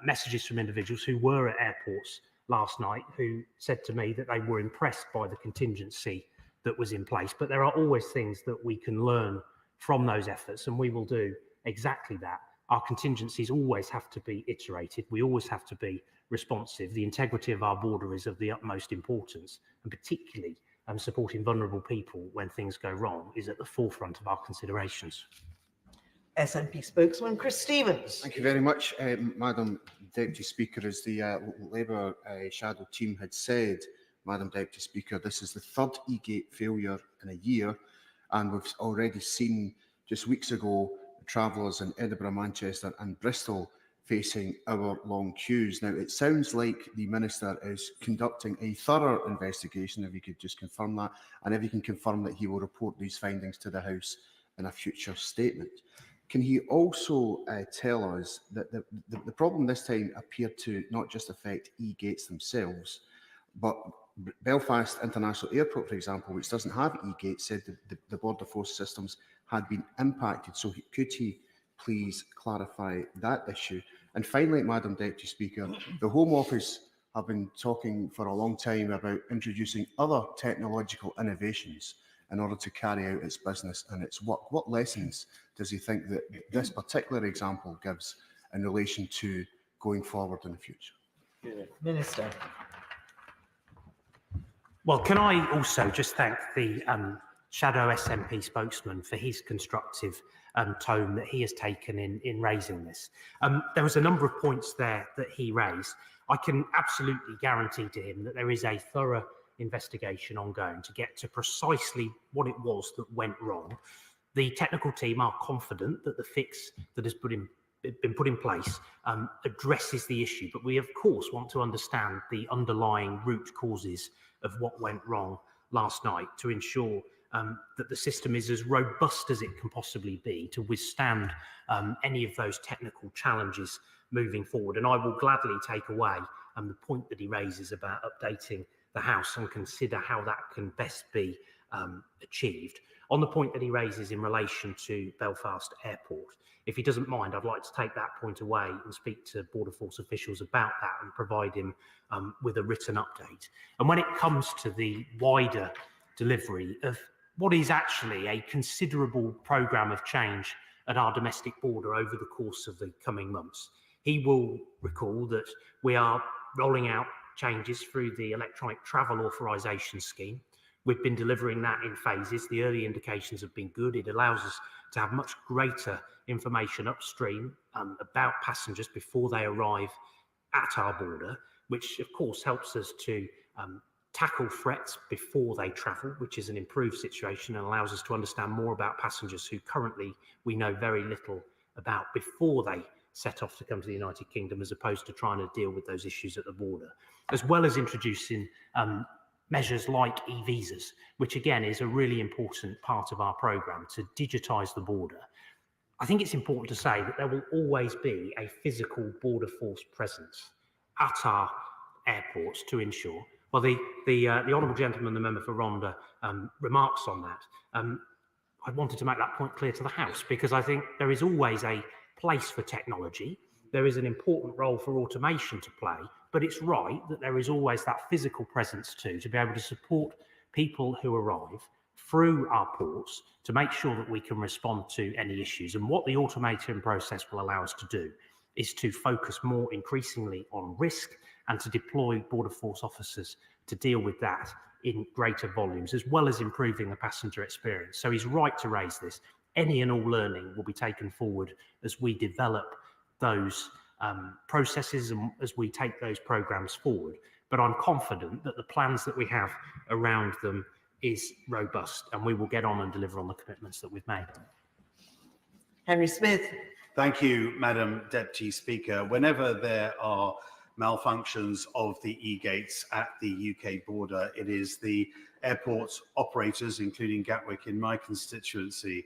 messages from individuals who were at airports last night who said to me that they were impressed by the contingency that was in place. But there are always things that we can learn from those efforts, and we will do exactly that. Our contingencies always have to be iterated. We always have to be responsive. The integrity of our border is of the utmost importance, and particularly supporting vulnerable people when things go wrong is at the forefront of our considerations. SNP spokesman Chris Stevens. Thank you very much, Madam Deputy Speaker. As the Labour shadow team had said, Madam Deputy Speaker, this is the third e-gate failure in a year, and we've already seen just weeks ago travellers in Edinburgh, Manchester and Bristol facing hour-long queues. Now, it sounds like the Minister is conducting a thorough investigation, if you could just confirm that, and if you can confirm that he will report these findings to the House in a future statement. Can he also tell us that the problem this time appeared to not just affect e-gates themselves, but Belfast International Airport, for example, which doesn't have e-gates, said the border force systems had been impacted. So could he please clarify that issue? And finally, Madam Deputy Speaker, the Home Office have been talking for a long time about introducing other technological innovations in order to carry out its business and its work. What lessons does he think that this particular example gives in relation to going forward in the future? Minister. Well, can I also just thank the Shadow SNP spokesman for his constructive tone that he has taken in raising this. There was a number of points there that he raised. I can absolutely guarantee to him that there is a thorough investigation ongoing to get to precisely what it was that went wrong. The technical team are confident that the fix that has been put in place addresses the issue, but we of course want to understand the underlying root causes of what went wrong last night to ensure that the system is as robust as it can possibly be to withstand any of those technical challenges moving forward. And I will gladly take away the point that he raises about updating the House and consider how that can best be achieved. On the point that he raises in relation to Belfast Airport, if he doesn't mind, I'd like to take that point away and speak to Border Force officials about that and provide him with a written update. And when it comes to the wider delivery of what is actually a considerable programme of change at our domestic border over the course of the coming months, he will recall that we are rolling out changes through the electronic travel authorisation scheme. We've been delivering that in phases. The early indications have been good. It allows us to have much greater information upstream about passengers before they arrive at our border, which of course helps us to tackle threats before they travel, which is an improved situation and allows us to understand more about passengers who currently we know very little about before they set off to come to the United Kingdom, as opposed to trying to deal with those issues at the border, as well as introducing measures like e-visas, which again is a really important part of our programme to digitise the border. I think it's important to say that there will always be a physical border force presence at our airports to ensure. Well, the honourable gentleman, the member for Rhondda, remarks on that. I wanted to make that point clear to the House because I think there is always a place for technology. There is an important role for automation to play, but it's right that there is always that physical presence too, to be able to support people who arrive through our ports to make sure that we can respond to any issues. And what the automation process will allow us to do is to focus more increasingly on risk and to deploy Border Force officers to deal with that in greater volumes, as well as improving the passenger experience. So he's right to raise this. Any and all learning will be taken forward as we develop those processes and as we take those programmes forward. But I'm confident that the plans that we have around them is robust and we will get on and deliver on the commitments that we've made. Henry Smith. Thank you, Madam Deputy Speaker. Whenever there are malfunctions of the e-gates at the UK border, it is the airport operators, including Gatwick in my constituency,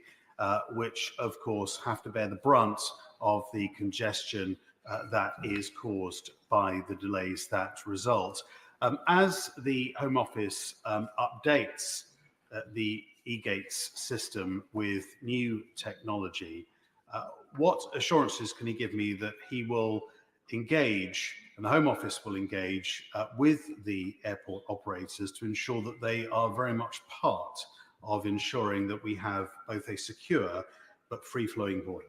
which of course have to bear the brunt of the congestion that is caused by the delays that result. As the Home Office updates the e-gates system with new technology, what assurances can he give me that he will engage, and the Home Office will engage with the airport operators to ensure that they are very much part of ensuring that we have both a secure but free-flowing border?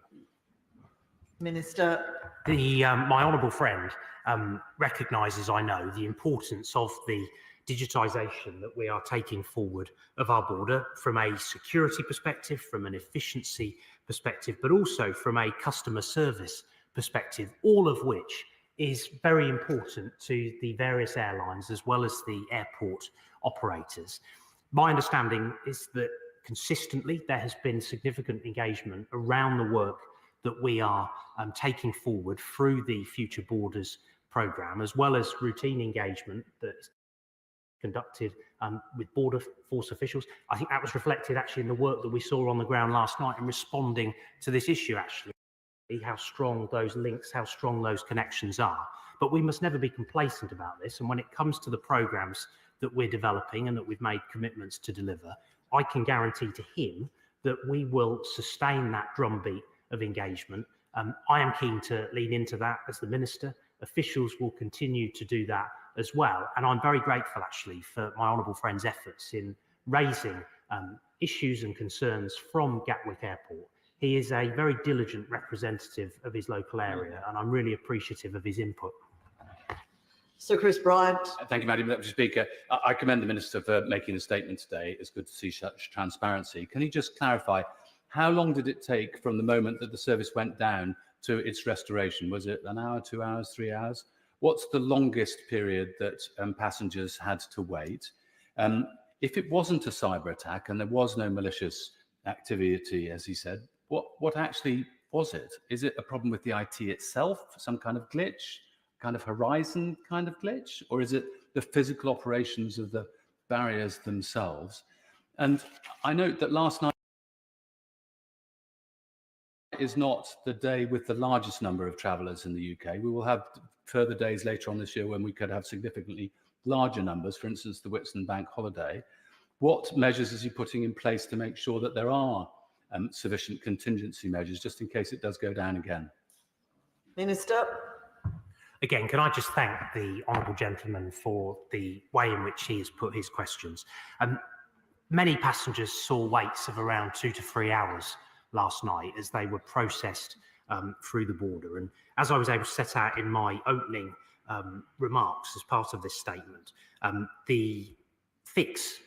Minister. My honourable friend recognises, I know, the importance of the digitisation that we are taking forward of our border from a security perspective, from an efficiency perspective, but also from a customer service perspective, all of which is very important to the various airlines as well as the airport operators. My understanding is that consistently there has been significant engagement around the work that we are taking forward through the Future Borders programme, as well as routine engagement that's conducted with Border Force officials. I think that was reflected actually in the work that we saw on the ground last night in responding to this issue, actually, how strong those links, how strong those connections are. But we must never be complacent about this. And when it comes to the programmes that we're developing and that we've made commitments to deliver, I can guarantee to him that we will sustain that drumbeat of engagement. I am keen to lean into that as the Minister. Officials will continue to do that as well. And I'm very grateful, actually, for my honourable friend's efforts in raising issues and concerns from Gatwick Airport. He is a very diligent representative of his local area, and I'm really appreciative of his input. Sir Chris Bryant. Thank you, Madam Deputy Speaker. I commend the Minister for making a statement today. It's good to see such transparency. Can you just clarify, how long did it take from the moment that the service went down to its restoration? Was it an hour, 2 hours, 3 hours? What's the longest period that passengers had to wait? If it wasn't a cyber attack and there was no malicious activity, as he said, what actually was it? Is it a problem with the IT itself, some kind of glitch, kind of horizon kind of glitch, or is it the physical operations of the barriers themselves? And I note that last night is not the day with the largest number of travellers in the UK. We will have further days later on this year when we could have significantly larger numbers, for instance, the Whitsun Bank holiday. What measures is he putting in place to make sure that there are sufficient contingency measures just in case it does go down again? Minister. Again, can I just thank the honourable gentleman for the way in which he has put his questions. Many passengers saw waits of around 2 to 3 hours last night as they were processed through the border. And as I was able to set out in my opening remarks as part of this statement, the fix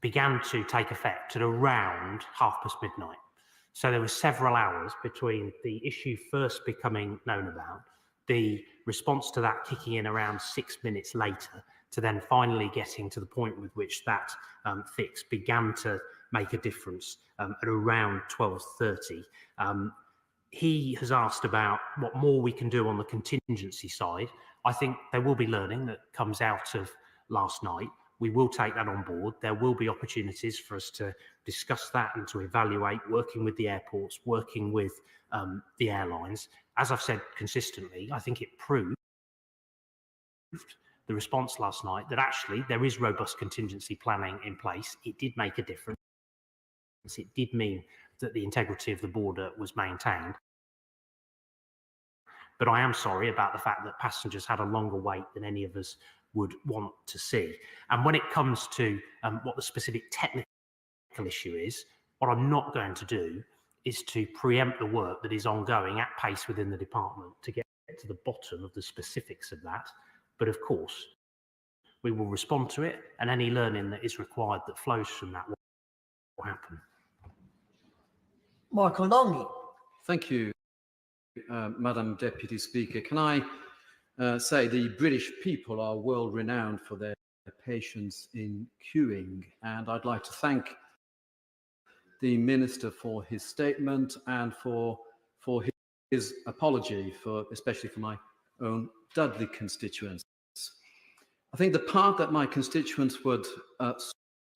began to take effect at around midnight. So there were several hours between the issue first becoming known about, the response to that kicking in around 6 minutes later, to then finally getting to the point with which that fix began to make a difference at around 12:30. He has asked about what more we can do on the contingency side. I think there will be learning that comes out of last night. We will take that on board. There will be opportunities for us to discuss that and to evaluate, working with the airports, working with the airlines. As I've said consistently, I think it proved the response last night that actually there is robust contingency planning in place. It did make a difference. It did mean that the integrity of the border was maintained. But I am sorry about the fact that passengers had a longer wait than any of us would want to see. And when it comes to what the specific technical issue is, what I'm not going to do is to preempt the work that is ongoing at pace within the department to get to the bottom of the specifics of that. But of course, we will respond to it, and any learning that is required that flows from that will happen. Michael Longy. Thank you, Madam Deputy Speaker. Can I say the British people are world renowned for their patience in queuing, and I'd like to thank the Minister for his statement and for his apology, especially for my own Dudley constituents. I think the part that my constituents would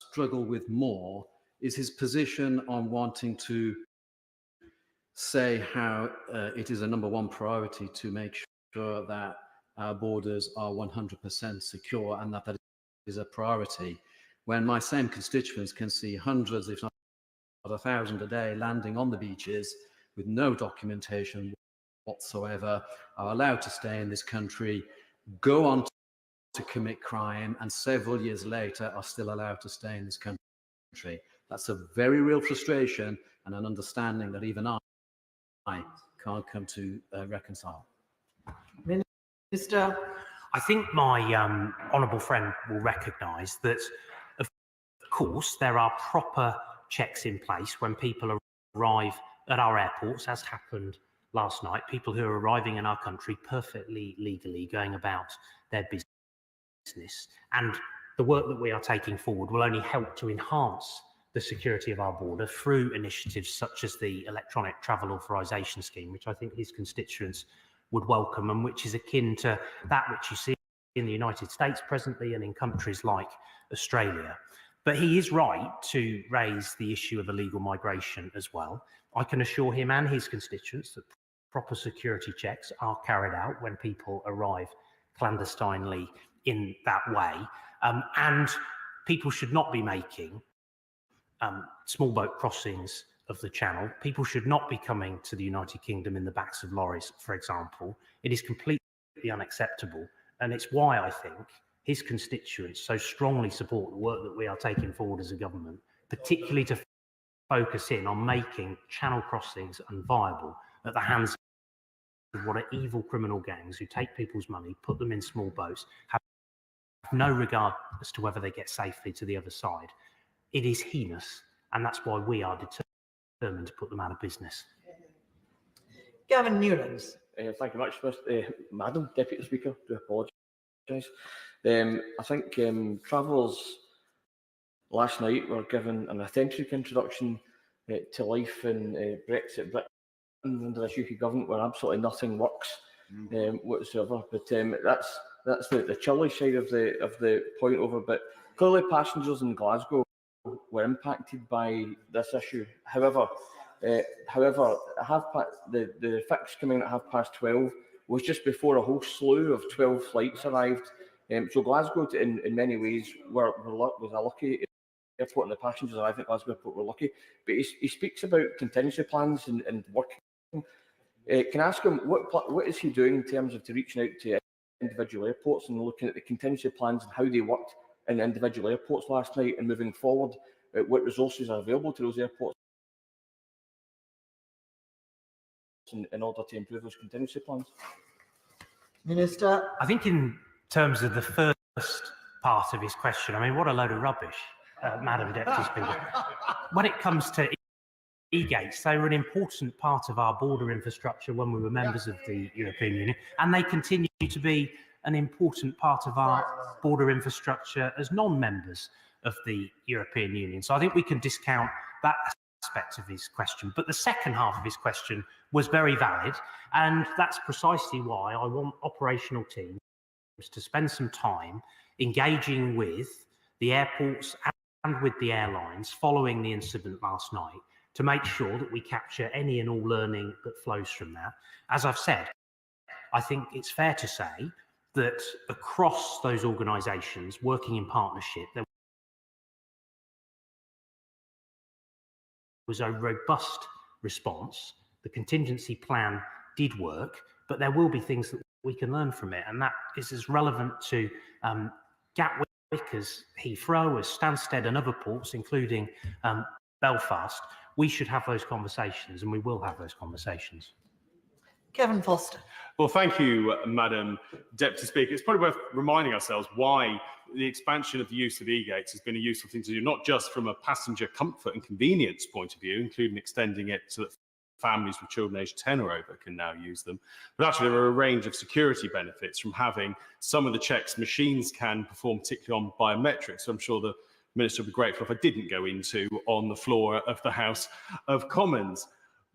struggle with more is his position on wanting to say how it is a #1 priority to make sure that our borders are 100% secure and that is a priority, when my same constituents can see hundreds, if not 1,000 a day landing on the beaches with no documentation whatsoever, are allowed to stay in this country, go on to commit crime, and several years later are still allowed to stay in this country. That's a very real frustration and an understanding that even I can't come to reconcile. Minister. I think my honourable friend will recognise that, of course, there are proper checks in place when people arrive at our airports, as happened last night. People who are arriving in our country perfectly legally, going about their business. And the work that we are taking forward will only help to enhance the security of our border through initiatives such as the electronic travel authorisation scheme, which I think his constituents would welcome, and which is akin to that which you see in the United States presently and in countries like Australia. But he is right to raise the issue of illegal migration as well. I can assure him and his constituents that proper security checks are carried out when people arrive clandestinely in that way. And people should not be making small boat crossings of the Channel. People should not be coming to the United Kingdom in the backs of lorries, for example. It is completely unacceptable. And it's why I think his constituents so strongly support the work that we are taking forward as a government, particularly to focus in on making Channel crossings unviable at the hands of what are evil criminal gangs who take people's money, put them in small boats, have no regard as to whether they get safely to the other side. It is heinous, and that's why we are determined to put them out of business. Gavin Newlands. Thank you much, Madam Deputy Speaker. I do apologise. I think travellers last night were given an authentic introduction to life in Brexit Britain under this UK government, where absolutely nothing works whatsoever. But that's the chilly side of the point over. But clearly, passengers in Glasgow were impacted by this issue. However, the fix coming at 12:30 was just before a whole slew of 12 flights arrived. So Glasgow, in many ways, was a lucky airport, and the passengers arriving at Glasgow Airport were lucky. But he speaks about contingency plans and working. Can I ask him what is he doing in terms of reaching out to individual airports and looking at the contingency plans and how they worked in individual airports last night, and moving forward, what resources are available to those airports in order to improve those contingency plans? Minister. I think in terms of the first part of his question, I mean, what a load of rubbish, Madam Deputy Speaker. When it comes to e-gates, they were an important part of our border infrastructure when we were members of the European Union, and they continue to be an important part of our border infrastructure as non-members of the European Union. So I think we can discount that aspect of his question. But the second half of his question was very valid, and that's precisely why I want operational teams to spend some time engaging with the airports and with the airlines following the incident last night to make sure that we capture any and all learning that flows from that. As I've said, I think it's fair to say that across those organisations working in partnership, there was a robust response. The contingency plan did work, but there will be things that we can learn from it, and that is as relevant to Gatwick as Heathrow, as Stansted and other ports, including Belfast. We should have those conversations, and we will have those conversations. Kevin Foster. Well, thank you, Madam Deputy Speaker. It's probably worth reminding ourselves why the expansion of the use of e-gates has been a useful thing to do, not just from a passenger comfort and convenience point of view, including extending it so that families with children aged 10 or over can now use them, but actually there are a range of security benefits from having some of the checks machines can perform, particularly on biometrics. So I'm sure the Minister would be grateful if I didn't go into on the floor of the House of Commons.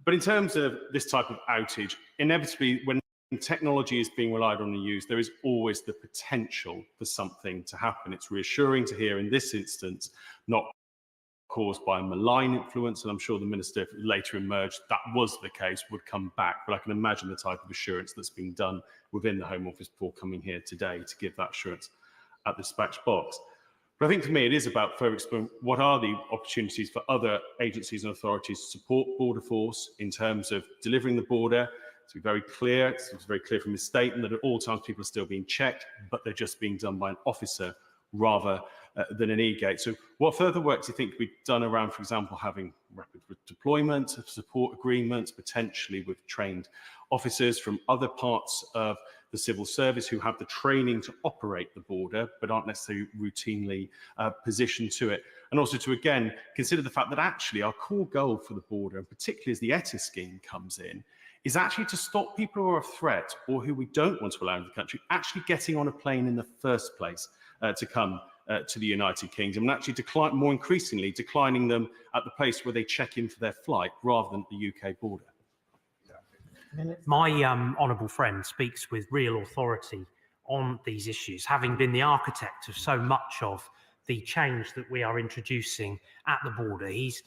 But in terms of this type of outage, inevitably when technology is being relied on and used, there is always the potential for something to happen. It's reassuring to hear in this instance, not caused by a malign influence, and I'm sure the Minister, if it later emerged that was the case, would come back. But I can imagine the type of assurance that's being done within the Home Office before coming here today to give that assurance at the dispatch box. But I think for me, it is about focusing on what are the opportunities for other agencies and authorities to support Border Force in terms of delivering the border. To be very clear, it's very clear from his statement that at all times people are still being checked, but they're just being done by an officer rather than an e-gate. So what further work do you think could be done around, for example, having rapid deployment, support agreements, potentially with trained officers from other parts of the civil service who have the training to operate the border, but aren't necessarily routinely positioned to it? And also to, again, consider the fact that actually our core goal for the border, and particularly as the ETIS scheme comes in, is actually to stop people who are a threat or who we don't want to allow into the country actually getting on a plane in the first place to come to the United Kingdom, and actually more increasingly declining them at the place where they check in for their flight rather than the UK border. My honourable friend speaks with real authority on these issues, having been the architect of so much of the change that we are introducing at the border. He's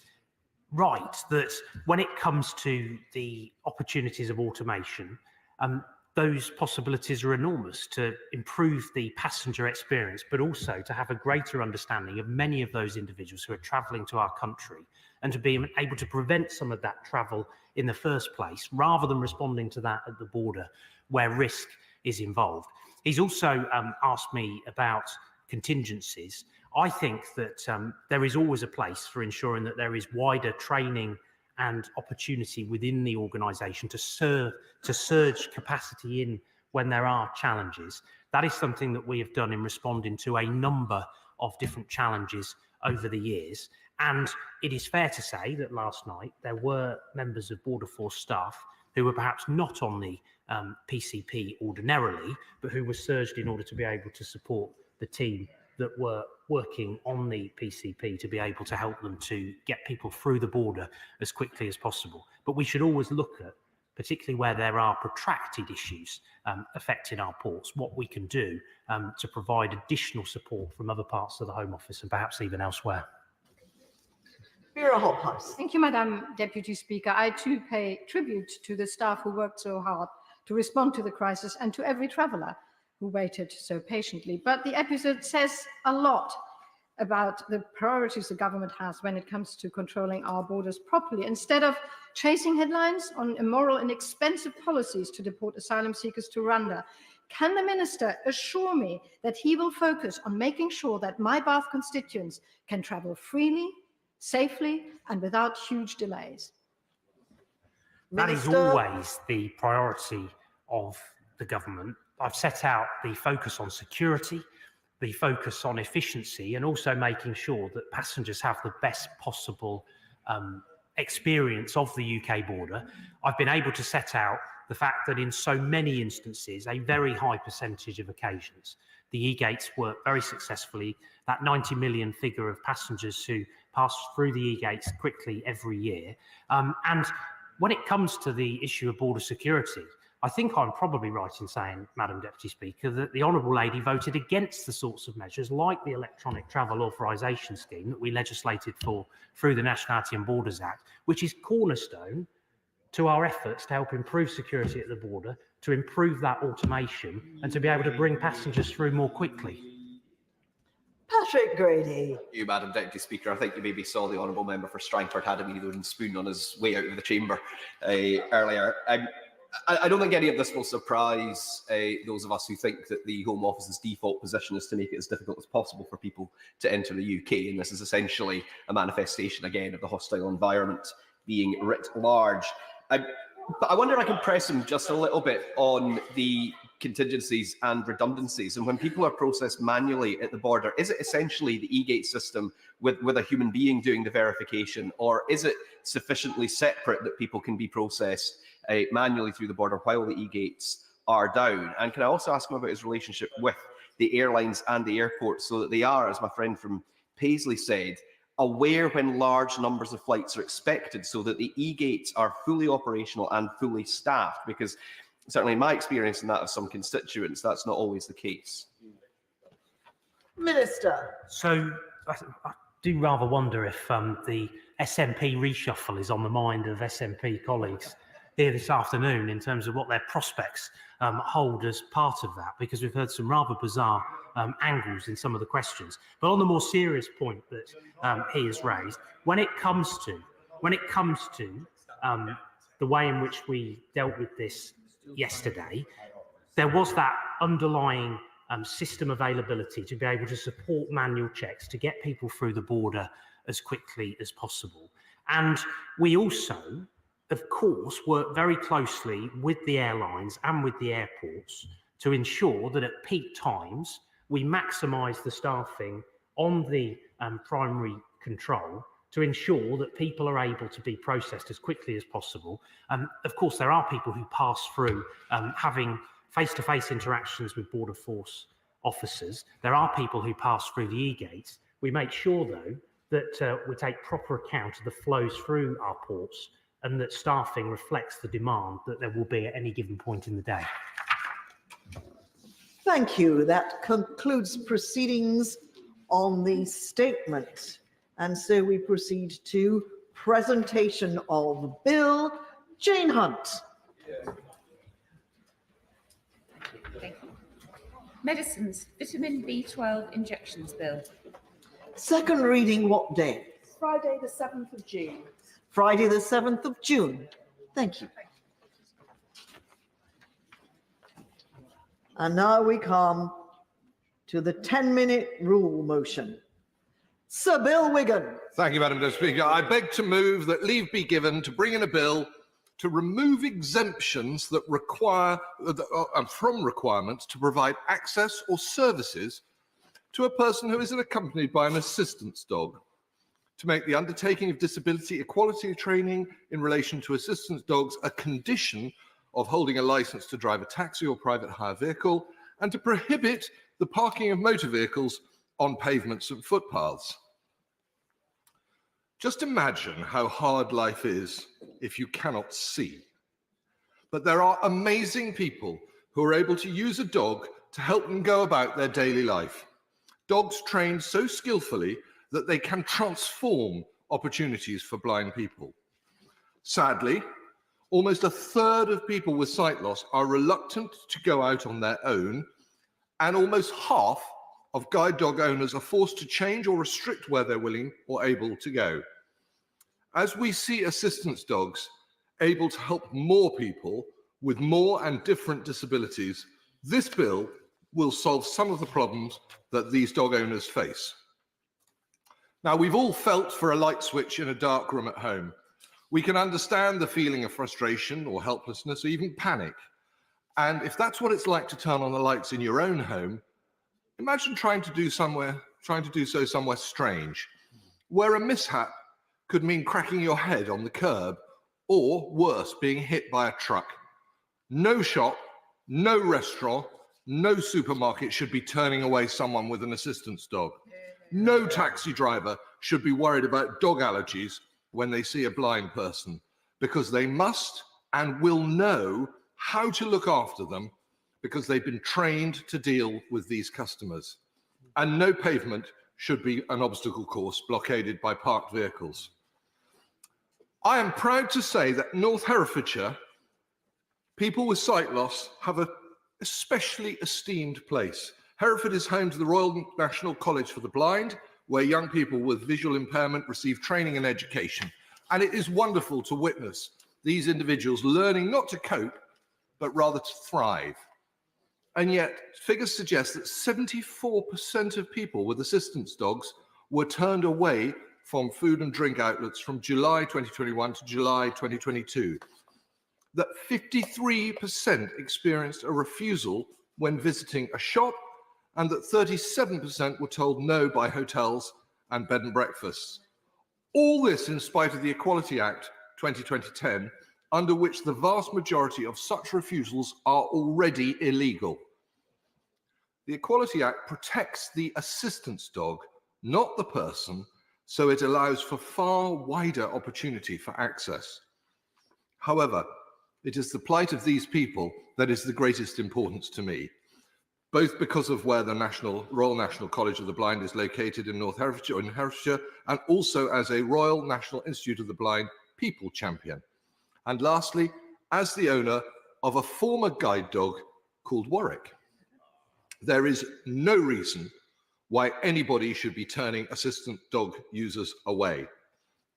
right that when it comes to the opportunities of automation, those possibilities are enormous to improve the passenger experience, but also to have a greater understanding of many of those individuals who are travelling to our country and to be able to prevent some of that travel in the first place, rather than responding to that at the border where risk is involved. He's also asked me about contingencies. I think that there is always a place for ensuring that there is wider training and opportunity within the organisation to surge capacity in when there are challenges. That is something that we have done in responding to a number of different challenges over the years. And it is fair to say that last night there were members of Border Force staff who were perhaps not on the PCP ordinarily, but who were surged in order to be able to support the team that were working on the PCP to be able to help them to get people through the border as quickly as possible. But we should always look at, particularly where there are protracted issues affecting our ports, what we can do to provide additional support from other parts of the Home Office and perhaps even elsewhere. Vera Hophouse. Thank you, Madam Deputy Speaker. I too pay tribute to the staff who worked so hard to respond to the crisis and to every traveller who waited so patiently. But the episode says a lot about the priorities the government has when it comes to controlling our borders properly. Instead of chasing headlines on immoral and expensive policies to deport asylum seekers to Rwanda, can the Minister assure me that he will focus on making sure that my Bath constituents can travel freely, safely and without huge delays? That is always the priority of the government. I've set out the focus on security, the focus on efficiency, and also making sure that passengers have the best possible experience of the UK border. I've been able to set out the fact that in so many instances, a very high percentage of occasions, the e-gates work very successfully. That 90 million figure of passengers who pass through the e-gates quickly every year. And when it comes to the issue of border security, I think I'm probably right in saying, Madam Deputy Speaker, that the Honourable Lady voted against the sorts of measures like the electronic travel authorisation scheme that we legislated for through the Nationality and Borders Act, which is cornerstone to our efforts to help improve security at the border, to improve that automation and to be able to bring passengers through more quickly. Patrick Grady. Thank you, Madam Deputy Speaker. I think you maybe saw the Honourable Member for Strangford had a wee wooden spoon on his way out of the chamber earlier. I don't think any of this will surprise those of us who think that the Home Office's default position is to make it as difficult as possible for people to enter the UK, and this is essentially a manifestation again of the hostile environment being writ large. But I wonder if I can press him just a little bit on the contingencies and redundancies. And when people are processed manually at the border, is it essentially the e-gate system with a human being doing the verification, or is it sufficiently separate that people can be processed manually through the border while the e-gates are down? And can I also ask him about his relationship with the airlines and the airports, so that they are, as my friend from Paisley said, aware when large numbers of flights are expected, so that the e-gates are fully operational and fully staffed? Because certainly in my experience and that of some constituents, that's not always the case. Minister. So I do rather wonder if the SNP reshuffle is on the mind of SNP colleagues here this afternoon in terms of what their prospects hold as part of that, because we've heard some rather bizarre angles in some of the questions. But on the more serious point that he has raised, when it comes to the way in which we dealt with this yesterday, there was that underlying system availability to be able to support manual checks to get people through the border as quickly as possible. And we also, of course, work very closely with the airlines and with the airports to ensure that at peak times we maximise the staffing on the primary control to ensure that people are able to be processed as quickly as possible. Of course, there are people who pass through having face-to-face interactions with Border Force officers. There are people who pass through the e-gates. We make sure, though, that we take proper account of the flows through our ports and that staffing reflects the demand that there will be at any given point in the day. Thank you. That concludes proceedings on the statement. And so we proceed to presentation of bill. Jane Hunt. Medicines, vitamin B12 injections bill. Second reading what day? Friday the 7th of June. Friday the 7th of June. Thank you. And now we come to the 10-minute rule motion. Sir Bill Wigan. Thank you, Madam Speaker. I beg to move that leave be given to bring in a bill to remove exemptions that require from requirements to provide access or services to a person who is accompanied by an assistance dog, to make the undertaking of disability equality training in relation to assistance dogs a condition of holding a licence to drive a taxi or private hire vehicle, and to prohibit the parking of motor vehicles on pavements and footpaths. Just imagine how hard life is if you cannot see. But there are amazing people who are able to use a dog to help them go about their daily life. Dogs trained so skillfully that they can transform opportunities for blind people. Sadly, almost a third of people with sight loss are reluctant to go out on their own, and almost half of guide dog owners are forced to change or restrict where they're willing or able to go. As we see assistance dogs able to help more people with more and different disabilities, this bill will solve some of the problems that these dog owners face. Now, we've all felt for a light switch in a dark room at home. We can understand the feeling of frustration or helplessness or even panic. And if that's what it's like to turn on the lights in your own home, imagine trying to do so somewhere strange, where a mishap could mean cracking your head on the curb, or worse, being hit by a truck. No shop, no restaurant, no supermarket should be turning away someone with an assistance dog. No taxi driver should be worried about dog allergies when they see a blind person, because they must and will know how to look after them, because they've been trained to deal with these customers. And no pavement should be an obstacle course blockaded by parked vehicles. I am proud to say that North Herefordshire, people with sight loss have an especially esteemed place. Hereford is home to the Royal National College for the Blind, where young people with visual impairment receive training and education. And it is wonderful to witness these individuals learning not to cope, but rather to thrive. And yet, figures suggest that 74% of people with assistance dogs were turned away from food and drink outlets from July 2021 to July 2022. That 53% experienced a refusal when visiting a shop, and that 37% were told no by hotels and bed and breakfasts. All this in spite of the Equality Act 2010, under which the vast majority of such refusals are already illegal. The Equality Act protects the assistance dog, not the person, so it allows for far wider opportunity for access. However, it is the plight of these people that is the greatest importance to me, both because of where the Royal National College of the Blind is located in North Herefordshire, and also as a Royal National Institute of the Blind people champion. And lastly, as the owner of a former guide dog called Warwick. There is no reason why anybody should be turning assistant dog users away.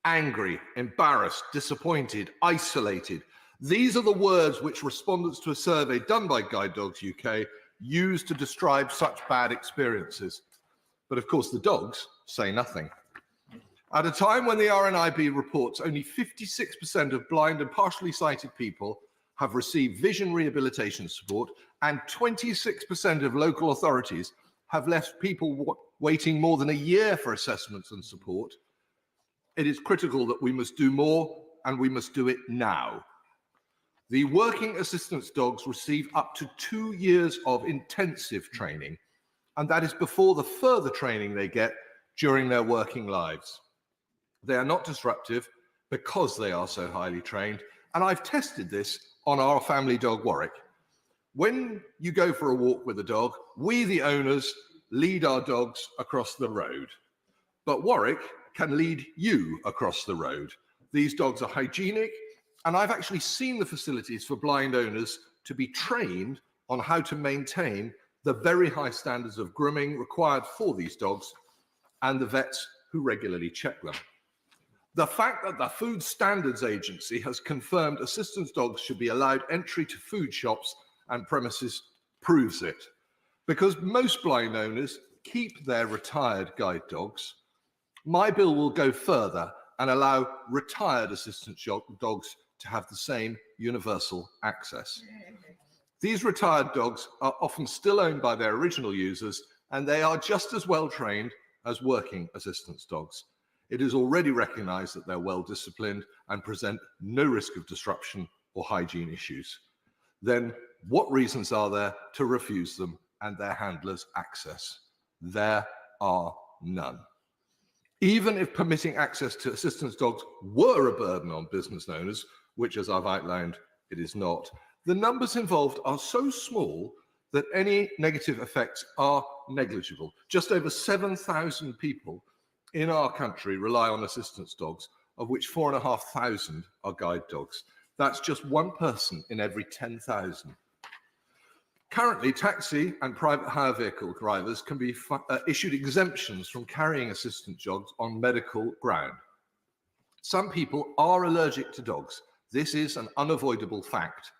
Angry, embarrassed, disappointed, isolated. These are the words which respondents to a survey done by Guide Dogs UK use to describe such bad experiences. But of course, the dogs say nothing. At a time when the RNIB reports only 56% of blind and partially sighted people have received vision rehabilitation support, and 26% of local authorities have left people waiting more than a year for assessments and support, it is critical that we must do more, and we must do it now. The working assistance dogs receive up to 2 years of intensive training, and that is before the further training they get during their working lives. They are not disruptive because they are so highly trained, and I've tested this on our family dog Warwick. When you go for a walk with a dog, we, the owners, lead our dogs across the road. But Warwick can lead you across the road. These dogs are hygienic, and I've actually seen the facilities for blind owners to be trained on how to maintain the very high standards of grooming required for these dogs, and the vets who regularly check them. The fact that the Food Standards Agency has confirmed assistance dogs should be allowed entry to food shops and premises proves it, because most blind owners keep their retired guide dogs My bill will go further and allow retired assistance dogs to have the same universal access. These retired dogs are often still owned by their original users, and they are just as well trained as working assistance dogs. It is already recognised that they're well disciplined and present no risk of disruption or hygiene issues. Then what reasons are there to refuse them and their handlers access? There are none. Even if permitting access to assistance dogs were a burden on business owners, which, as I've outlined, it is not, the numbers involved are so small that any negative effects are negligible. Just over 7,000 people in our country rely on assistance dogs, of which 4,500 are guide dogs. That's just one person in every 10,000. Currently, taxi and private hire vehicle drivers can be issued exemptions from carrying assistance dogs on medical ground. Some people are allergic to dogs. This is an unavoidable fact.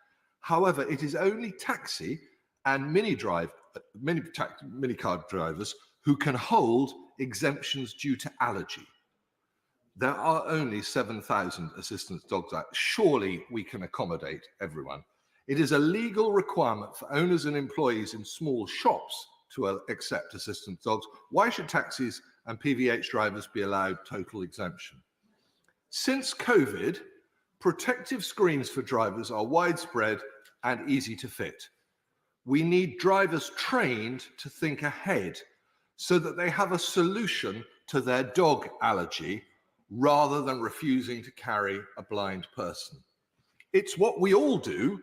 However, it is only taxi and minicar drivers who can hold exemptions due to allergy. There are only 7,000 assistance dogs out. Surely we can accommodate everyone. It is a legal requirement for owners and employees in small shops to accept assistance dogs. Why should taxis and PVH drivers be allowed total exemption? Since COVID, protective screens for drivers are widespread and easy to fit. We need drivers trained to think ahead so that they have a solution to their dog allergy rather than refusing to carry a blind person. It's what we all do.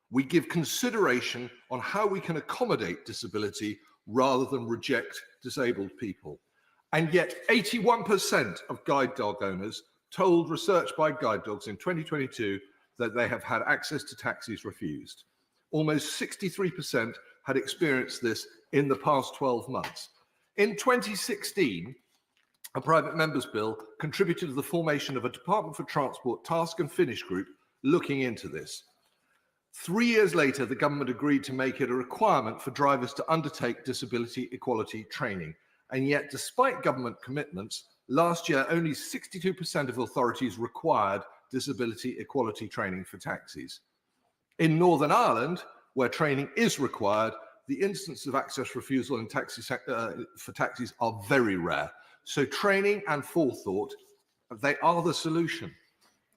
We give consideration on how we can accommodate disability rather than reject disabled people. And yet 81% of guide dog owners told Research by Guide Dogs in 2022 that they have had access to taxis refused. Almost 63% had experienced this in the past 12 months. In 2016, a private member's bill contributed to the formation of a Department for Transport task and finish group looking into this. 3 years later, the government agreed to make it a requirement for drivers to undertake disability equality training. And yet, despite government commitments, last year only 62% of authorities required disability equality training for taxis. In Northern Ireland, where training is required, the instances of access refusal in for taxis are very rare. So training and forethought, they are the solution.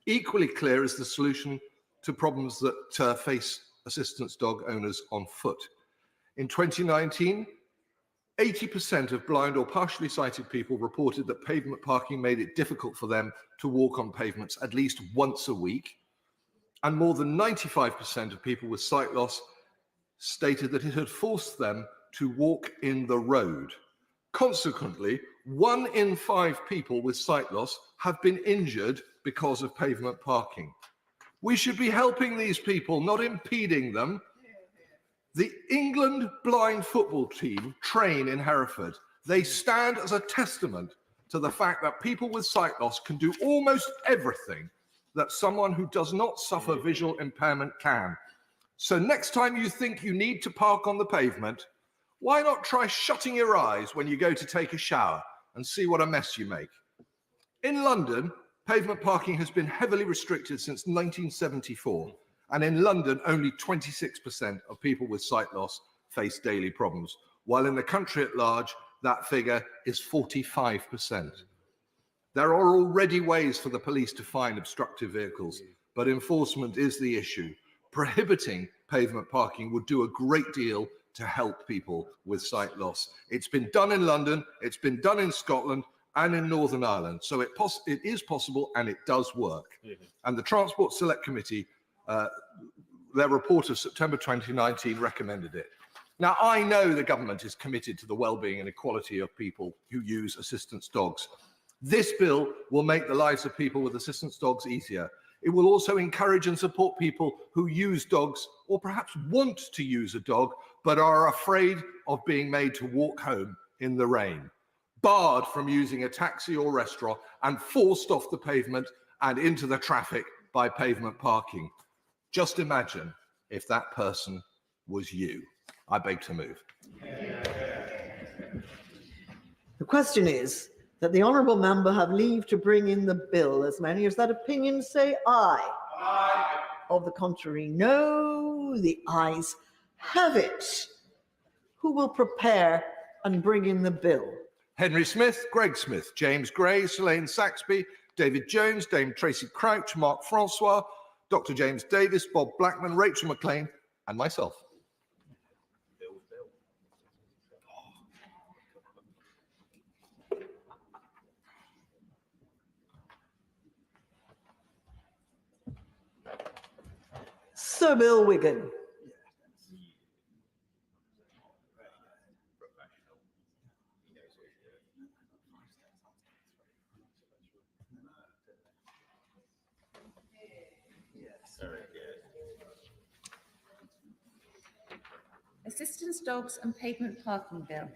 Equally clear is the solution to problems that face assistance dog owners on foot. In 2019, 80% of blind or partially sighted people reported that pavement parking made it difficult for them to walk on pavements at least once a week. And more than 95% of people with sight loss stated that it had forced them to walk in the road. Consequently, 1 in 5 people with sight loss have been injured because of pavement parking. We should be helping these people, not impeding them. The England blind football team train in Hereford. They stand as a testament to the fact that people with sight loss can do almost everything that someone who does not suffer visual impairment can. So next time you think you need to park on the pavement, why not try shutting your eyes when you go to take a shower and see what a mess you make? In London, pavement parking has been heavily restricted since 1974. And in London, only 26% of people with sight loss face daily problems, while in the country at large, that figure is 45%. There are already ways for the police to find obstructive vehicles, but enforcement is the issue. Prohibiting pavement parking would do a great deal to help people with sight loss. It's been done in London, it's been done in Scotland and in Northern Ireland. So it is possible and it does work. And the Transport Select Committee, their report of September 2019 recommended it. Now, I know the government is committed to the well-being and equality of people who use assistance dogs. This bill will make the lives of people with assistance dogs easier. It will also encourage and support people who use dogs or perhaps want to use a dog but are afraid of being made to walk home in the rain, barred from using a taxi or restaurant and forced off the pavement and into the traffic by pavement parking. Just imagine if that person was you. I beg to move. The question is, that the honourable member have leave to bring in the bill. As many as that opinion say aye. Aye. Of the contrary, no. The ayes have it. Who will prepare and bring in the bill? Henry Smith, Greg Smith, James Gray, Selene Saxby, David Jones, Dame Tracy Crouch, Mark Francois, Dr. James Davis, Bob Blackman, Rachel McLean, and myself. Sir Bill Wigan. Assistance dogs and pavement parking bill.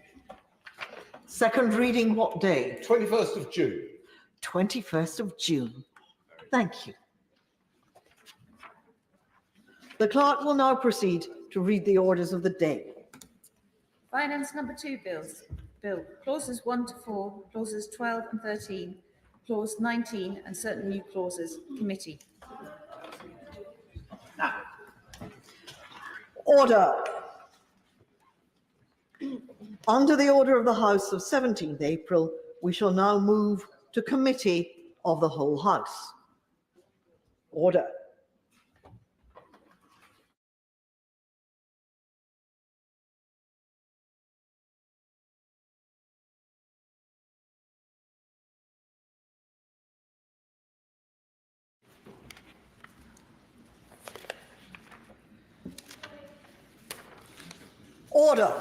Second reading what day? 21st of June. 21st of June. Thank you. The clerk will now proceed to read the orders of the day. Finance number 2 bill. Clauses 1 to 4, clauses 12 and 13, clause 19 and certain new clauses. Committee. Order. Under the order of the House of 17th April, we shall now move to Committee of the whole House. Order. Order.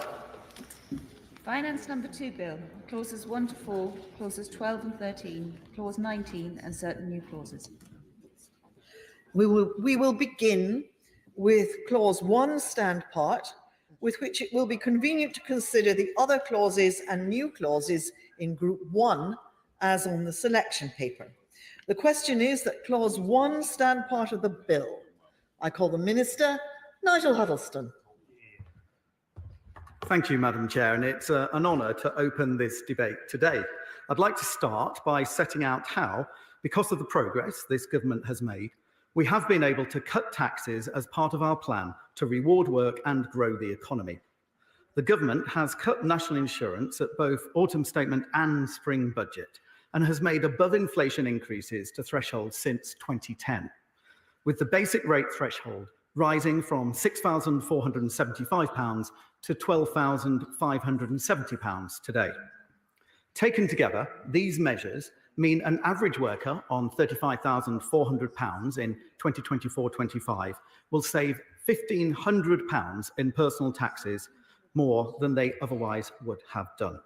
Finance number 2 bill. Clauses 1 to 4, clauses 12 and 13, clause 19 and certain new clauses. We will begin with clause 1 stand part, with which it will be convenient to consider the other clauses and new clauses in group 1 as on the selection paper. The question is that clause 1 stand part of the bill. I call the Minister, Nigel Huddleston. Thank you, Madam Chair, and it's an honour to open this debate today. I'd like to start by setting out how, because of the progress this government has made, we have been able to cut taxes as part of our plan to reward work and grow the economy. The government has cut national insurance at both autumn statement and spring budget and has made above inflation increases to thresholds since 2010, with the basic rate threshold rising from £6,475 to £12,570 today. Taken together, these measures mean an average worker on £35,400 in 2024-25 will save £1,500 in personal taxes more than they otherwise would have done.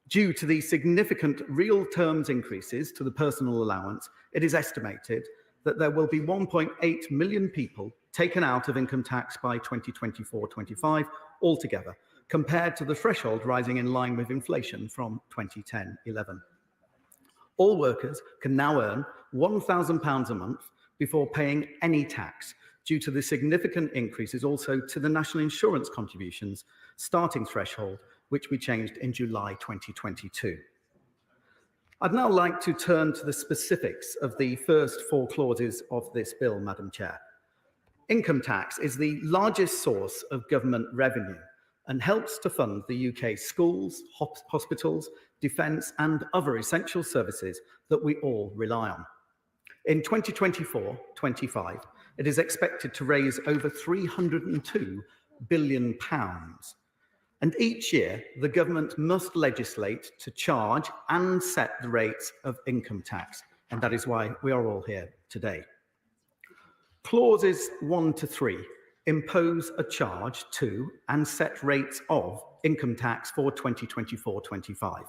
Due to the significant real terms increases to the personal allowance, it is estimated that there will be 1.8 million people taken out of income tax by 2024-25 altogether, compared to the threshold rising in line with inflation from 2010-11. All workers can now earn £1,000 a month before paying any tax, due to the significant increases also to the national insurance contributions starting threshold, which we changed in July 2022. I'd now like to turn to the specifics of the first 4 clauses of this bill, Madam Chair. Income tax is the largest source of government revenue and helps to fund the UK's schools, hospitals, defence and other essential services that we all rely on. In 2024-25, it is expected to raise over £302 billion. And each year, the government must legislate to charge and set the rates of income tax. And that is why we are all here today. Clauses 1 to 3 impose a charge to and set rates of income tax for 2024-25.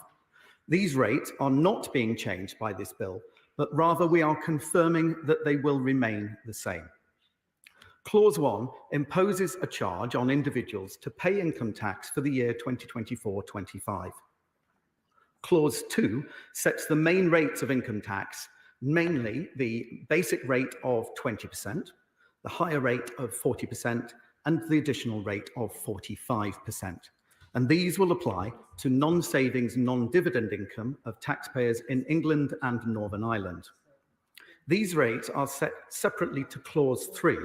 These rates are not being changed by this bill, but rather we are confirming that they will remain the same. Clause 1 imposes a charge on individuals to pay income tax for the year 2024-25. Clause 2 sets the main rates of income tax, mainly the basic rate of 20%, the higher rate of 40%, and the additional rate of 45%. and these will apply to non-savings, non-dividend income of taxpayers in England and Northern Ireland. These rates are set separately to Clause 3,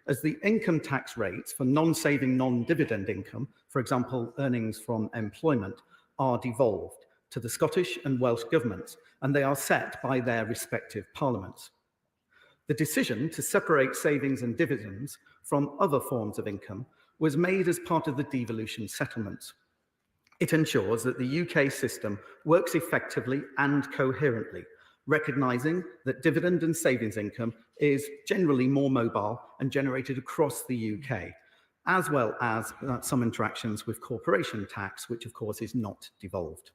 as the income tax rates for non-saving, non-dividend income, for example, earnings from employment, are devolved to the Scottish and Welsh governments, and they are set by their respective parliaments. The decision to separate savings and dividends from other forms of income was made as part of the devolution settlements. It ensures that the UK system works effectively and coherently, recognising that dividend and savings income is generally more mobile and generated across the UK, as well as some interactions with corporation tax, which of course is not devolved.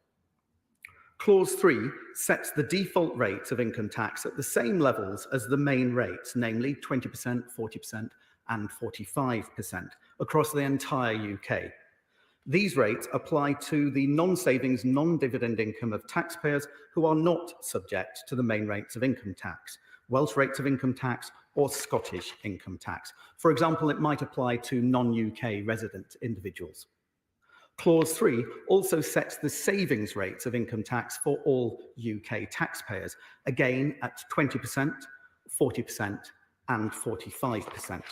Clause 3 sets the default rates of income tax at the same levels as the main rates, namely 20%, 40% and 45% across the entire UK. These rates apply to the non-savings, non-dividend income of taxpayers who are not subject to the main rates of income tax, Welsh rates of income tax or Scottish income tax. For example, it might apply to non-UK resident individuals. Clause 3 also sets the savings rates of income tax for all UK taxpayers, again at 20%, 40% and 45%.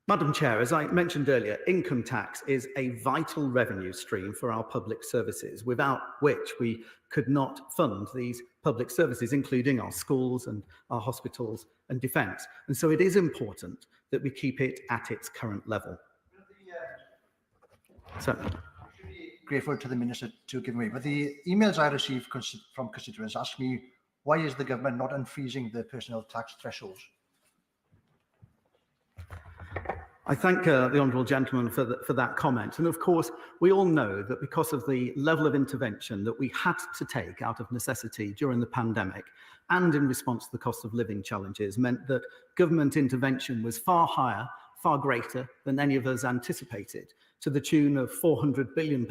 Madam Chair, as I mentioned earlier, income tax is a vital revenue stream for our public services, without which we could not fund these public services, including our schools and our hospitals and defence. And so it is important that we keep it at its current level. Certainly. Grateful to the Minister to give me, but the emails I received from constituents ask me, why is the government not unfreezing the personal tax thresholds? I thank the Honourable Gentleman for that comment. And of course, we all know that because of the level of intervention that we had to take out of necessity during the pandemic and in response to the cost of living challenges meant that government intervention was far higher, far greater than any of us anticipated, to the tune of £400 billion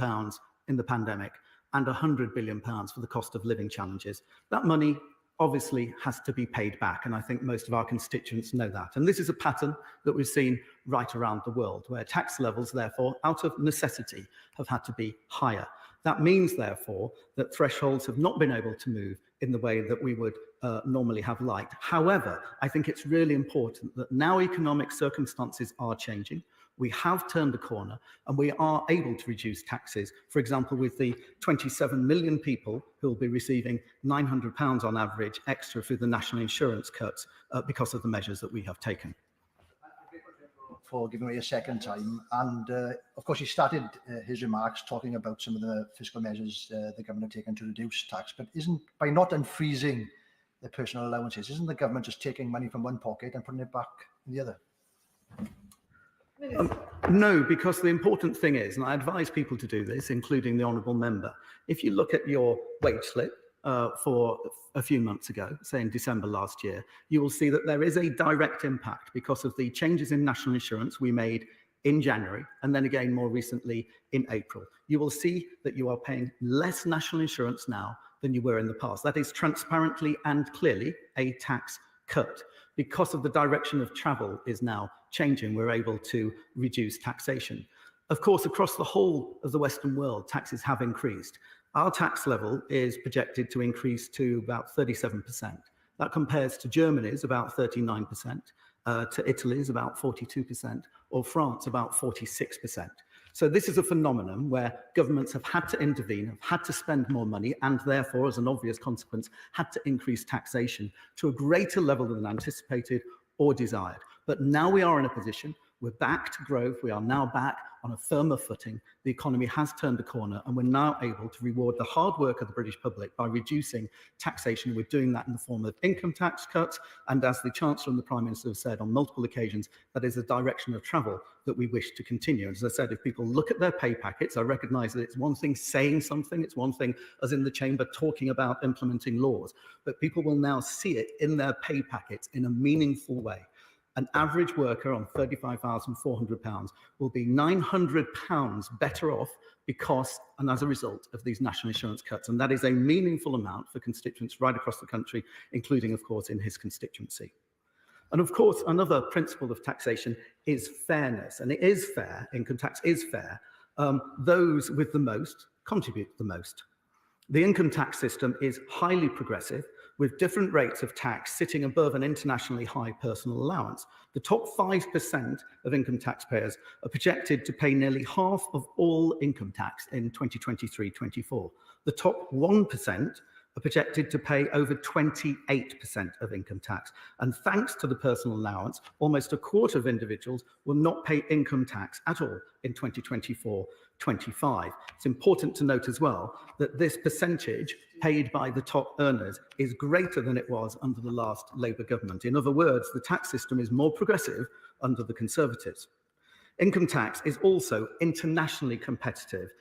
in the pandemic and £100 billion for the cost of living challenges. That money obviously has to be paid back, and I think most of our constituents know that. And this is a pattern that we've seen right around the world, where tax levels, therefore, out of necessity, have had to be higher. That means, therefore, that thresholds have not been able to move in the way that we would normally have liked. However, I think it's really important that now economic circumstances are changing. We have turned a corner and we are able to reduce taxes, for example, with the 27 million people who will be receiving £900 on average extra through the national insurance cuts because of the measures that we have taken. For giving me a second time. And of course, he started his remarks talking about some of the fiscal measures the government have taken to reduce tax, but by not unfreezing the personal allowances, isn't the government just taking money from one pocket and putting it back in the other? No, because the important thing is, and I advise people to do this, including the Honourable Member, if you look at your wage slip for a few months ago, say in December last year, you will see that there is a direct impact because of the changes in national insurance we made in January, and then again more recently in April. You will see that you are paying less national insurance now than you were in the past. That is transparently and clearly a tax cut. Because of the direction of travel is now changing, we're able to reduce taxation. Of course, across the whole of the Western world, taxes have increased. Our tax level is projected to increase to about 37%. That compares to Germany's about 39%, to Italy's about 42%, or France about 46%. So this is a phenomenon where governments have had to intervene, have had to spend more money, and therefore, as an obvious consequence, had to increase taxation to a greater level than anticipated or desired. But now we are in a position, we're back to growth, we are now back on a firmer footing, the economy has turned a corner, and we're now able to reward the hard work of the British public by reducing taxation. We're doing that in the form of income tax cuts, and as the Chancellor and the Prime Minister have said on multiple occasions, that is a direction of travel that we wish to continue. As I said, if people look at their pay packets, I recognise that it's one thing saying something, it's one thing, as in the Chamber, talking about implementing laws, but people will now see it in their pay packets in a meaningful way. An average worker on £35,400 will be £900 better off because and as a result of these national insurance cuts. And that is a meaningful amount for constituents right across the country, including, of course, in his constituency. And of course, another principle of taxation is fairness. And it is fair, income tax is fair, those with the most contribute the most. The income tax system is highly progressive, with different rates of tax sitting above an internationally high personal allowance. The top 5% of income taxpayers are projected to pay nearly half of all income tax in 2023-24. The top 1% are projected to pay over 28% of income tax. And thanks to the personal allowance, almost a quarter of individuals will not pay income tax at all in 2024-25. It's important to note as well that this percentage paid by the top earners is greater than it was under the last Labour government. In other words, the tax system is more progressive under the Conservatives. Income tax is also internationally competitive.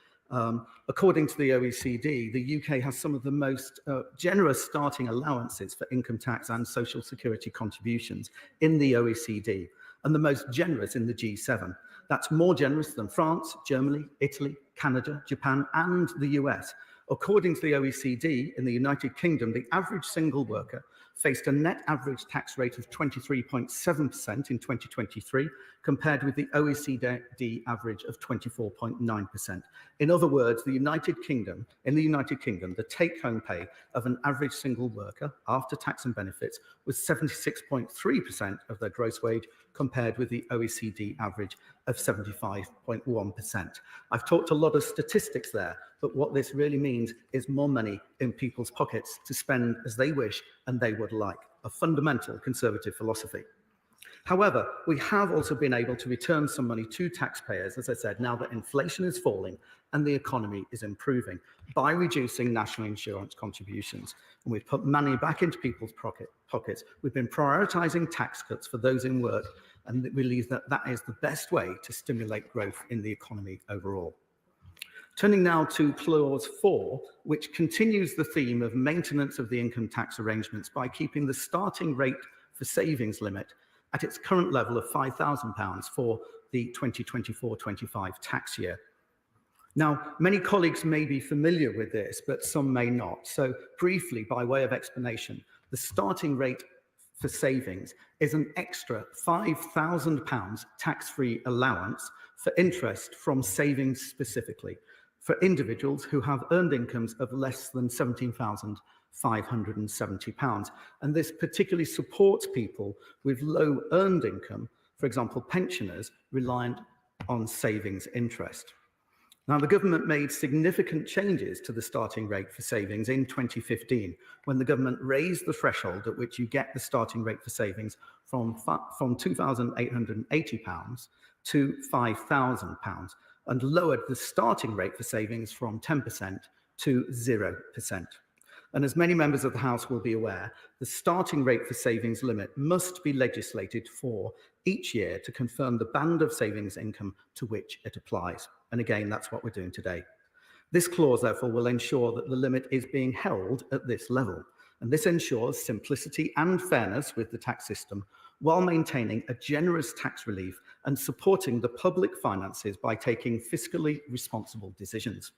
According to the OECD, the UK has some of the most generous starting allowances for income tax and social security contributions in the OECD, and the most generous in the G7. That's more generous than France, Germany, Italy, Canada, Japan, and the US. According to the OECD, in the United Kingdom, the average single worker faced a net average tax rate of 23.7% in 2023, compared with the OECD average of 24.9%. In other words, in the United Kingdom, the take-home pay of an average single worker after tax and benefits was 76.3% of their gross wage, compared with the OECD average of 75.1%. I've talked a lot of statistics there, but what this really means is more money in people's pockets to spend as they wish and they would like, a fundamental Conservative philosophy. However, we have also been able to return some money to taxpayers, as I said, now that inflation is falling and the economy is improving, by reducing national insurance contributions. And we've put money back into people's pockets. We've been prioritising tax cuts for those in work, and we believe that that is the best way to stimulate growth in the economy overall. Turning now to clause 4, which continues the theme of maintenance of the income tax arrangements by keeping the starting rate for savings limit at its current level of £5,000 for the 2024-25 tax year. Now, many colleagues may be familiar with this, but some may not. So briefly, by way of explanation, the starting rate for savings is an extra £5,000 tax-free allowance for interest from savings specifically, for individuals who have earned incomes of less than £17,570. And this particularly supports people with low earned income, for example, pensioners reliant on savings interest. Now, the government made significant changes to the starting rate for savings in 2015, when the government raised the threshold at which you get the starting rate for savings from £2,880 to £5,000, and lowered the starting rate for savings from 10% to 0%. And as many members of the House will be aware, the starting rate for savings limit must be legislated for each year to confirm the band of savings income to which it applies. And again, that's what we're doing today. This clause, therefore, will ensure that the limit is being held at this level. And this ensures simplicity and fairness with the tax system, while maintaining a generous tax relief and supporting the public finances by taking fiscally responsible decisions.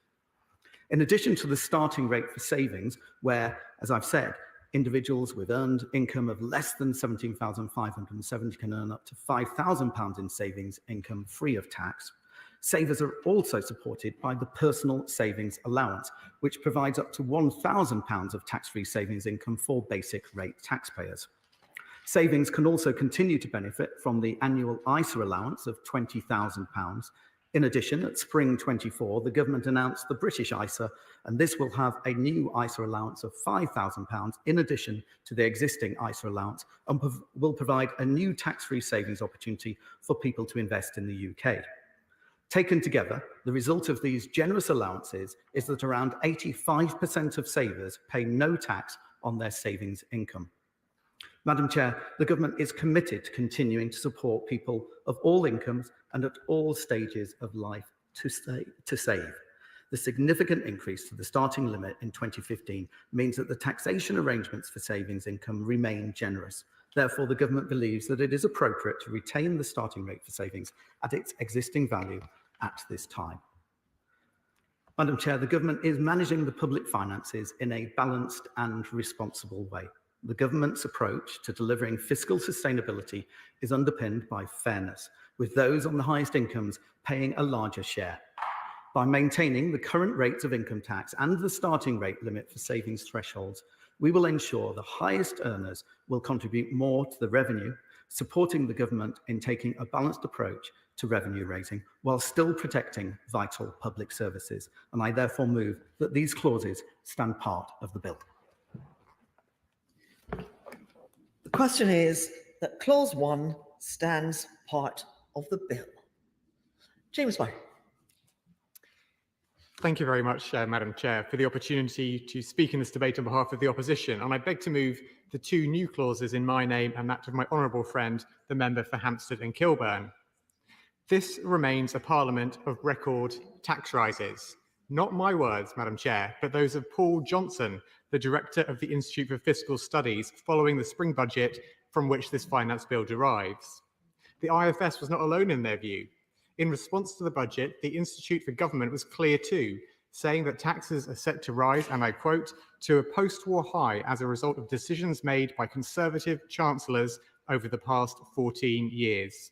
In addition to the starting rate for savings, where, as I've said, individuals with earned income of less than £17,570 can earn up to £5,000 in savings income free of tax, savers are also supported by the personal savings allowance, which provides up to £1,000 of tax-free savings income for basic rate taxpayers. Savings can also continue to benefit from the annual ISA allowance of £20,000. In addition, at spring 24, the government announced the British ISA, and this will have a new ISA allowance of £5,000 in addition to the existing ISA allowance, and will provide a new tax-free savings opportunity for people to invest in the UK. Taken together, the result of these generous allowances is that around 85% of savers pay no tax on their savings income. Madam Chair, the government is committed to continuing to support people of all incomes and at all stages of life to save. The significant increase to the starting limit in 2015 means that the taxation arrangements for savings income remain generous. Therefore, the government believes that it is appropriate to retain the starting rate for savings at its existing value at this time. Madam Chair, the government is managing the public finances in a balanced and responsible way. The government's approach to delivering fiscal sustainability is underpinned by fairness, with those on the highest incomes paying a larger share. By maintaining the current rates of income tax and the starting rate limit for savings thresholds, we will ensure the highest earners will contribute more to the revenue, supporting the government in taking a balanced approach to revenue raising while still protecting vital public services. And I therefore move that these clauses stand part of the bill. The question is that Clause 1 stands part of the bill. James Barr. Thank you very much, Madam Chair, for the opportunity to speak in this debate on behalf of the opposition. And I beg to move the two new clauses in my name and that of my honourable friend, the member for Hampstead and Kilburn. This remains a parliament of record tax rises. Not my words, Madam Chair, but those of Paul Johnson, the director of the Institute for Fiscal Studies, following the spring budget from which this finance bill derives. The IFS was not alone in their view. In response to the budget, the Institute for Government was clear too, saying that taxes are set to rise, and I quote, to a post-war high as a result of decisions made by Conservative chancellors over the past 14 years.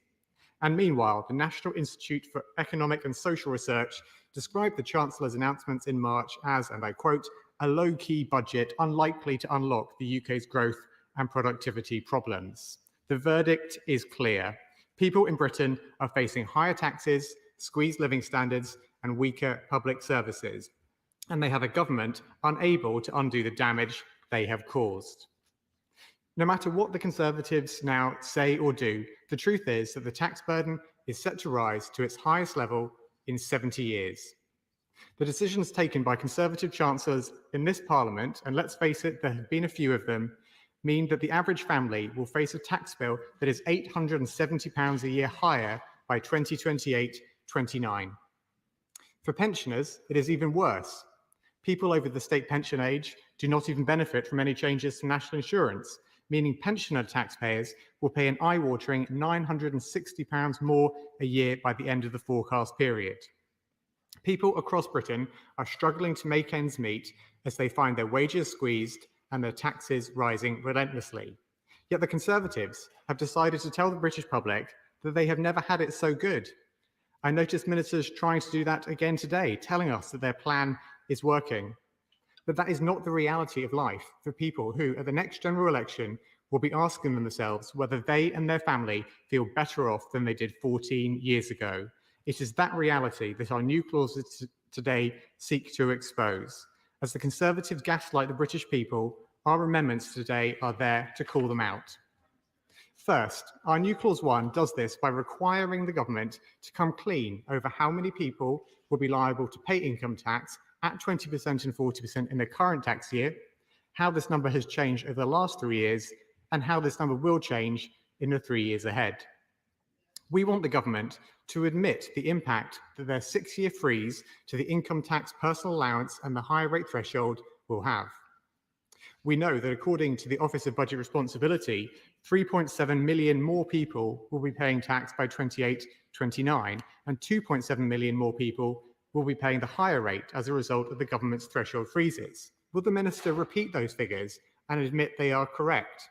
And meanwhile, the National Institute for Economic and Social Research described the Chancellor's announcements in March as, and I quote, a low-key budget unlikely to unlock the UK's growth and productivity problems. The verdict is clear. People in Britain are facing higher taxes, squeezed living standards, and weaker public services. And they have a government unable to undo the damage they have caused. No matter what the Conservatives now say or do, the truth is that the tax burden is set to rise to its highest level in 70 years. The decisions taken by Conservative chancellors in this Parliament, and let's face it, there have been a few of them, mean that the average family will face a tax bill that is £870 a year higher by 2028-29. For pensioners, it is even worse. People over the state pension age do not even benefit from any changes to national insurance, meaning pensioner taxpayers will pay an eye-watering £960 more a year by the end of the forecast period. People across Britain are struggling to make ends meet as they find their wages squeezed and their taxes rising relentlessly. Yet the Conservatives have decided to tell the British public that they have never had it so good. I noticed ministers trying to do that again today, telling us that their plan is working. But that is not the reality of life for people who, at the next general election, will be asking themselves whether they and their family feel better off than they did 14 years ago. It is that reality that our new clauses today seek to expose. As the Conservatives gaslight the British people, our amendments today are there to call them out. First, our new Clause 1 does this by requiring the government to come clean over how many people will be liable to pay income tax at 20% and 40% in the current tax year, how this number has changed over the last 3 years, and how this number will change in the 3 years ahead. We want the government to admit the impact that their 6-year freeze to the income tax personal allowance and the higher rate threshold will have. We know that according to the Office of Budget Responsibility, 3.7 million more people will be paying tax by 28-29, and 2.7 million more people will be paying the higher rate as a result of the government's threshold freezes. Will the Minister repeat those figures and admit they are correct?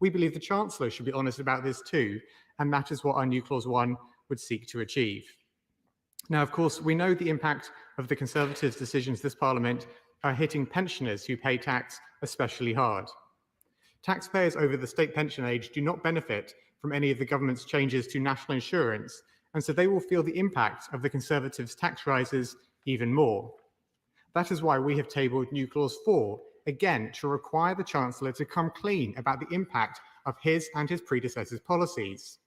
We believe the Chancellor should be honest about this too, and that is what our new Clause 1 would seek to achieve. Now, of course, we know the impact of the Conservatives' decisions this Parliament are hitting pensioners who pay tax especially hard. Taxpayers over the state pension age do not benefit from any of the government's changes to national insurance, and so they will feel the impact of the Conservatives' tax rises even more. That is why we have tabled new Clause 4, again to require the Chancellor to come clean about the impact of his and his predecessors' policies.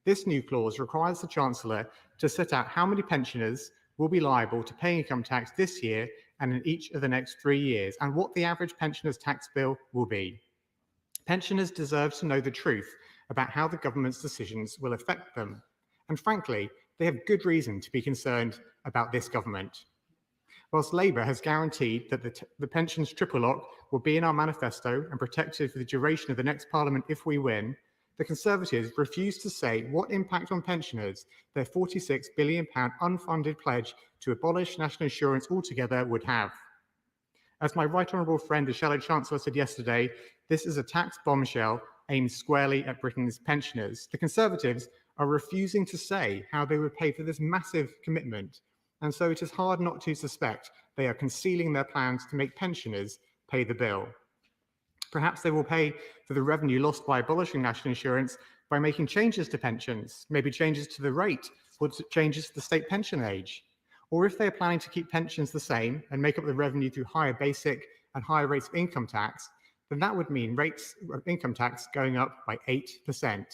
This new clause requires the Chancellor to set out how many pensioners will be liable to pay income tax this year and in each of the next 3 years, and what the average pensioner's tax bill will be. Pensioners deserve to know the truth about how the government's decisions will affect them. And frankly, they have good reason to be concerned about this government. Whilst Labour has guaranteed that the pensions triple lock will be in our manifesto and protected for the duration of the next Parliament if we win, the Conservatives refuse to say what impact on pensioners their £46 billion unfunded pledge to abolish national insurance altogether would have. As my right honourable friend, the Shadow Chancellor, said yesterday, this is a tax bombshell aimed squarely at Britain's pensioners. The Conservatives are refusing to say how they would pay for this massive commitment, And so it is hard not to suspect they are concealing their plans to make pensioners pay the bill. Perhaps they will pay for the revenue lost by abolishing national insurance by making changes to pensions, maybe changes to the rate or changes to the state pension age. Or if they are planning to keep pensions the same and make up the revenue through higher basic and higher rates of income tax, then that would mean rates of income tax going up by 8%.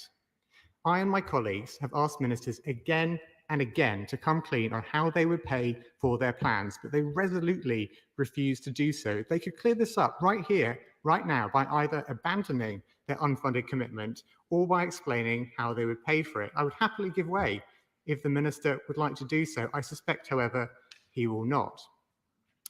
I and my colleagues have asked ministers again and again to come clean on how they would pay for their plans, but they resolutely refuse to do so. They could clear this up right here, right now, by either abandoning their unfunded commitment or by explaining how they would pay for it. I would happily give way if the minister would like to do so. I suspect, however, he will not.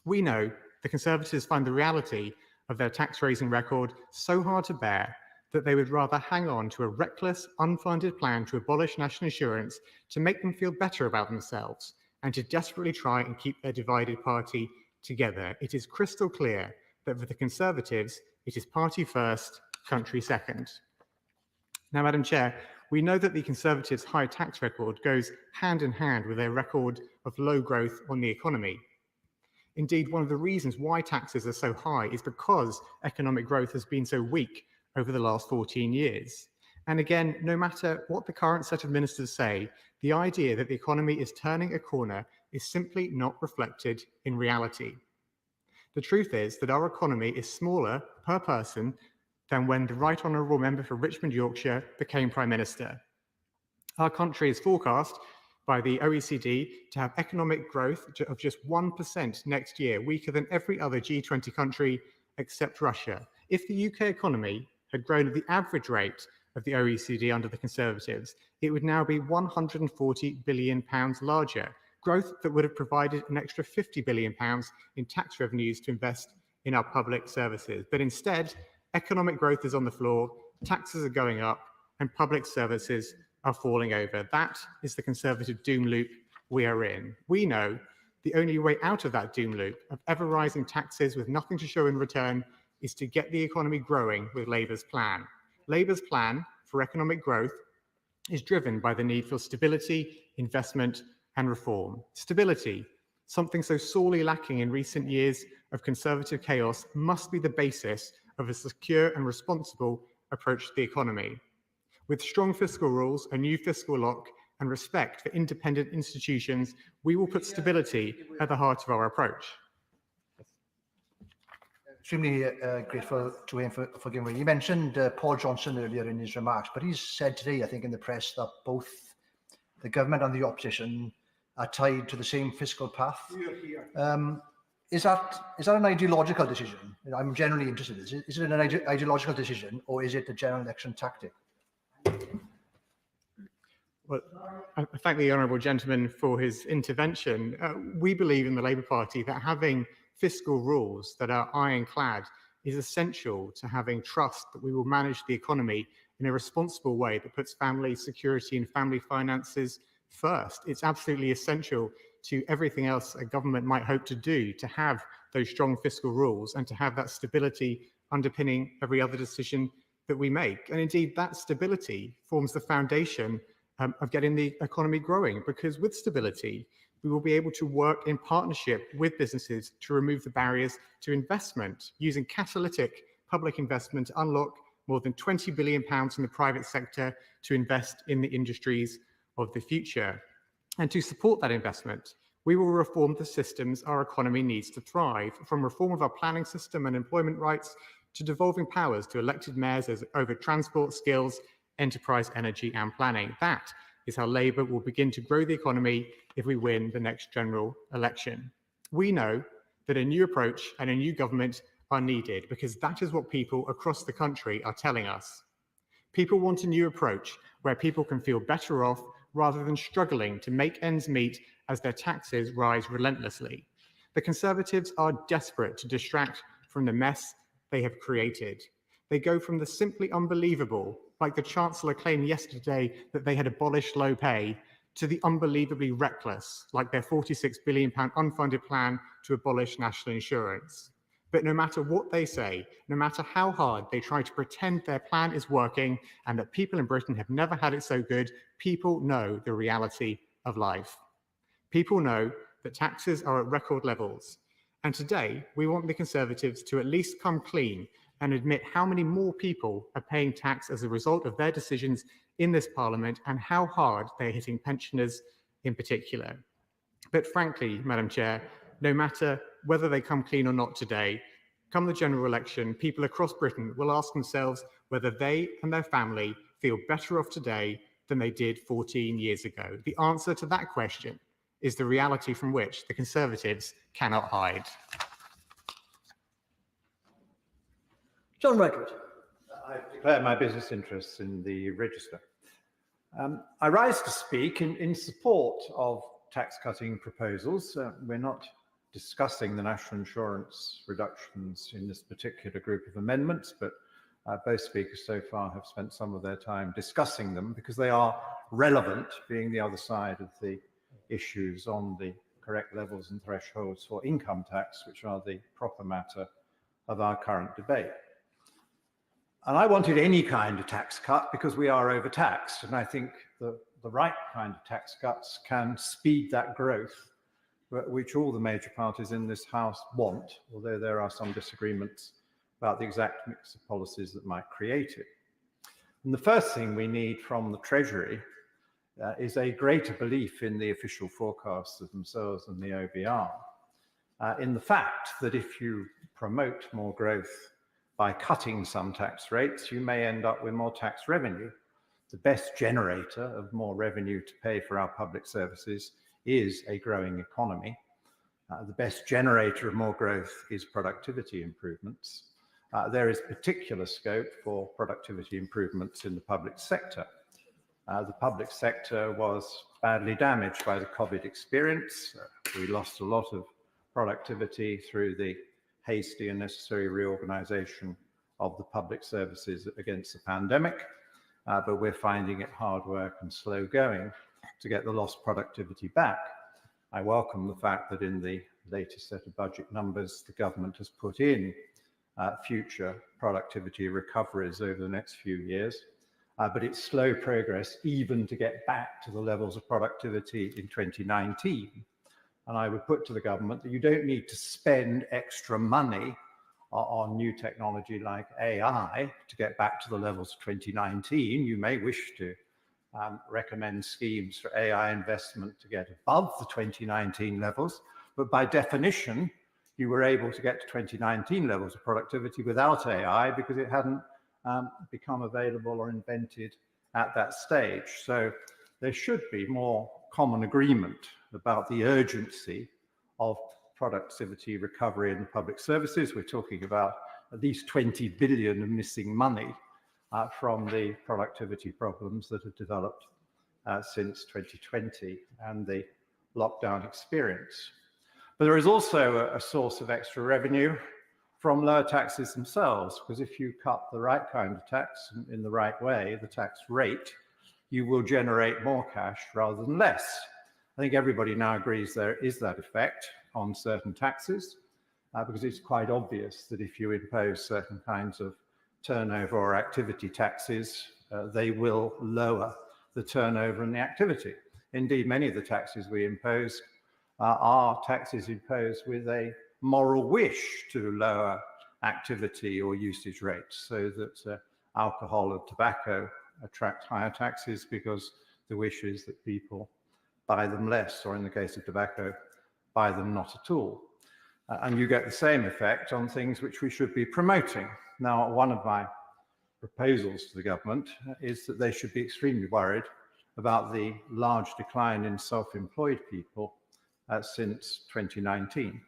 We know the Conservatives find the reality of their tax-raising record so hard to bear that they would rather hang on to a reckless, unfunded plan to abolish national insurance to make them feel better about themselves and to desperately try and keep their divided party together. It is crystal clear that for the Conservatives, it is party first, country second. Now, Madam Chair, we know that the Conservatives' high tax record goes hand in hand with their record of low growth on the economy. Indeed, one of the reasons why taxes are so high is because economic growth has been so weak over the last 14 years. And again, no matter what the current set of ministers say, the idea that the economy is turning a corner is simply not reflected in reality. The truth is that our economy is smaller per person than when the Right Honourable Member for Richmond, Yorkshire became Prime Minister. Our country is forecast by the OECD to have economic growth of just 1% next year, weaker than every other G20 country except Russia. If the UK economy had grown at the average rate of the OECD under the Conservatives, it would now be £140 billion larger, growth that would have provided an extra £50 billion in tax revenues to invest in our public services. But instead, economic growth is on the floor, taxes are going up, and public services are falling over. That is the Conservative doom loop we are in. We know the only way out of that doom loop of ever rising taxes with nothing to show in return is to get the economy growing with Labour's plan. Labour's plan for economic growth is driven by the need for stability, investment, and reform. Stability, something so sorely lacking in recent years of Conservative chaos, must be the basis of a secure and responsible approach to the economy. With strong fiscal rules, a new fiscal lock, and respect for independent institutions, we will put stability at the heart of our approach. Extremely grateful to him for giving way. You mentioned Paul Johnson earlier in his remarks, but he's said today, I think, in the press that both the government and the opposition are tied to the same fiscal path. Is that an ideological decision? I'm generally interested. Is it an ideological decision, or is it a general election tactic? Well, I thank the honourable gentleman for his intervention. We believe in the Labour Party that having fiscal rules that are ironclad is essential to having trust that we will manage the economy in a responsible way that puts family security and family finances first. It's absolutely essential to everything else a government might hope to do, to have those strong fiscal rules and to have that stability underpinning every other decision that we make. And indeed, that stability forms the foundation of getting the economy growing, because with stability, we will be able to work in partnership with businesses to remove the barriers to investment, using catalytic public investment to unlock more than £20 billion in the private sector to invest in the industries of the future. And to support that investment, we will reform the systems our economy needs to thrive, from reform of our planning system and employment rights to devolving powers to elected mayors over transport, skills, enterprise, energy and planning. That is how Labour will begin to grow the economy if we win the next general election. We know that a new approach and a new government are needed, because that is what people across the country are telling us. People want a new approach where people can feel better off rather than struggling to make ends meet as their taxes rise relentlessly. The Conservatives are desperate to distract from the mess they have created. They go from the simply unbelievable, like the Chancellor claimed yesterday that they had abolished low pay, to the unbelievably reckless, like their £46 billion unfunded plan to abolish national insurance. But no matter what they say, no matter how hard they try to pretend their plan is working and that people in Britain have never had it so good, people know the reality of life. People know that taxes are at record levels. And today, we want the Conservatives to at least come clean and admit how many more people are paying tax as a result of their decisions in this Parliament and how hard they're hitting pensioners in particular. But frankly, Madam Chair, no matter whether they come clean or not today, come the general election, people across Britain will ask themselves whether they and their family feel better off today than they did 14 years ago. The answer to that question is the reality from which the Conservatives cannot hide. John Redwood. I declare my business interests in the register. I rise to speak in support of tax-cutting proposals. We're not discussing the national insurance reductions in this particular group of amendments, but both speakers so far have spent some of their time discussing them because they are relevant, being the other side of the issues on the correct levels and thresholds for income tax, which are the proper matter of our current debate. And I wanted any kind of tax cut because we are overtaxed, and I think the right kind of tax cuts can speed that growth, which all the major parties in this House want, although there are some disagreements about the exact mix of policies that might create it. And the first thing we need from the Treasury is a greater belief in the official forecasts of themselves and the OBR, in the fact that if you promote more growth by cutting some tax rates, you may end up with more tax revenue. The best generator of more revenue to pay for our public services is a growing economy. The best generator of more growth is productivity improvements. There is particular scope for productivity improvements in the public sector. The public sector was badly damaged by the COVID experience. We lost a lot of productivity through the hasty and necessary reorganization of the public services against the pandemic, but we're finding it hard work and slow going to get the lost productivity back. I welcome the fact that in the latest set of budget numbers, the government has put in future productivity recoveries over the next few years, but it's slow progress even to get back to the levels of productivity in 2019. And I would put to the government that you don't need to spend extra money on new technology like AI to get back to the levels of 2019. You may wish to recommend schemes for AI investment to get above the 2019 levels, but by definition, you were able to get to 2019 levels of productivity without AI because it hadn't become available or invented at that stage. So there should be more common agreement about the urgency of productivity recovery in public services. We're talking about at least 20 billion of missing money from the productivity problems that have developed since 2020 and the lockdown experience. But there is also a source of extra revenue from lower taxes themselves, because if you cut the right kind of tax in the right way, the tax rate, you will generate more cash rather than less. I think everybody now agrees there is that effect on certain taxes, because it's quite obvious that if you impose certain kinds of turnover or activity taxes, they will lower the turnover and the activity. Indeed, many of the taxes we impose are taxes imposed with a moral wish to lower activity or usage rates, so that alcohol and tobacco attract higher taxes because the wish is that people buy them less, or in the case of tobacco, buy them not at all. And you get the same effect on things which we should be promoting. Now, one of my proposals to the government is that they should be extremely worried about the large decline in self-employed people since 2019.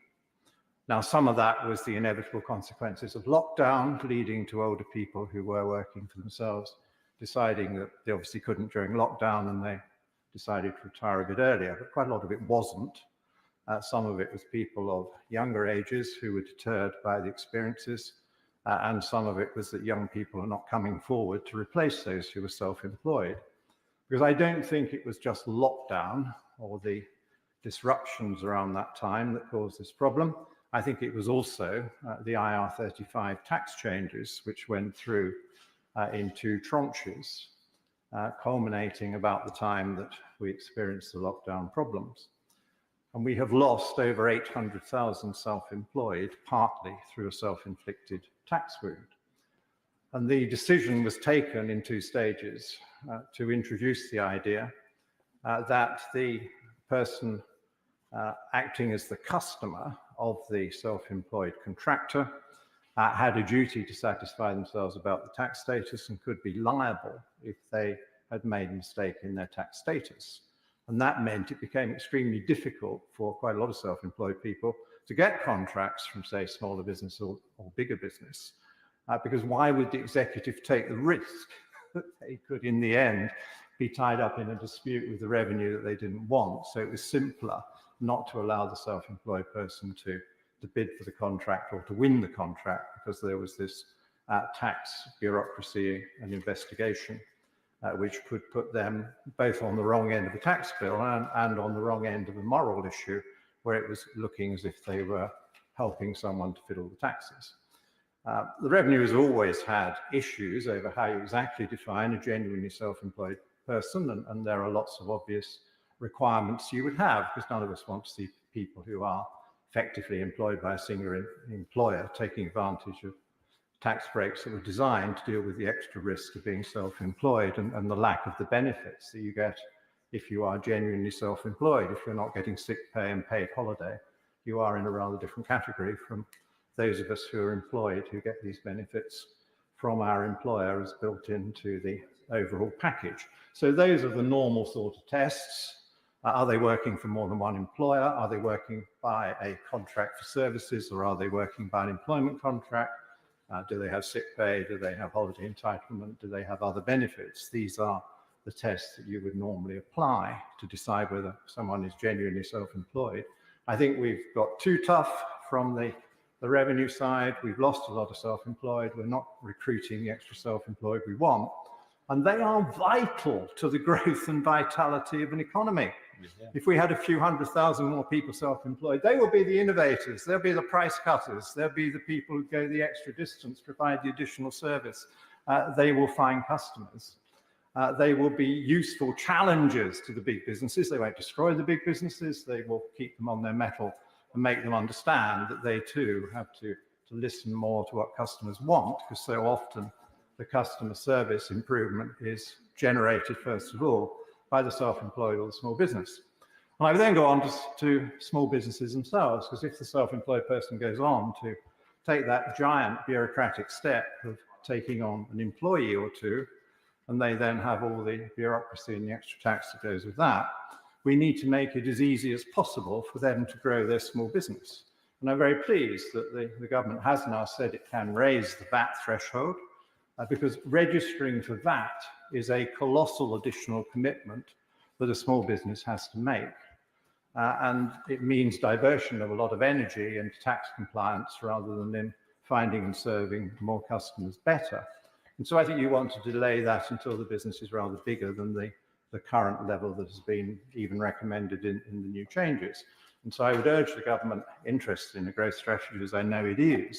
Now, some of that was the inevitable consequences of lockdown, leading to older people who were working for themselves deciding that they obviously couldn't during lockdown, and they decided to retire a bit earlier, but quite a lot of it wasn't. Some of it was people of younger ages who were deterred by the experiences, and some of it was that young people are not coming forward to replace those who were self-employed. Because I don't think it was just lockdown or the disruptions around that time that caused this problem. I think it was also the IR35 tax changes, which went through in two tranches, culminating about the time that we experienced the lockdown problems. And we have lost over 800,000 self-employed, partly through a self-inflicted tax wound. And the decision was taken in two stages to introduce the idea that the person acting as the customer of the self-employed contractor had a duty to satisfy themselves about the tax status and could be liable if they had made a mistake in their tax status. And that meant it became extremely difficult for quite a lot of self-employed people to get contracts from, say, smaller business or bigger business. Because why would the executive take the risk that they could, in the end, be tied up in a dispute with the revenue that they didn't want? So it was simpler not to allow the self-employed person to bid for the contract or to win the contract, because there was this tax bureaucracy and investigation, which could put them both on the wrong end of the tax bill and on the wrong end of a moral issue, where it was looking as if they were helping someone to fiddle the taxes. The revenue has always had issues over how you exactly define a genuinely self-employed person, and there are lots of obvious requirements you would have, because none of us want to see people who are effectively employed by a single employer taking advantage of tax breaks that were designed to deal with the extra risk of being self-employed and the lack of the benefits that you get if you are genuinely self-employed. If you're not getting sick pay and paid holiday, you are in a rather different category from those of us who are employed, who get these benefits from our employer as built into the overall package. So those are the normal sort of tests. Are they working for more than one employer? Are they working by a contract for services, or are they working by an employment contract? Do they have sick pay? Do they have holiday entitlement? Do they have other benefits? These are the tests that you would normally apply to decide whether someone is genuinely self-employed. I think we've got too tough from the revenue side. We've lost a lot of self-employed. We're not recruiting the extra self-employed we want. And they are vital to the growth and vitality of an economy. Yeah. If we had a few 100,000 more people self-employed, they will be the innovators, they'll be the price cutters, they'll be the people who go the extra distance, provide the additional service. They will find customers. They will be useful challengers to the big businesses. They won't destroy the big businesses. They will keep them on their mettle and make them understand that they too have to listen more to what customers want, because so often the customer service improvement is generated, first of all, by the self-employed or the small business. And I would then go on to small businesses themselves, because if the self-employed person goes on to take that giant bureaucratic step of taking on an employee or two, and they then have all the bureaucracy and the extra tax that goes with that, we need to make it as easy as possible for them to grow their small business. And I'm very pleased that the government has now said it can raise the VAT threshold, because registering for VAT is a colossal additional commitment that a small business has to make. And it means diversion of a lot of energy into tax compliance rather than in finding and serving more customers better. And so I think you want to delay that until the business is rather bigger than the current level that has been even recommended in the new changes. And so I would urge the government interested in a growth strategy, as I know it is,